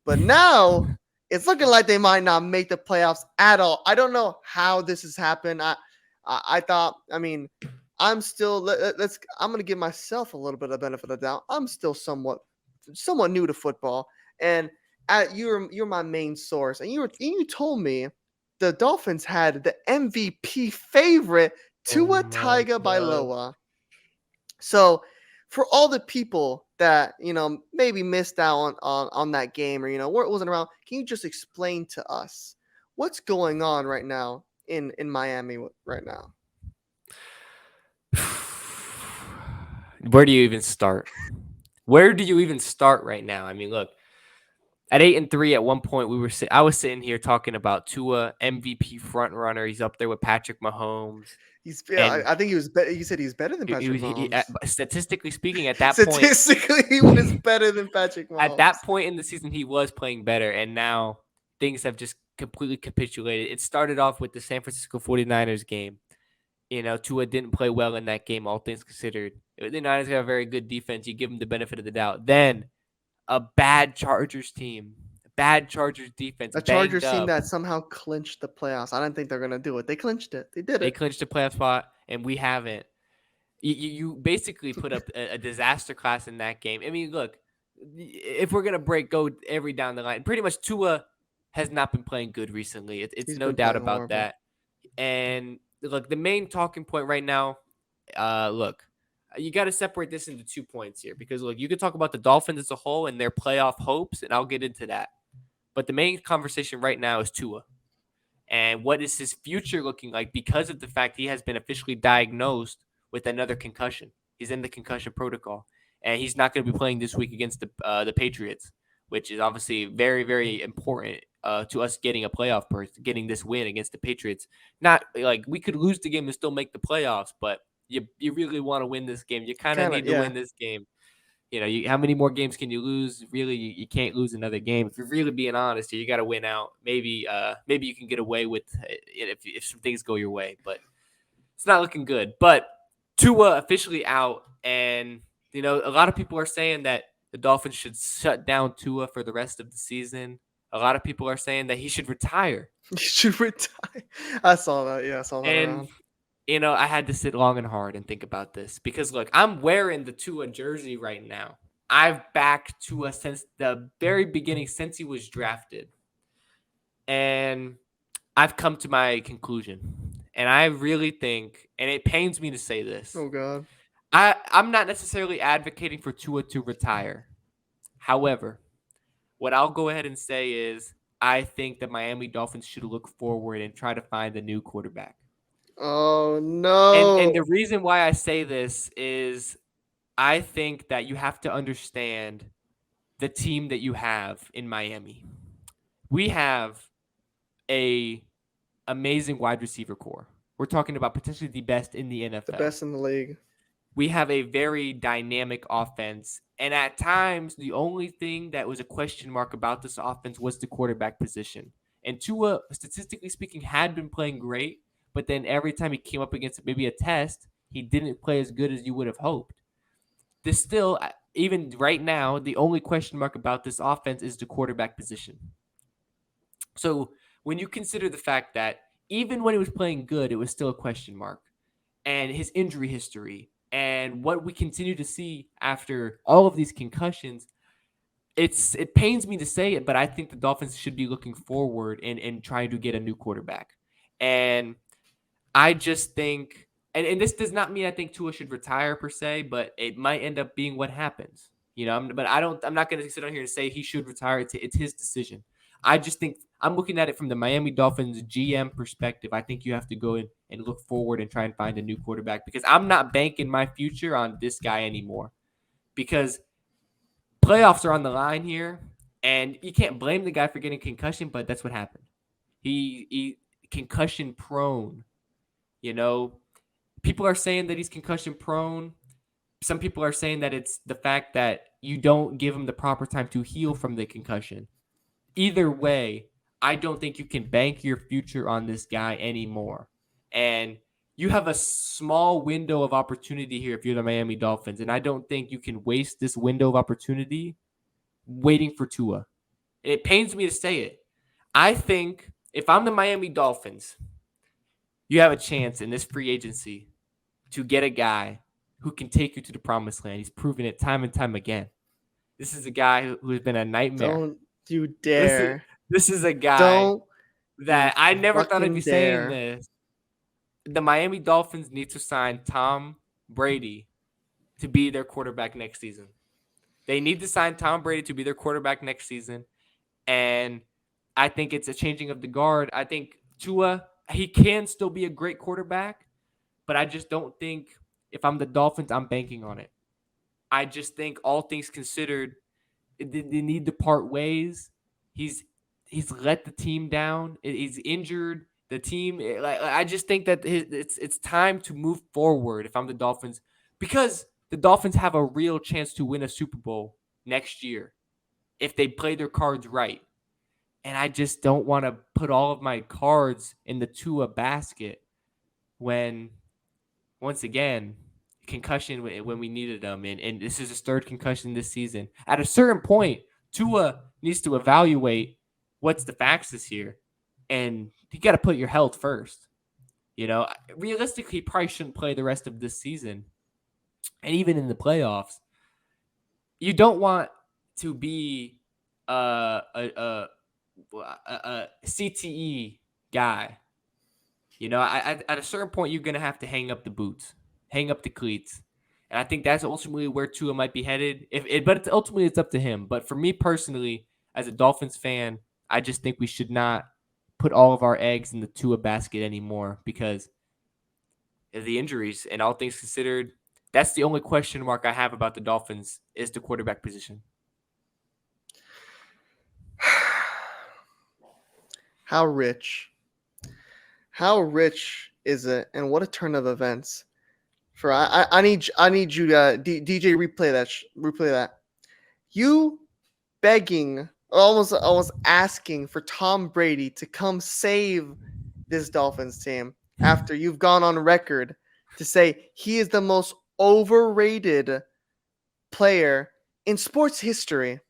But now it's looking like they might not make the playoffs at all. I don't know how this has happened. I thought. I mean, I'm still. I'm gonna give myself a little bit of benefit of the doubt. I'm still somewhat new to football, and you're my main source, and you told me the Dolphins had the MVP favorite Tua Tagovailoa. So for all the people that maybe missed out on that game or wasn't around, can you just explain to us what's going on right now in Miami right now? Where do you even start? Where do you even start right now? I mean, look, at 8-3, at one point I was sitting here talking about Tua MVP front runner. He's up there with Patrick Mahomes. And I think he was better. You said he's better than Patrick Mahomes. Statistically speaking, at that point, statistically, he was better than Patrick Mahomes. At that point in the season, he was playing better, and now things have just completely capitulated. It started off with the San Francisco 49ers game. Tua didn't play well in that game, all things considered. The Niners have a very good defense. You give them the benefit of the doubt. Then a bad Chargers team, bad Chargers defense, a Chargers team that somehow clinched the playoffs. I don't think they're gonna do it. They clinched it. They did it. They clinched the playoff spot, and we haven't. You basically put up a disaster class in that game. I mean, look, if we're gonna go every down the line, pretty much Tua has not been playing good recently. It's no doubt about horrible. that. And look, the main talking point right now, look, you got to separate this into 2 points here because look, you could talk about the Dolphins as a whole and their playoff hopes, and I'll get into that. But the main conversation right now is Tua and what is his future looking like because of the fact he has been officially diagnosed with another concussion. He's in the concussion protocol, and he's not going to be playing this week against the Patriots. which is obviously very, very important to us getting a playoff berth, getting this win against the Patriots. Not like we could lose the game and still make the playoffs, but you really want to win this game. You kind of Kind of, need to yeah. win this game. How many more games can you lose? Really, you can't lose another game. If you're really being honest here, you got to win out. Maybe you can get away with it if some things go your way, but it's not looking good. But Tua officially out, and a lot of people are saying that the Dolphins should shut down Tua for the rest of the season. A lot of people are saying that he should retire. You should retire. I saw that. Yeah, I saw that And around. I had to sit long and hard and think about this because look, I'm wearing the Tua jersey right now. I've backed Tua since the very beginning, since he was drafted. And I've come to my conclusion. And I really think, and it pains me to say this, Oh God. I'm not necessarily advocating for Tua to retire. However, what I'll go ahead and say is I think the Miami Dolphins should look forward and try to find a new quarterback. Oh And the no. reason why I say this is I think that you have to understand the team that you have in Miami. We have a amazing wide receiver core. We're talking about potentially the best in the The NFL. best in the league. We have a very dynamic offense. And at times, the only thing that was a question mark about this offense was the quarterback position. And Tua, statistically speaking, had been playing great, but then every time he came up against maybe a test, he didn't play as good as you would have hoped. This still, even right now, the only question mark about this offense is the quarterback position. So when you consider the fact that even when he was playing good, it was still a question mark, and his injury history and what we continue to see after all of these concussions, it pains me to say it, but I think the Dolphins should be looking forward and trying to get a new quarterback. And I just think, and this does not mean I think Tua should retire per se, but it might end up being what happens. But I'm not going to sit on here and say he should retire. It's his decision. I just think I'm looking at it from the Miami Dolphins GM perspective. I think you have to go in and look forward and try and find a new quarterback because I'm not banking my future on this guy anymore because playoffs are on the line here, and you can't blame the guy for getting concussion, but that's what happened. He concussion prone. You know, People are saying that he's concussion prone. Some people are saying that it's the fact that you don't give him the proper time to heal from the concussion. Either way, I don't think you can bank your future on this guy anymore. And you have a small window of opportunity here if you're the Miami Dolphins. And I don't think you can waste this window of opportunity waiting for Tua. And it pains me to say it. I think if I'm the Miami Dolphins, you have a chance in this free agency to get a guy who can take you to the promised land. He's proven it time and time again. This is a guy who has been a nightmare. Don't you This is dare. this is a guy Don't you that I never thought I'd be fucking saying dare. this. The Miami Dolphins need to sign Tom Brady to be their quarterback next season. They need to sign Tom Brady to be their quarterback next season. And I think it's a changing of the guard. I think Tua, he can still be a great quarterback, but I just don't think if I'm the Dolphins, I'm banking on it. I just think all things considered, they need to part ways. He's he's let the team down. He's injured the team. I just think that it's time to move forward. If I'm the Dolphins, because the Dolphins have a real chance to win a Super Bowl next year if they play their cards right. And I just don't want to put all of my cards in the Tua basket when once again, concussion when we needed them. And this is his third concussion this season. At a certain point, Tua needs to evaluate what's the facts this year. And you got to put your health first. Realistically, he probably shouldn't play the rest of this season. And even in the playoffs, you don't want to be a CTE guy. At a certain point, you're going to have to hang up the boots, hang up the cleats. And I think that's ultimately where Tua might be headed. But ultimately, it's up to him. But for me personally, as a Dolphins fan, I just think we should not put all of our eggs in the Tua basket anymore because of the injuries. And all things considered, that's the only question mark I have about the Dolphins is the quarterback position. How rich? How rich is it? And what a turn of events. For I need you to DJ replay that. You begging, almost asking for Tom Brady to come save this Dolphins team after you've gone on record to say he is the most overrated player in sports history.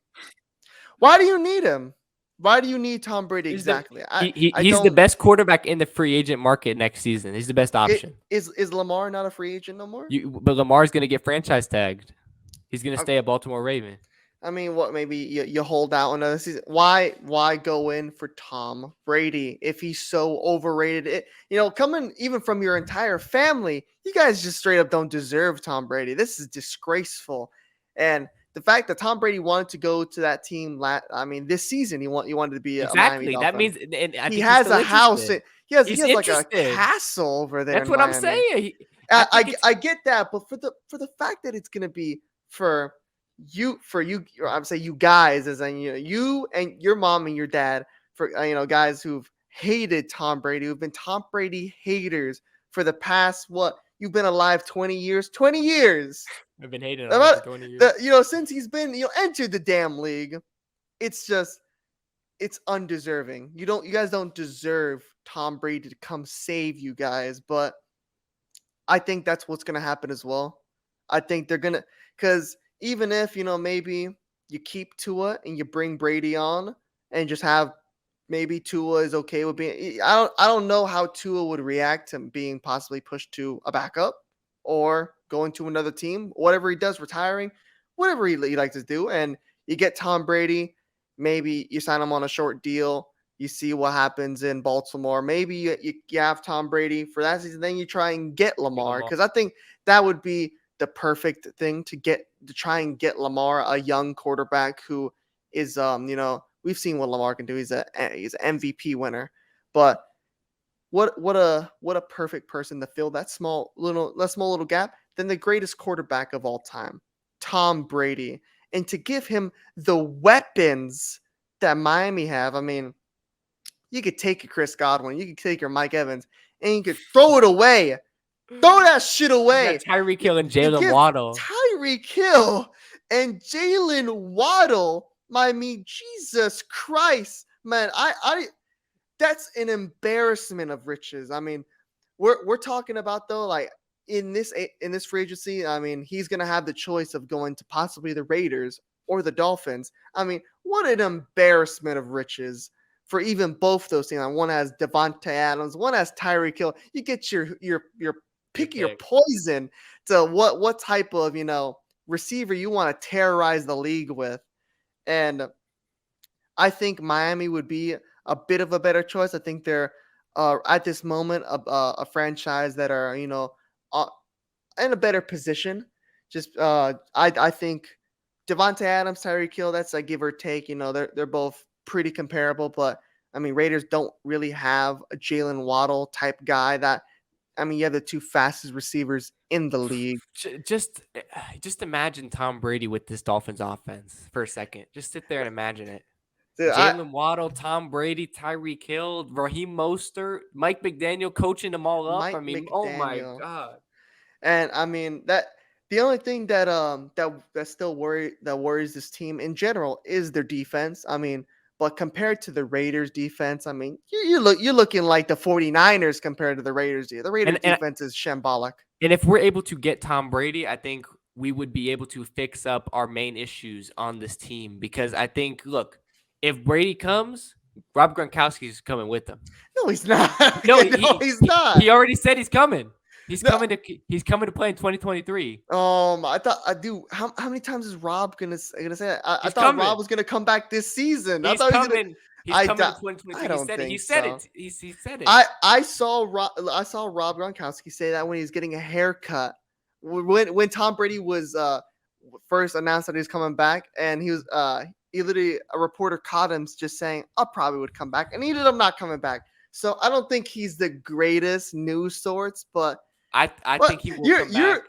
Why do you need him? Why do you need Tom Brady He's the exactly? I he's the don't. best quarterback in the free agent market next season. He's the best It option. is Lamar not a free agent no more? But Lamar's gonna get franchise tagged. He's gonna I, stay a Baltimore Raven. I mean, what maybe you hold out another season? Why go in for Tom Brady if he's so overrated? Coming even from your entire family, you guys just straight up don't deserve Tom Brady. This is disgraceful, and the fact that Tom Brady wanted to go to that team, this season he wanted to be a Miami Exactly. That Dolphin. means, and I He think he's has still a house. interested. He He's has like a interested. castle over there That's in what I'm Miami. saying. I think it's I get that, but for the fact that it's gonna be for you, or I would say you guys, as in you and your mom and your dad, for guys who've hated Tom Brady, who've been Tom Brady haters for the past what you've been alive 20 years, 20 years. I've been hating on him for 20 years. Since he's been entered the damn league, it's just it's undeserving. You guys don't deserve Tom Brady to come save you guys, but I think that's what's going to happen as well. I think they're going to, because even if, maybe you keep Tua and you bring Brady on and just have maybe Tua is okay with being, I don't know how Tua would react to being possibly pushed to a backup or going to another team, whatever he does, retiring, whatever he likes to do. And you get Tom Brady, maybe you sign him on a short deal. You see what happens in Baltimore. Maybe you have Tom Brady for that season. Then you try and get Lamar, because I think that would be the perfect thing to try and get Lamar, a young quarterback who is we've seen what Lamar can do. He's an MVP winner, but what a perfect person to fill that small little gap than the greatest quarterback of all time, Tom Brady, and to give him the weapons that Miami have. I mean, you could take your Chris Godwin, you could take your Mike Evans, and you could throw it away. Throw that shit away. Tyreek Hill and You Jalen give Waddle. Tyreek Hill and Jalen Waddle. Jesus Christ, man! I that's an embarrassment of riches. I mean, we're talking about though, like in this free agency. I mean, he's gonna have the choice of going to possibly the Raiders or the Dolphins. I mean, what an embarrassment of riches for even both those teams. One has Devontae Adams, one has Tyreek Hill. You get your pick your poison to what type of receiver you want to terrorize the league with. And I think Miami would be a bit of a better choice. I think they're at this moment a franchise that are uh, in a better position. Just I think Devontae Adams, Tyreek Hill, that's a give or take. They're both pretty comparable, but I mean Raiders don't really have a Jalen Waddle type guy that. I mean, you have the two fastest receivers in the league. Just imagine Tom Brady with this Dolphins offense for a second. Just sit there and imagine it. Dude, Jalen Waddle, Tom Brady, Tyreek Hill, Raheem Mostert, Mike McDaniel coaching them all up. Mike I mean, oh my McDaniel. God. And I mean that the only thing that still worries this team in general is their defense. I mean, but compared to the Raiders defense, I mean, you're looking like the 49ers compared to the Raiders. The Raiders defense is shambolic. And if we're able to get Tom Brady, I think we would be able to fix up our main issues on this team, because I think, look, if Brady comes, Rob Gronkowski is coming with him. No, he's not. No, he's not. He already said he's coming. He's No. coming to play in 2023. I thought I do. How many times is Rob gonna say that? I thought coming. Rob was gonna come back this season. He's coming. He's coming in 2023. I don't think he said so. it. He said it. I saw Rob Gronkowski say that when he was getting a haircut. When Tom Brady was first announced that he was coming back, and he literally, a reporter caught him just saying, "I probably would come back," and he ended up not coming back. So I don't think he's the greatest news source, but I think he will come back.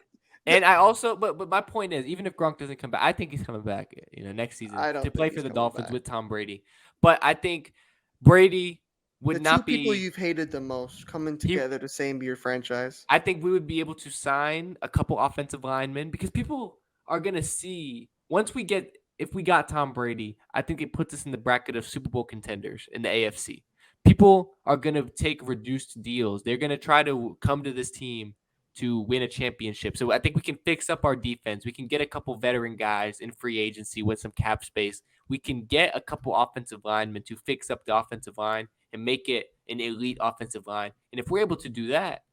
And I also, but my point is, even if Gronk doesn't come back, I think he's coming back, next season to play for the Dolphins with Tom Brady. But I think Brady, would The two not people be. you've hated the most coming He together to same be your franchise. I think we would be able to sign a couple offensive linemen because people are gonna see once we get if we got Tom Brady, I think it puts us in the bracket of Super Bowl contenders in the AFC. People are gonna take reduced deals. They're gonna try to come to this team to win a championship. So I think we can fix up our defense. We can get a couple veteran guys in free agency with some cap space. We can get a couple offensive linemen to fix up the offensive line and make it an elite offensive line. And if we're able to do that,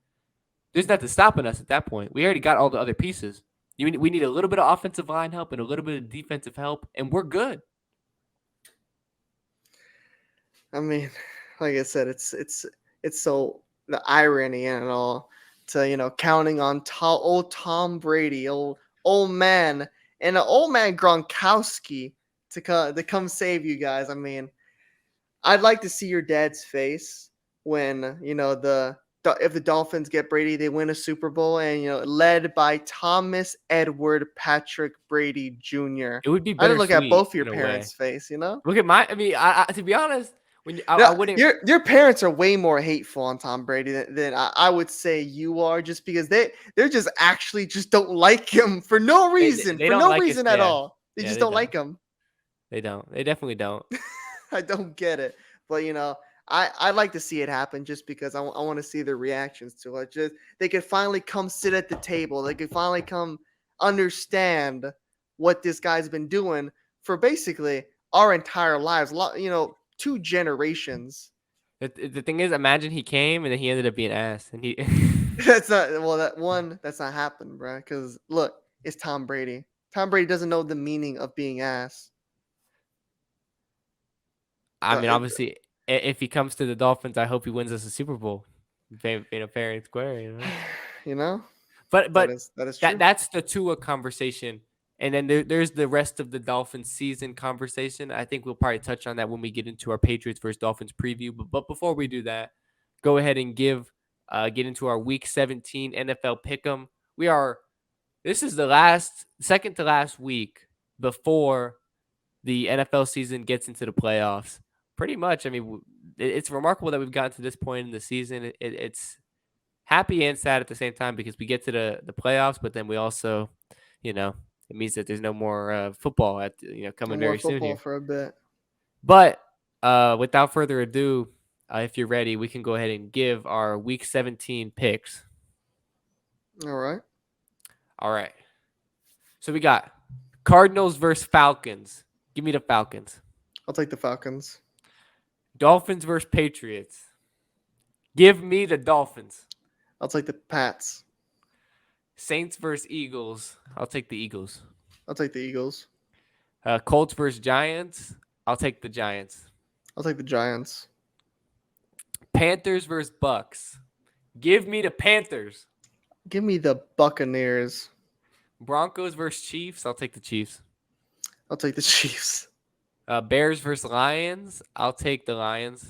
there's nothing stopping us at that point. We already got all the other pieces. We need a little bit of offensive line help and a little bit of defensive help, and we're good. I mean, like I said, it's so the irony in it all to counting on old Tom Brady, old man, and an old man Gronkowski to come save you guys. I mean, I'd like to see your dad's face when if the Dolphins get Brady, they win a Super Bowl, and led by Thomas Edward Patrick Brady Jr. It would be I had to look at bittersweet both of your in a way. parents' face. Look at my. I mean, I to be honest, I Yeah, wouldn't. your parents are way more hateful on Tom Brady than I would say you are, just because they're just actually just don't like him for no reason, They don't like us. at Yeah, all. They yeah, just they don't don't. like him. They don't. They definitely don't. I don't get it, but I'd like to see it happen just because I want to see their reactions to it. Just they could finally come sit at the table. They could finally come understand what this guy's been doing for basically our entire lives. 2 generations. The thing is, imagine he came and then he ended up being ass, and he. That's not well. That's not happened, bro. Because look, it's Tom Brady. Tom Brady doesn't know the meaning of being ass. I mean, It, obviously, if he comes to the Dolphins, I hope he wins us a Super Bowl. Fair and square, you know But that is true. that's the Tua conversation, and then there's the rest of the Dolphins season conversation. I think we'll probably touch on that when we get into our Patriots versus Dolphins preview. But before we do that, go ahead and get into our Week 17 NFL Pick'em. This is the second to last week before the NFL season gets into the playoffs. Pretty much, I mean, it's remarkable that we've gotten to this point in the season. It's happy and sad at the same time because we get to the playoffs, but then we also, it means that there's no more football No coming more very soon football here. for a bit. But without further ado, if you're ready, we can go ahead and give our Week 17 picks. All right. All right. So we got Cardinals versus Falcons. Give me the Falcons. I'll take the Falcons. Dolphins versus Patriots. Give me the Dolphins. I'll take the Pats. Saints versus Eagles. I'll take the Eagles. I'll take the Eagles. Colts versus Giants. I'll take the Giants. I'll take the Giants. Panthers versus Bucks. Give me the Panthers. Give me the Buccaneers. Broncos versus Chiefs. I'll take the Chiefs. I'll take the Chiefs. Bears versus Lions. I'll take the Lions.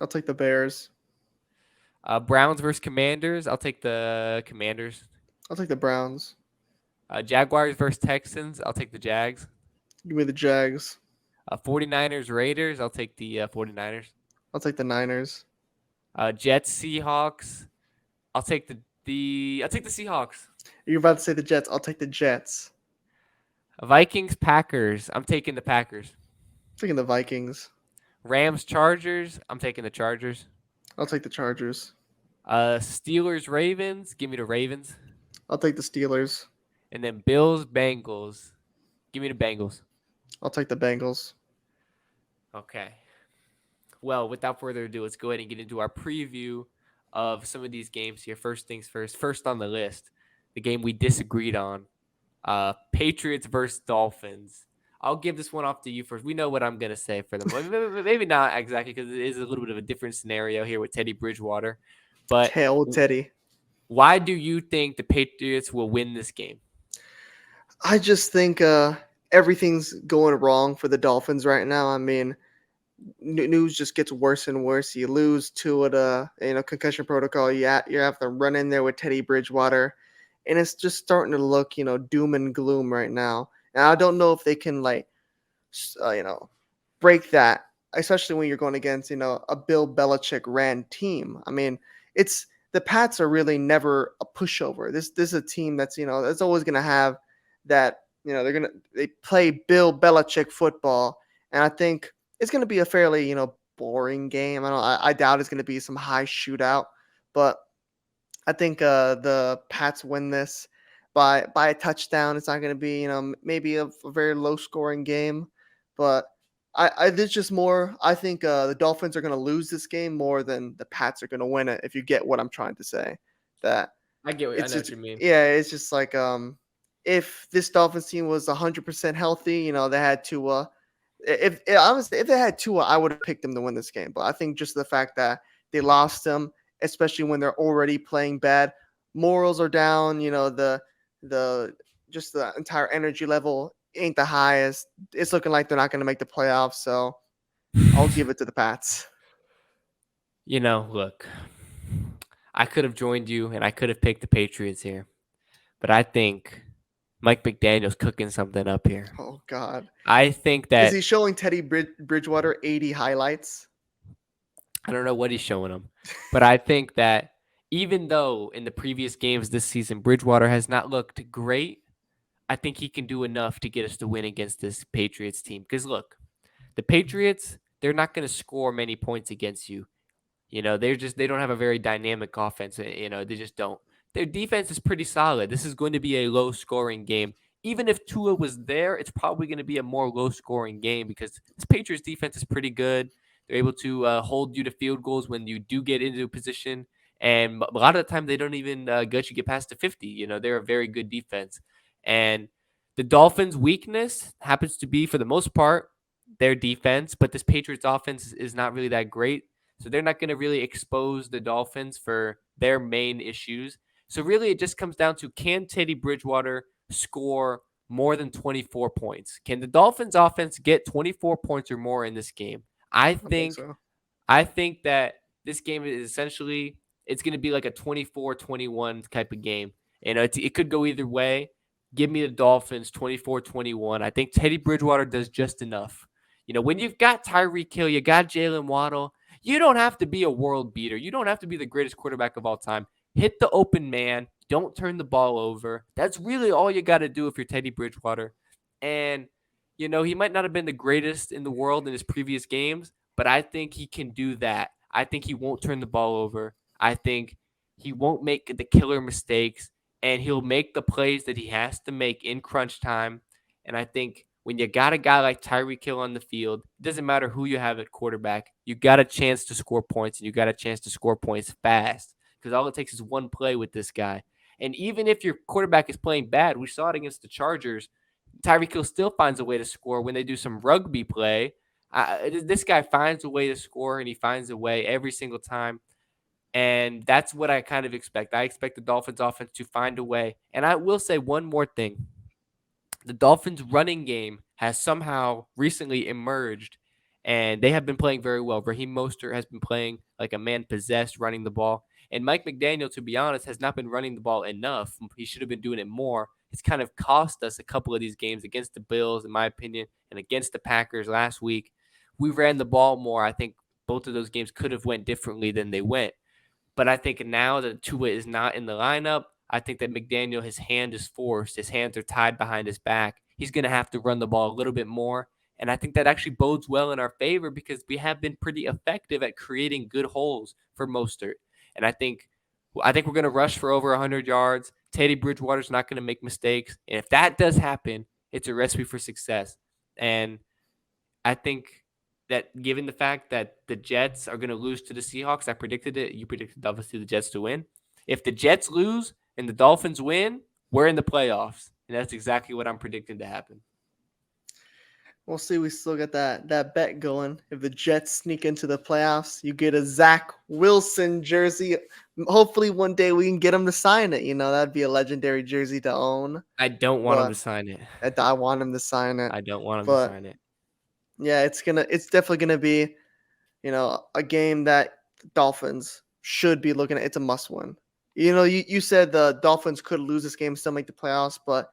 I'll take the Bears. Browns versus Commanders. I'll take the Commanders. I'll take the Browns. Jaguars versus Texans. I'll take the Jags. Give me the Jags. 49ers Raiders. I'll take the 49ers. I'll take the Niners. Jets Seahawks. I'll take the Seahawks. You're about to say the Jets. I'll take the Jets. Vikings Packers. I'm taking the Packers. I'm taking the Vikings. Rams Chargers. I'm taking the Chargers. I'll take the Chargers. Steelers Ravens. Give me the Ravens. I'll take the Steelers. And then Bills Bengals. Give me the Bengals. I'll take the Bengals. Okay. Well, without further ado, let's go ahead and get into our preview of some of these games here. First things first. First on the list, the game we disagreed on. Patriots versus Dolphins. I'll give this one off to you first. We know what I'm going to say for them. Maybe not exactly because it is a little bit of a different scenario here with Teddy Bridgewater. But Hell, Teddy. Why do you think the Patriots will win this game? I just think everything's going wrong for the Dolphins right now. I mean, news just gets worse and worse. You lose to it, concussion protocol. You have to run in there with Teddy Bridgewater, and it's just starting to look, doom and gloom right now. And I don't know if they can break that especially when you're going against a Bill Belichick ran team. I mean, it's the Pats are really never a pushover. This is a team that's always gonna have that. They play Bill Belichick football, and I think it's gonna be a fairly boring game. I doubt it's gonna be some high shootout, but I think the Pats win this by a touchdown. It's not going to be maybe a very low scoring game, but there's just more. I think the Dolphins are going to lose this game more than the Pats are going to win it. If you get what I'm trying to say, that I it's know just what you mean. yeah, it's just like if this Dolphins team was 100% healthy, they had Tua. If honestly, if they had Tua, I would have picked them to win this game. But I think just the fact that they lost him, especially when they're already playing bad, morals are down. The just the entire energy level ain't the highest. It's looking like they're not going to make the playoffs. So I'll give it to the Pats. Look, I could have joined you and I could have picked the Patriots here, but I think Mike McDaniel's cooking something up here. Oh God, I think is that he showing Teddy Bridgewater 80 highlights? I don't know what he's showing him, but I think that even though in the previous games this season Bridgewater has not looked great, I think he can do enough to get us to win against this Patriots team. Because look, the Patriots, they're not going to score many points against you. They don't have a very dynamic offense. They just don't. Their defense is pretty solid. This is going to be a low scoring game. Even if Tua was there, it's probably going to be a more low scoring game because this Patriots defense is pretty good. They're able to hold you to field goals when you do get into a position. And a lot of the time, they don't even let you get past the 50. They're a very good defense. And the Dolphins' weakness happens to be, for the most part, their defense. But this Patriots offense is not really that great. So they're not going to really expose the Dolphins for their main issues. So really, it just comes down to, can Teddy Bridgewater score more than 24 points? Can the Dolphins offense get 24 points or more in this game? I I think think so. I think that this game is essentially, it's going to be like a 24-21 type of game. It could go either way. Give me the Dolphins 24-21. I think Teddy Bridgewater does just enough. When you've got Tyreek Hill, you got Jalen Waddle, you don't have to be a world beater. You don't have to be the greatest quarterback of all time. Hit the open man. Don't turn the ball over. That's really all you got to do if you're Teddy Bridgewater. And, he might not have been the greatest in the world in his previous games, but I think he can do that. I think he won't turn the ball over. I think he won't make the killer mistakes, and he'll make the plays that he has to make in crunch time. And I think when you got a guy like Tyreek Hill on the field, it doesn't matter who you have at quarterback, you got a chance to score points, and you got a chance to score points fast because all it takes is one play with this guy. And even if your quarterback is playing bad, we saw it against the Chargers, Tyreek Hill still finds a way to score when they do some rugby play. This guy finds a way to score, and he finds a way every single time. And that's what I kind of expect. I expect the Dolphins offense to find a way. And I will say one more thing. The Dolphins running game has somehow recently emerged, and they have been playing very well. Raheem Mostert has been playing like a man possessed running the ball. And Mike McDaniel, to be honest, has not been running the ball enough. He should have been doing it more. It's kind of cost us a couple of these games against the Bills, in my opinion, and against the Packers last week. We ran the ball more. I think both of those games could have went differently than they went. But I think now that Tua is not in the lineup, I think that McDaniel, his hand is forced. His hands are tied behind his back. He's going to have to run the ball a little bit more. And I think that actually bodes well in our favor because we have been pretty effective at creating good holes for Mostert. And I think we're going to rush for over 100 yards. Teddy Bridgewater's not going to make mistakes. And if that does happen, it's a recipe for success. And I think that given the fact that the Jets are going to lose to the Seahawks, I predicted it. You predicted obviously the Jets to win. If the Jets lose and the Dolphins win, we're in the playoffs, and that's exactly what I'm predicting to happen. We'll see. We still got that bet going. If the Jets sneak into the playoffs, you get a Zach Wilson jersey. Hopefully, one day we can get him to sign it. That'd be a legendary jersey to own. I don't want him But to sign it. I want him to sign it. I don't want him to But sign it. yeah, it's definitely gonna be a game that Dolphins should be looking at. It's a must win. You said the Dolphins could lose this game, still make the playoffs, but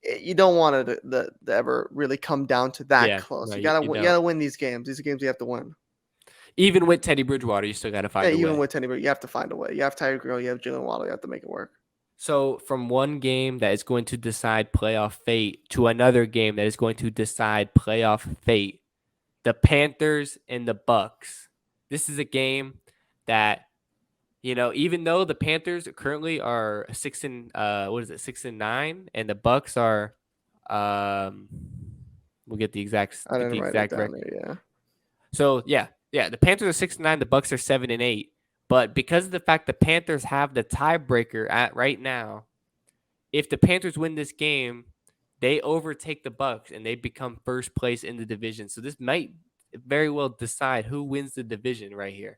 You don't want it to ever really come down to that Yeah, close. no, You you gotta you don't. gotta win these games. These are games you have to win. Even with Teddy Bridgewater, you still got to Yeah, find a even way. with Teddy, you have to find a way. You have Tyreek Hill, you have Jalen Waddle, you have to make it work. So, from one game that is going to decide playoff fate to another game that is going to decide playoff fate, the Panthers and the Bucks. This is a game that, even though the Panthers currently are 6-9, and the Bucks are, um, we'll I get didn't the write it exact down record. there. Yeah, So the Panthers are 6-9, the Bucks are 7-8. But because of the fact the Panthers have the tiebreaker at right now, if the Panthers win this game, they overtake the Bucks and they become first place in the division. So this might very well decide who wins the division right here.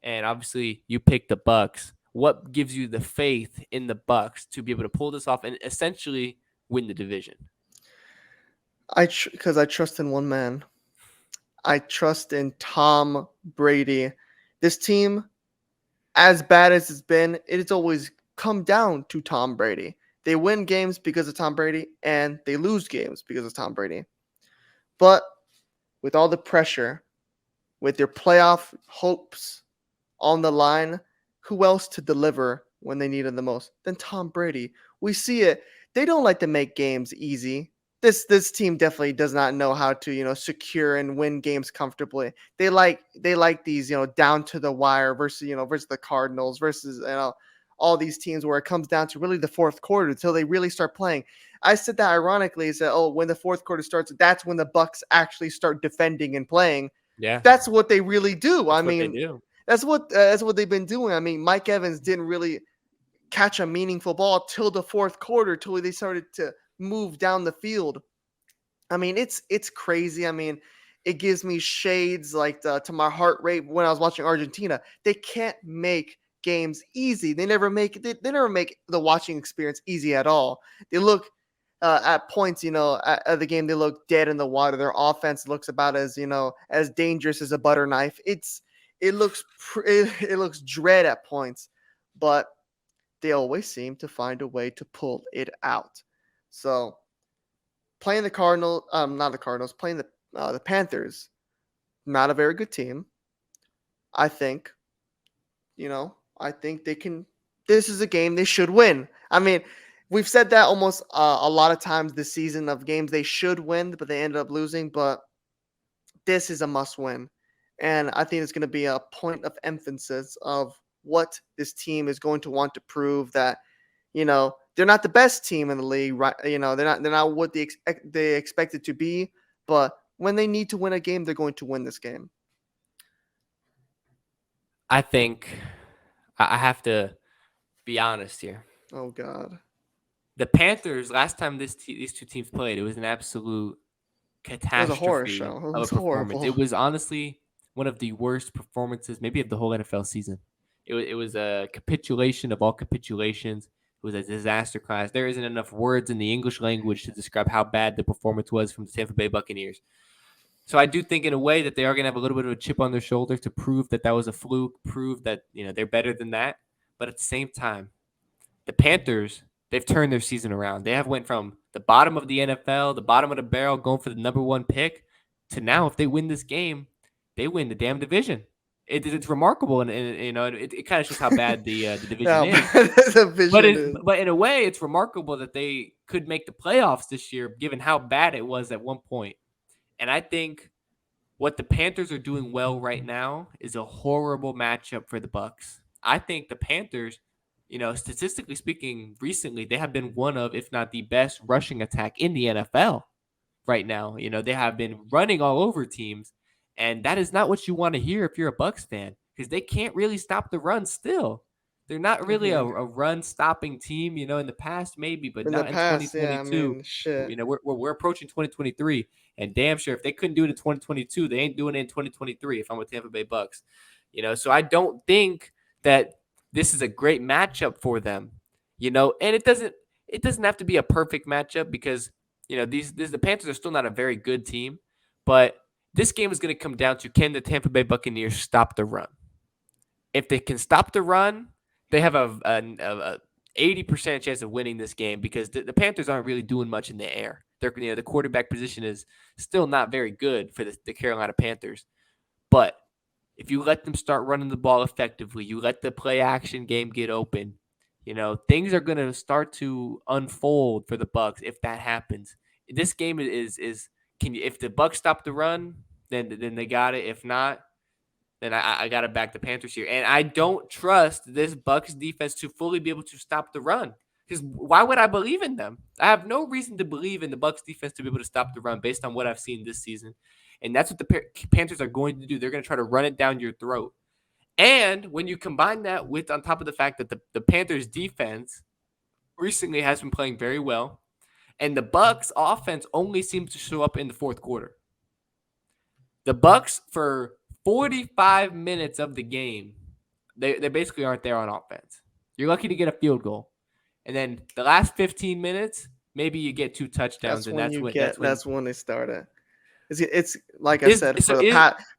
And obviously, you pick the Bucks. What gives you the faith in the Bucks to be able to pull this off and essentially win the division? because I trust in one man. I trust in Tom Brady. This team, as bad as it's been, it's always come down to Tom Brady. They win games because of Tom Brady, and they lose games because of Tom Brady. But with all the pressure, with their playoff hopes on the line, who else to deliver when they need it the most than Tom Brady? We see it. They don't like to make games easy. This team definitely does not know how to secure and win games comfortably. They like these down to the wire versus the Cardinals versus all these teams where it comes down to really the fourth quarter until they really start playing. I said that ironically, is that when the fourth quarter starts, that's when the Bucks actually start defending and playing. Yeah, That's what they really do. I that's what they mean, do. that's what they've been doing. I mean, Mike Evans didn't really catch a meaningful ball till the fourth quarter, till they started to move down the field. I mean, it's crazy. I mean, it gives me shades like to my heart rate when I was watching Argentina. They can't make games easy. They never make the watching experience easy at all. They look at points, at the game, they look dead in the water. Their offense looks about as dangerous as a butter knife. It looks dread at points, but they always seem to find a way to pull it out. So playing the Cardinals, not the Cardinals, playing the Panthers, not a very good team. I think, I think they can. This is a game they should win. I mean, we've said that almost a lot of times this season of games they should win, but they ended up losing. But this is a must win. And I think it's going to be a point of emphasis of what this team is going to want to prove that, they're not the best team in the league, right? They're not what they expect it to be, but when they need to win a game, they're going to win this game. I think I have to be honest here. Oh God. The Panthers, last time these two teams played, it was an absolute It was a horror catastrophe show. It of a was performance. horrible. It was honestly one of the worst performances, maybe of the whole NFL season. It was a capitulation of all capitulations. It was a disaster class. There isn't enough words in the English language to describe how bad the performance was from the Tampa Bay Buccaneers. So I do think in a way that they are going to have a little bit of a chip on their shoulder to prove that that was a fluke, prove that they're better than that. But at the same time, the Panthers, they've turned their season around. They have went from the bottom of the NFL, the bottom of the barrel, going for the number one pick, to now if they win this game, they win the damn division. It's remarkable, and it kind of shows how bad the division Yeah, is. the But vision is. but in a way, it's remarkable that they could make the playoffs this year, given how bad it was at one point. And I think what the Panthers are doing well right now is a horrible matchup for the Bucks. I think the Panthers, statistically speaking, recently they have been one of, if not the best rushing attack in the NFL right now. They have been running all over teams, and that is not what you want to hear if you're a Bucks fan, because they can't really stop the run still. They're not really a, Mhm. a run stopping team, in the past maybe, but In the not in past, yeah, I 2022. mean, shit. We're approaching 2023, and damn sure if they couldn't do it in 2022, they ain't doing it in 2023 if I'm with Tampa Bay Bucks. So I don't think that this is a great matchup for them. And it doesn't have to be a perfect matchup, because the Panthers are still not a very good team, but this game is going to come down to, can the Tampa Bay Buccaneers stop the run? If they can stop the run, they have a 80% chance of winning this game because the Panthers aren't really doing much in the air. The quarterback position is still not very good for the Carolina Panthers. But if you let them start running the ball effectively, you let the play action game get open, things are going to start to unfold for the Bucks if that happens. This game is can you, if the Bucks stop the run, then they got it. If not, then I got to back the Panthers here. And I don't trust this Bucks defense to fully be able to stop the run. Because why would I believe in them? I have no reason to believe in the Bucks defense to be able to stop the run based on what I've seen this season. And that's what the Panthers are going to do. They're going to try to run it down your throat. And when you combine that with on top of the fact that the Panthers defense recently has been playing very well, and the Bucks offense only seems to show up in the fourth quarter. The Bucks for 45 minutes of the game, they basically aren't there on offense. You're lucky to get a field goal. And then the last 15 minutes, maybe you get 2 touchdowns, and that's when That's when they started. It's like I is said so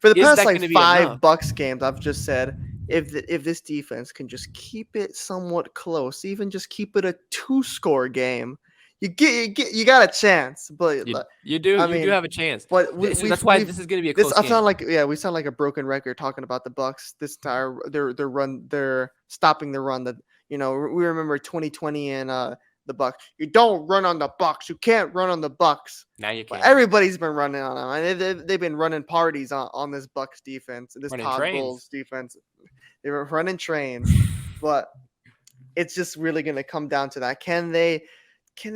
for the is past that like going to be 5 enough? Bucks games, I've just said if this defense can just keep it somewhat close, even just keep it a 2-score game, you got a chance. But You do I you do mean, have a chance. but So that's why this is going to be a this close I game. sound like we sound like a broken record talking about the Bucks. This entire they're stopping the run. That we remember 2020 and the Bucks. You don't run on the Bucks. You can't run on the Bucks. Now you But can. everybody's been running on them. And they've been running parties on this Bucks defense, this Running Todd trains. Bowles defense. They were running trains, but it's just really going to come down to that. Can they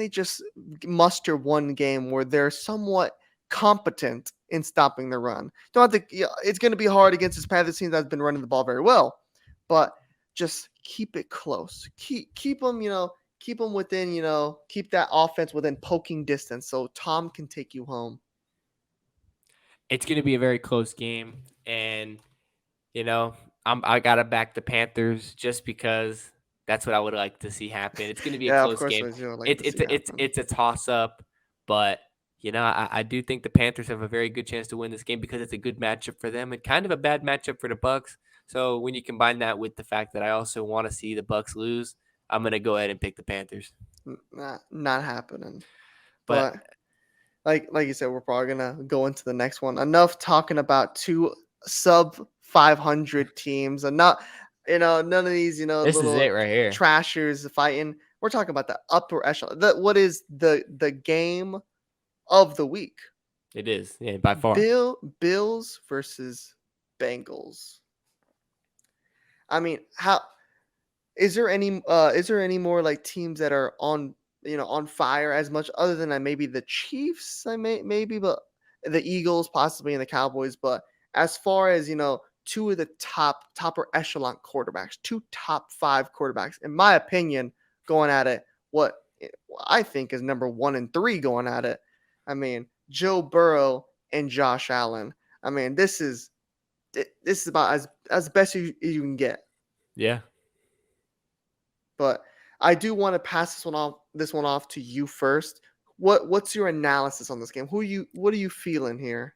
just muster one game where they're somewhat competent in stopping the run? Don't have to. It's going to be hard against this Panthers team that's been running the ball very well, but just keep it close. Keep them. Keep them within. Keep that offense within poking distance, so Tom can take you home. It's going to be a very close game, and I gotta back the Panthers just because that's what I would like to see happen. It's going to be a Yeah, of close course, game. I do like It, to it's see happen. it's a toss up, but I do think the Panthers have a very good chance to win this game because it's a good matchup for them and kind of a bad matchup for the Bucks. So when you combine that with the fact that I also want to see the Bucks lose, I'm gonna go ahead and pick the Panthers. Not happening. But But like you said, we're probably gonna go into the next one. Enough talking about 2 sub 500 teams, and not none of these this is little it right here. trashers fighting. We're talking about the upper echelon. What is the game of the week? It is, yeah, by far. Bills versus Bengals. I mean, how is there any more like teams that are on fire as much other than maybe the Chiefs? Maybe, but the Eagles possibly and the Cowboys. But as far as 2 of the topper echelon quarterbacks, 2 top 5 quarterbacks, in my opinion, going at it. What I think is number 1 and 3 going at it. I mean, Joe Burrow and Josh Allen. I mean, this is about as best you can get. Yeah. But I do want to pass this one off to you first. What's your analysis on this game? What are you feeling here?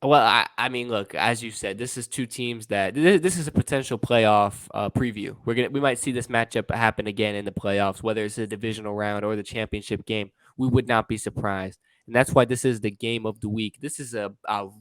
Well, I mean, look, as you said, this is 2 teams that this is a potential playoff preview. We might see this matchup happen again in the playoffs, whether it's a divisional round or the championship game. We would not be surprised, and that's why this is the game of the week. This is a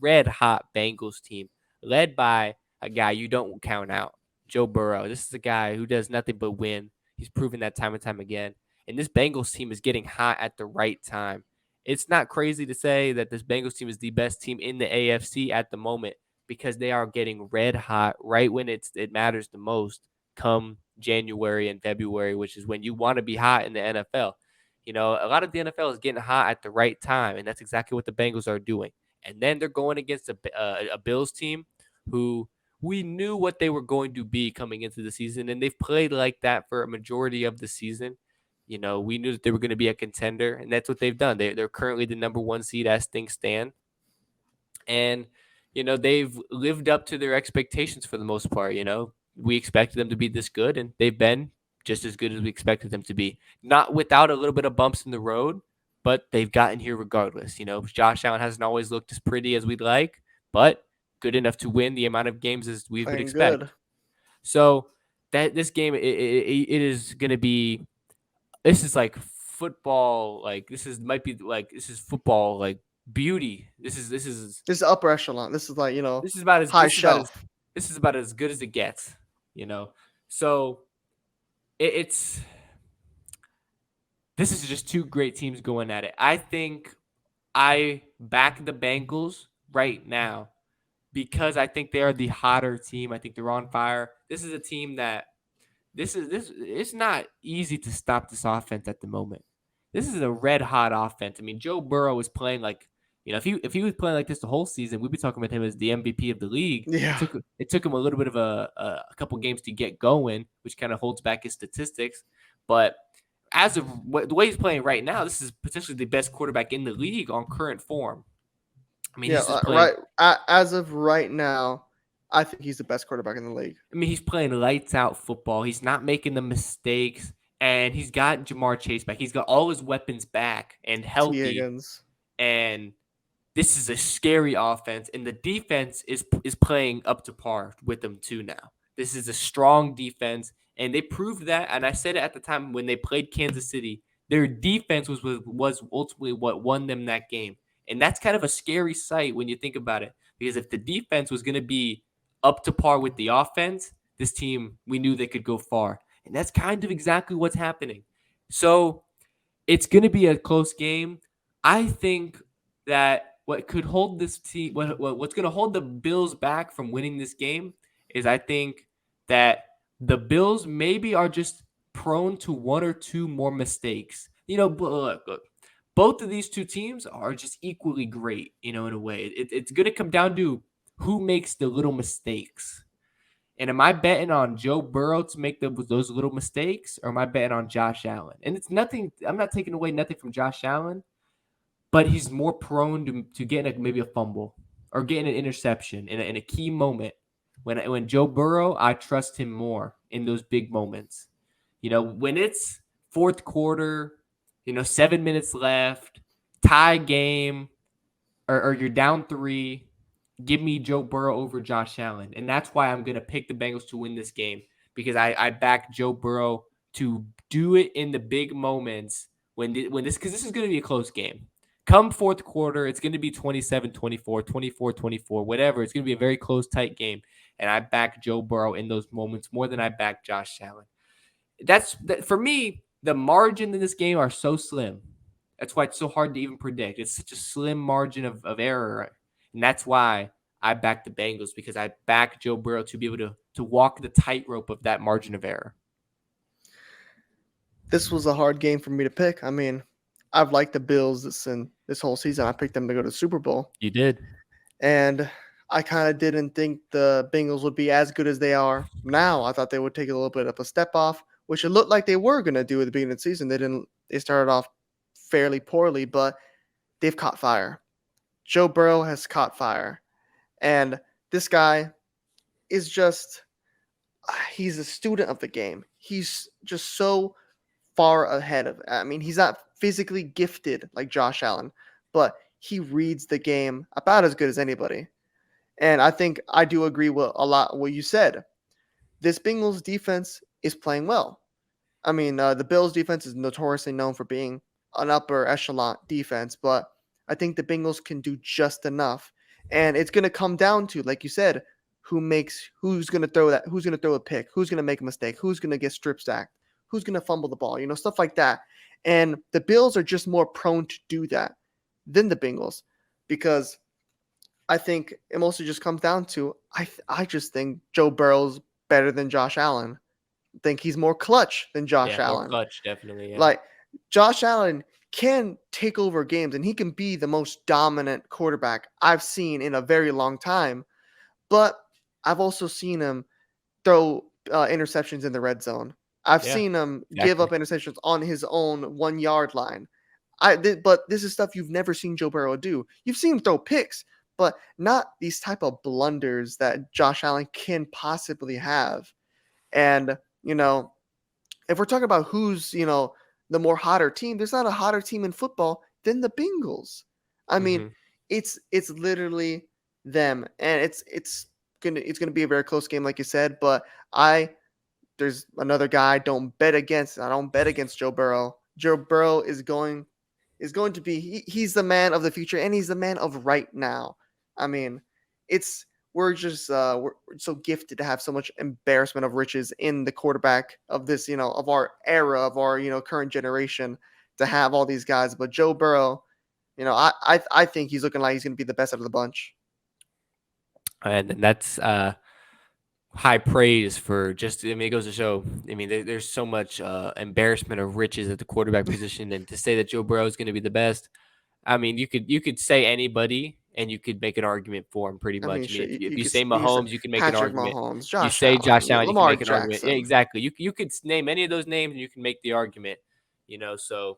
red hot Bengals team led by a guy you don't count out, Joe Burrow. This is a guy who does nothing but win. He's proven that time and time again, and this Bengals team is getting hot at the right time. It's not crazy to say that this Bengals team is the best team in the AFC at the moment because they are getting red hot right when it matters the most come January and February, which is when you want to be hot in the NFL. A lot of the NFL is getting hot at the right time, and that's exactly what the Bengals are doing. And then they're going against a Bills team who we knew what they were going to be coming into the season, and they've played like that for a majority of the season. We knew that they were going to be a contender, and that's what they've done. They're currently the number 1 seed as things stand. And, they've lived up to their expectations for the most part. We expected them to be this good, and they've been just as good as we expected them to be. Not without a little bit of bumps in the road, but they've gotten here regardless. Josh Allen hasn't always looked as pretty as we'd like, but good enough to win the amount of games as we would Playing expect. good. So that this game, it is going to be this is like football. Like this is might be like this is football like beauty. This is upper echelon. This is like, This is about as high this is about as shelf. this is about as good as it gets. You know, so it's this is just two great teams going at it. I think I back the Bengals right now because I think they are the hotter team. I think they're on fire. This is a team that this it's not easy to stop this offense at the moment. This is a red hot offense. I mean, Joe Burrow is playing like if he was playing like this the whole season, we'd be talking about him as the MVP of the league. Yeah. It took him a little bit of a couple games to get going, which kind of holds back his statistics. But as of the way he's playing right now, this is potentially the best quarterback in the league on current form. I mean, Yeah, he's just playing. right. As of right now, I think he's the best quarterback in the league. I mean, he's playing lights out football. He's not making the mistakes, and he's got Jamar Chase back. He's got all his weapons back and T. healthy. Higgins. And this is a scary offense, and the defense is playing up to par with them too now. This is a strong defense, and they proved that. And I said it at the time when they played Kansas City. Their defense was ultimately what won them that game, and that's kind of a scary sight when you think about it. Because if the defense was going to be up to par with the offense, this team we knew they could go far, and that's kind of exactly what's happening. So it's going to be a close game. I think that what could hold this team, what's going to hold the Bills back from winning this game is I think that the Bills maybe are just prone to one or two more mistakes. Look, both of these two teams are just equally great, in a way. It's going to come down to who makes the little mistakes. And am I betting on Joe Burrow to make those little mistakes, or am I betting on Josh Allen? And it's nothing. I'm not taking away nothing from Josh Allen, but he's more prone to getting maybe a fumble or getting an interception in a key moment. When Joe Burrow, I trust him more in those big moments. When it's fourth quarter, 7 minutes left, tie game, or you're down three, give me Joe Burrow over Josh Allen. And that's why I'm going to pick the Bengals to win this game because I back Joe Burrow to do it in the big moments because this is going to be a close game. Come fourth quarter, it's going to be 27-24, 24-24, whatever. It's going to be a very close, tight game. And I back Joe Burrow in those moments more than I back Josh Allen. For me, the margin in this game are so slim. That's why it's so hard to even predict. It's such a slim margin of error. And that's why I back the Bengals because I back Joe Burrow to be able to walk the tightrope of that margin of error. This was a hard game for me to pick. I mean, I've liked the Bills this whole season. I picked them to go to the Super Bowl. You did. And I kind of didn't think the Bengals would be as good as they are now. I thought they would take a little bit of a step off, which it looked like they were going to do at the beginning of the season. They didn't. They started off fairly poorly, but they've caught fire. Joe Burrow has caught fire. And this guy is he's a student of the game. He's just so far ahead of it. I mean, he's not physically gifted like Josh Allen, but he reads the game about as good as anybody. And I think I do agree with a lot what you said. This Bengals defense is playing well. I mean, the Bills defense is notoriously known for being an upper echelon defense, but I think the Bengals can do just enough. And it's going to come down to, like you said, who's going to throw a pick, who's going to make a mistake, who's going to get strip sacked, who's going to fumble the ball, stuff like that. And the Bills are just more prone to do that than the Bengals because I think it mostly just comes down to I just think Joe Burrow's better than Josh Allen. I think he's more clutch than Josh Yeah, more Allen. clutch, definitely. Yeah. Like Josh Allen can take over games and he can be the most dominant quarterback I've seen in a very long time. But I've also seen him throw interceptions in the red zone. I've seen him give up interceptions on his own 1 yard line. But this is stuff you've never seen Joe Burrow do. You've seen him throw picks, but not these type of blunders that Josh Allen can possibly have. And, if we're talking about who's, the more hotter team, there's not a hotter team in football than the Bengals. I mean, it's literally them. And it's gonna be a very close game, like you said, but I there's another guy. Don't bet against. I don't bet against Joe Burrow. Joe Burrow is going to be. He's the man of the future, and he's the man of right now. I mean, it's we're so gifted to have so much embarrassment of riches in the quarterback of this, of our era, of our current generation, to have all these guys. But Joe Burrow, I think he's looking like he's going to be the best out of the bunch. And that's high praise for just. I mean, it goes to show. I mean, there's so much embarrassment of riches at the quarterback position, and to say that Joe Burrow is going to be the best. I mean, you could say anybody, and you could make an argument for him pretty I mean, much. I mean, shit, if you could say you could say Mahomes, you can make an Patrick argument. Mahomes, You Josh say Allen, Josh Allen, you can Lamar make an argument. Yeah, Jackson. exactly. You could name any of those names, and you can make the argument. So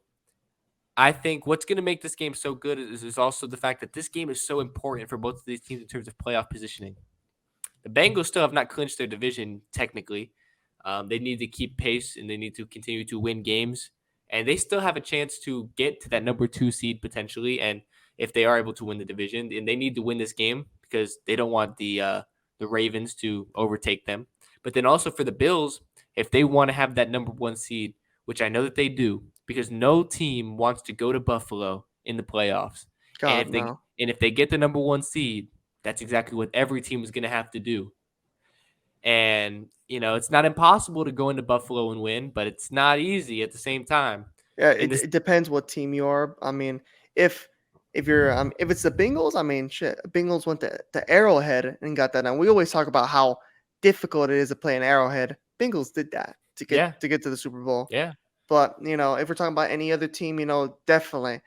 I think what's going to make this game so good is also the fact that this game is so important for both of these teams in terms of playoff positioning. The Bengals still have not clinched their division technically. They need to keep pace and they need to continue to win games. And they still have a chance to get to that number 2 seed potentially. And if they are able to win the division, and they need to win this game because they don't want the Ravens to overtake them. But then also for the Bills, if they want to have that number 1 seed, which I know that they do, because no team wants to go to Buffalo in the playoffs. And God if they no. and if they get the number 1 seed, that's exactly what every team is going to have to do. And, it's not impossible to go into Buffalo and win, but it's not easy at the same time. Yeah, And this, it depends what team you are. I mean, if if it's the Bengals, I mean, shit, Bengals went to Arrowhead and got that done. We always talk about how difficult it is to play an Arrowhead. Bengals did that yeah, to get to the Super Bowl. yeah, But if we're talking about any other team, definitely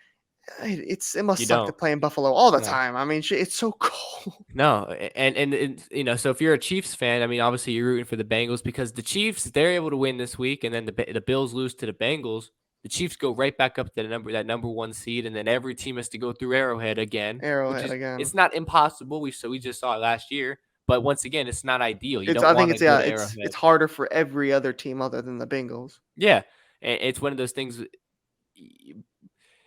it must you suck to don't. play in Buffalo all the No. time. I mean, shit, it's so cold. No, and so if you're a Chiefs fan, I mean, obviously you're rooting for the Bengals because the Chiefs they're able to win this week, and then the Bills lose to the Bengals. The Chiefs go right back up to that number 1 seed, and then every team has to go through Arrowhead again, which Arrowhead is again. it's not impossible. We just saw it last year, but once again, it's not ideal. You It's don't I think want to it's go yeah, to it's Arrowhead. harder for every other team other than the Bengals. Yeah, and it's one of those things.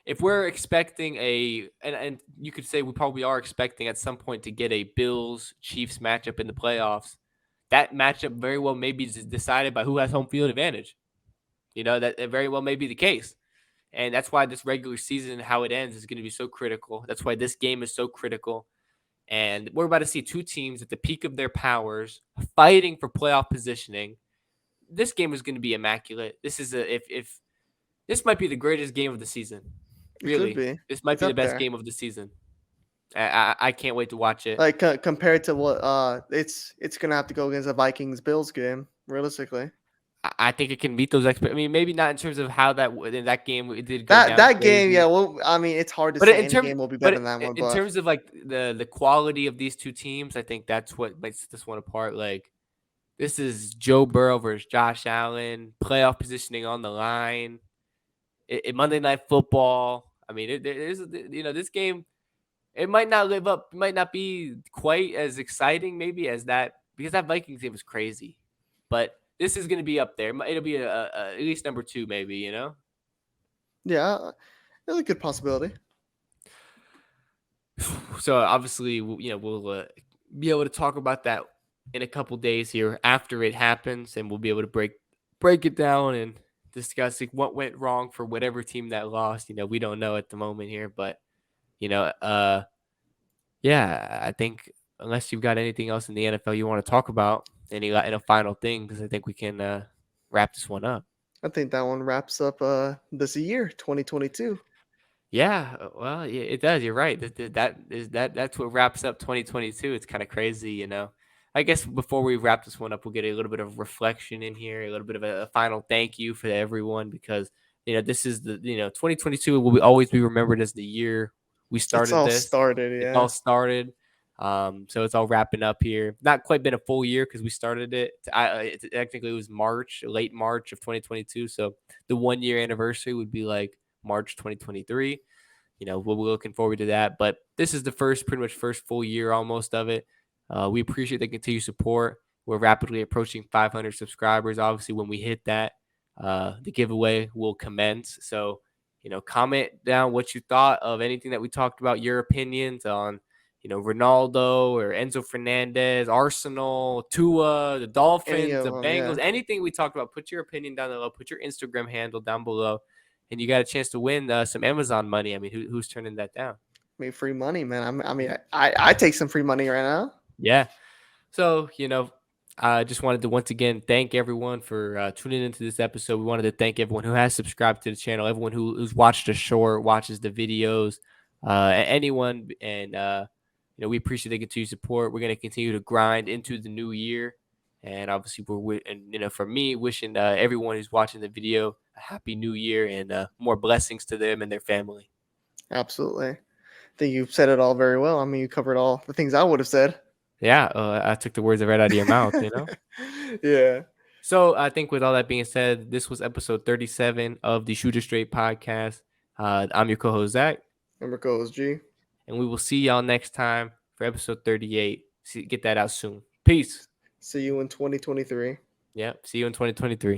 If we're expecting and you could say we probably are expecting at some point to get a Bills Chiefs matchup in the playoffs, that matchup very well may be decided by who has home field advantage. That very well may be the case. And that's why this regular season, how it ends, is going to be so critical. That's why this game is so critical. And we're about to see two teams at the peak of their powers fighting for playoff positioning. This game is going to be immaculate. This is if this might be the greatest game of the season. It could Really, be. this might It's be the up best there. game of the season. I can't wait to watch it. Like compared to what it's gonna have to go against a Vikings Bills game realistically. I think it can meet those expectations. I mean, maybe not in terms of how in that game it did go down That game, yeah. crazy, Well, I mean, it's hard to but say in any terms, game will be better but than that one, in but terms of like the quality of these two teams, I think that's what makes this one apart. Like this is Joe Burrow versus Josh Allen, playoff positioning on the line. Monday Night Football. I mean, there's this game. It might not live up. It might not be quite as exciting, maybe as that because that Vikings game was crazy. But this is going to be up there. It'll be at least number 2, maybe. yeah, it's a good possibility. So obviously, we'll be able to talk about that in a couple days here after it happens, and we'll be able to break it down and discuss what went wrong for whatever team that lost. We don't know at the moment here, but you know, uh, yeah, I think unless you've got anything else in the NFL you want to talk about, any a final thing, because I think we can wrap this one up. I think that one wraps up this year 2022. Yeah, well, yeah, it does. You're right. That's what wraps up 2022. It's kind of crazy. I guess before we wrap this one up, we'll get a little bit of reflection in here, a little bit of a final thank you for everyone because this is 2022 will always be remembered as the year we It's started all this. started, It's yeah. all started. So it's all wrapping up here. Not quite been a full year because we started it. Technically, it was late March of 2022. So the 1 year anniversary would be like March 2023. We're looking forward to that. But this is the pretty much first full year almost of it. We appreciate the continued support. We're rapidly approaching 500 subscribers. Obviously, when we hit that, the giveaway will commence. So, comment down what you thought of anything that we talked about, your opinions on Ronaldo or Enzo Fernandez, Arsenal, Tua, the Any Dolphins, of the them, yeah. Bengals, anything we talked about, put your opinion down below, put your Instagram handle down below, and you got a chance to win some Amazon money. I mean, who's turning that down? I mean, free money, man. I take some free money right now. Yeah. So, I just wanted to once again thank everyone for tuning into this episode. We wanted to thank everyone who has subscribed to the channel, everyone who's watched the short, watches the videos, anyone. And, we appreciate the continued support. We're going to continue to grind into the new year. And obviously, for me, wishing everyone who's watching the video a happy new year and more blessings to them and their family. Absolutely. I think you said it all very well. I mean, you covered all the things I would have said. Yeah, I took the words right out of your mouth, Yeah. So I think with all that being said, this was episode 37 of the Shooter Straight podcast. I'm your co-host, Zach. Remember Coach G. And we will see y'all next time for episode 38. Get that out soon. Peace. See you in 2023. Yeah, see you in 2023.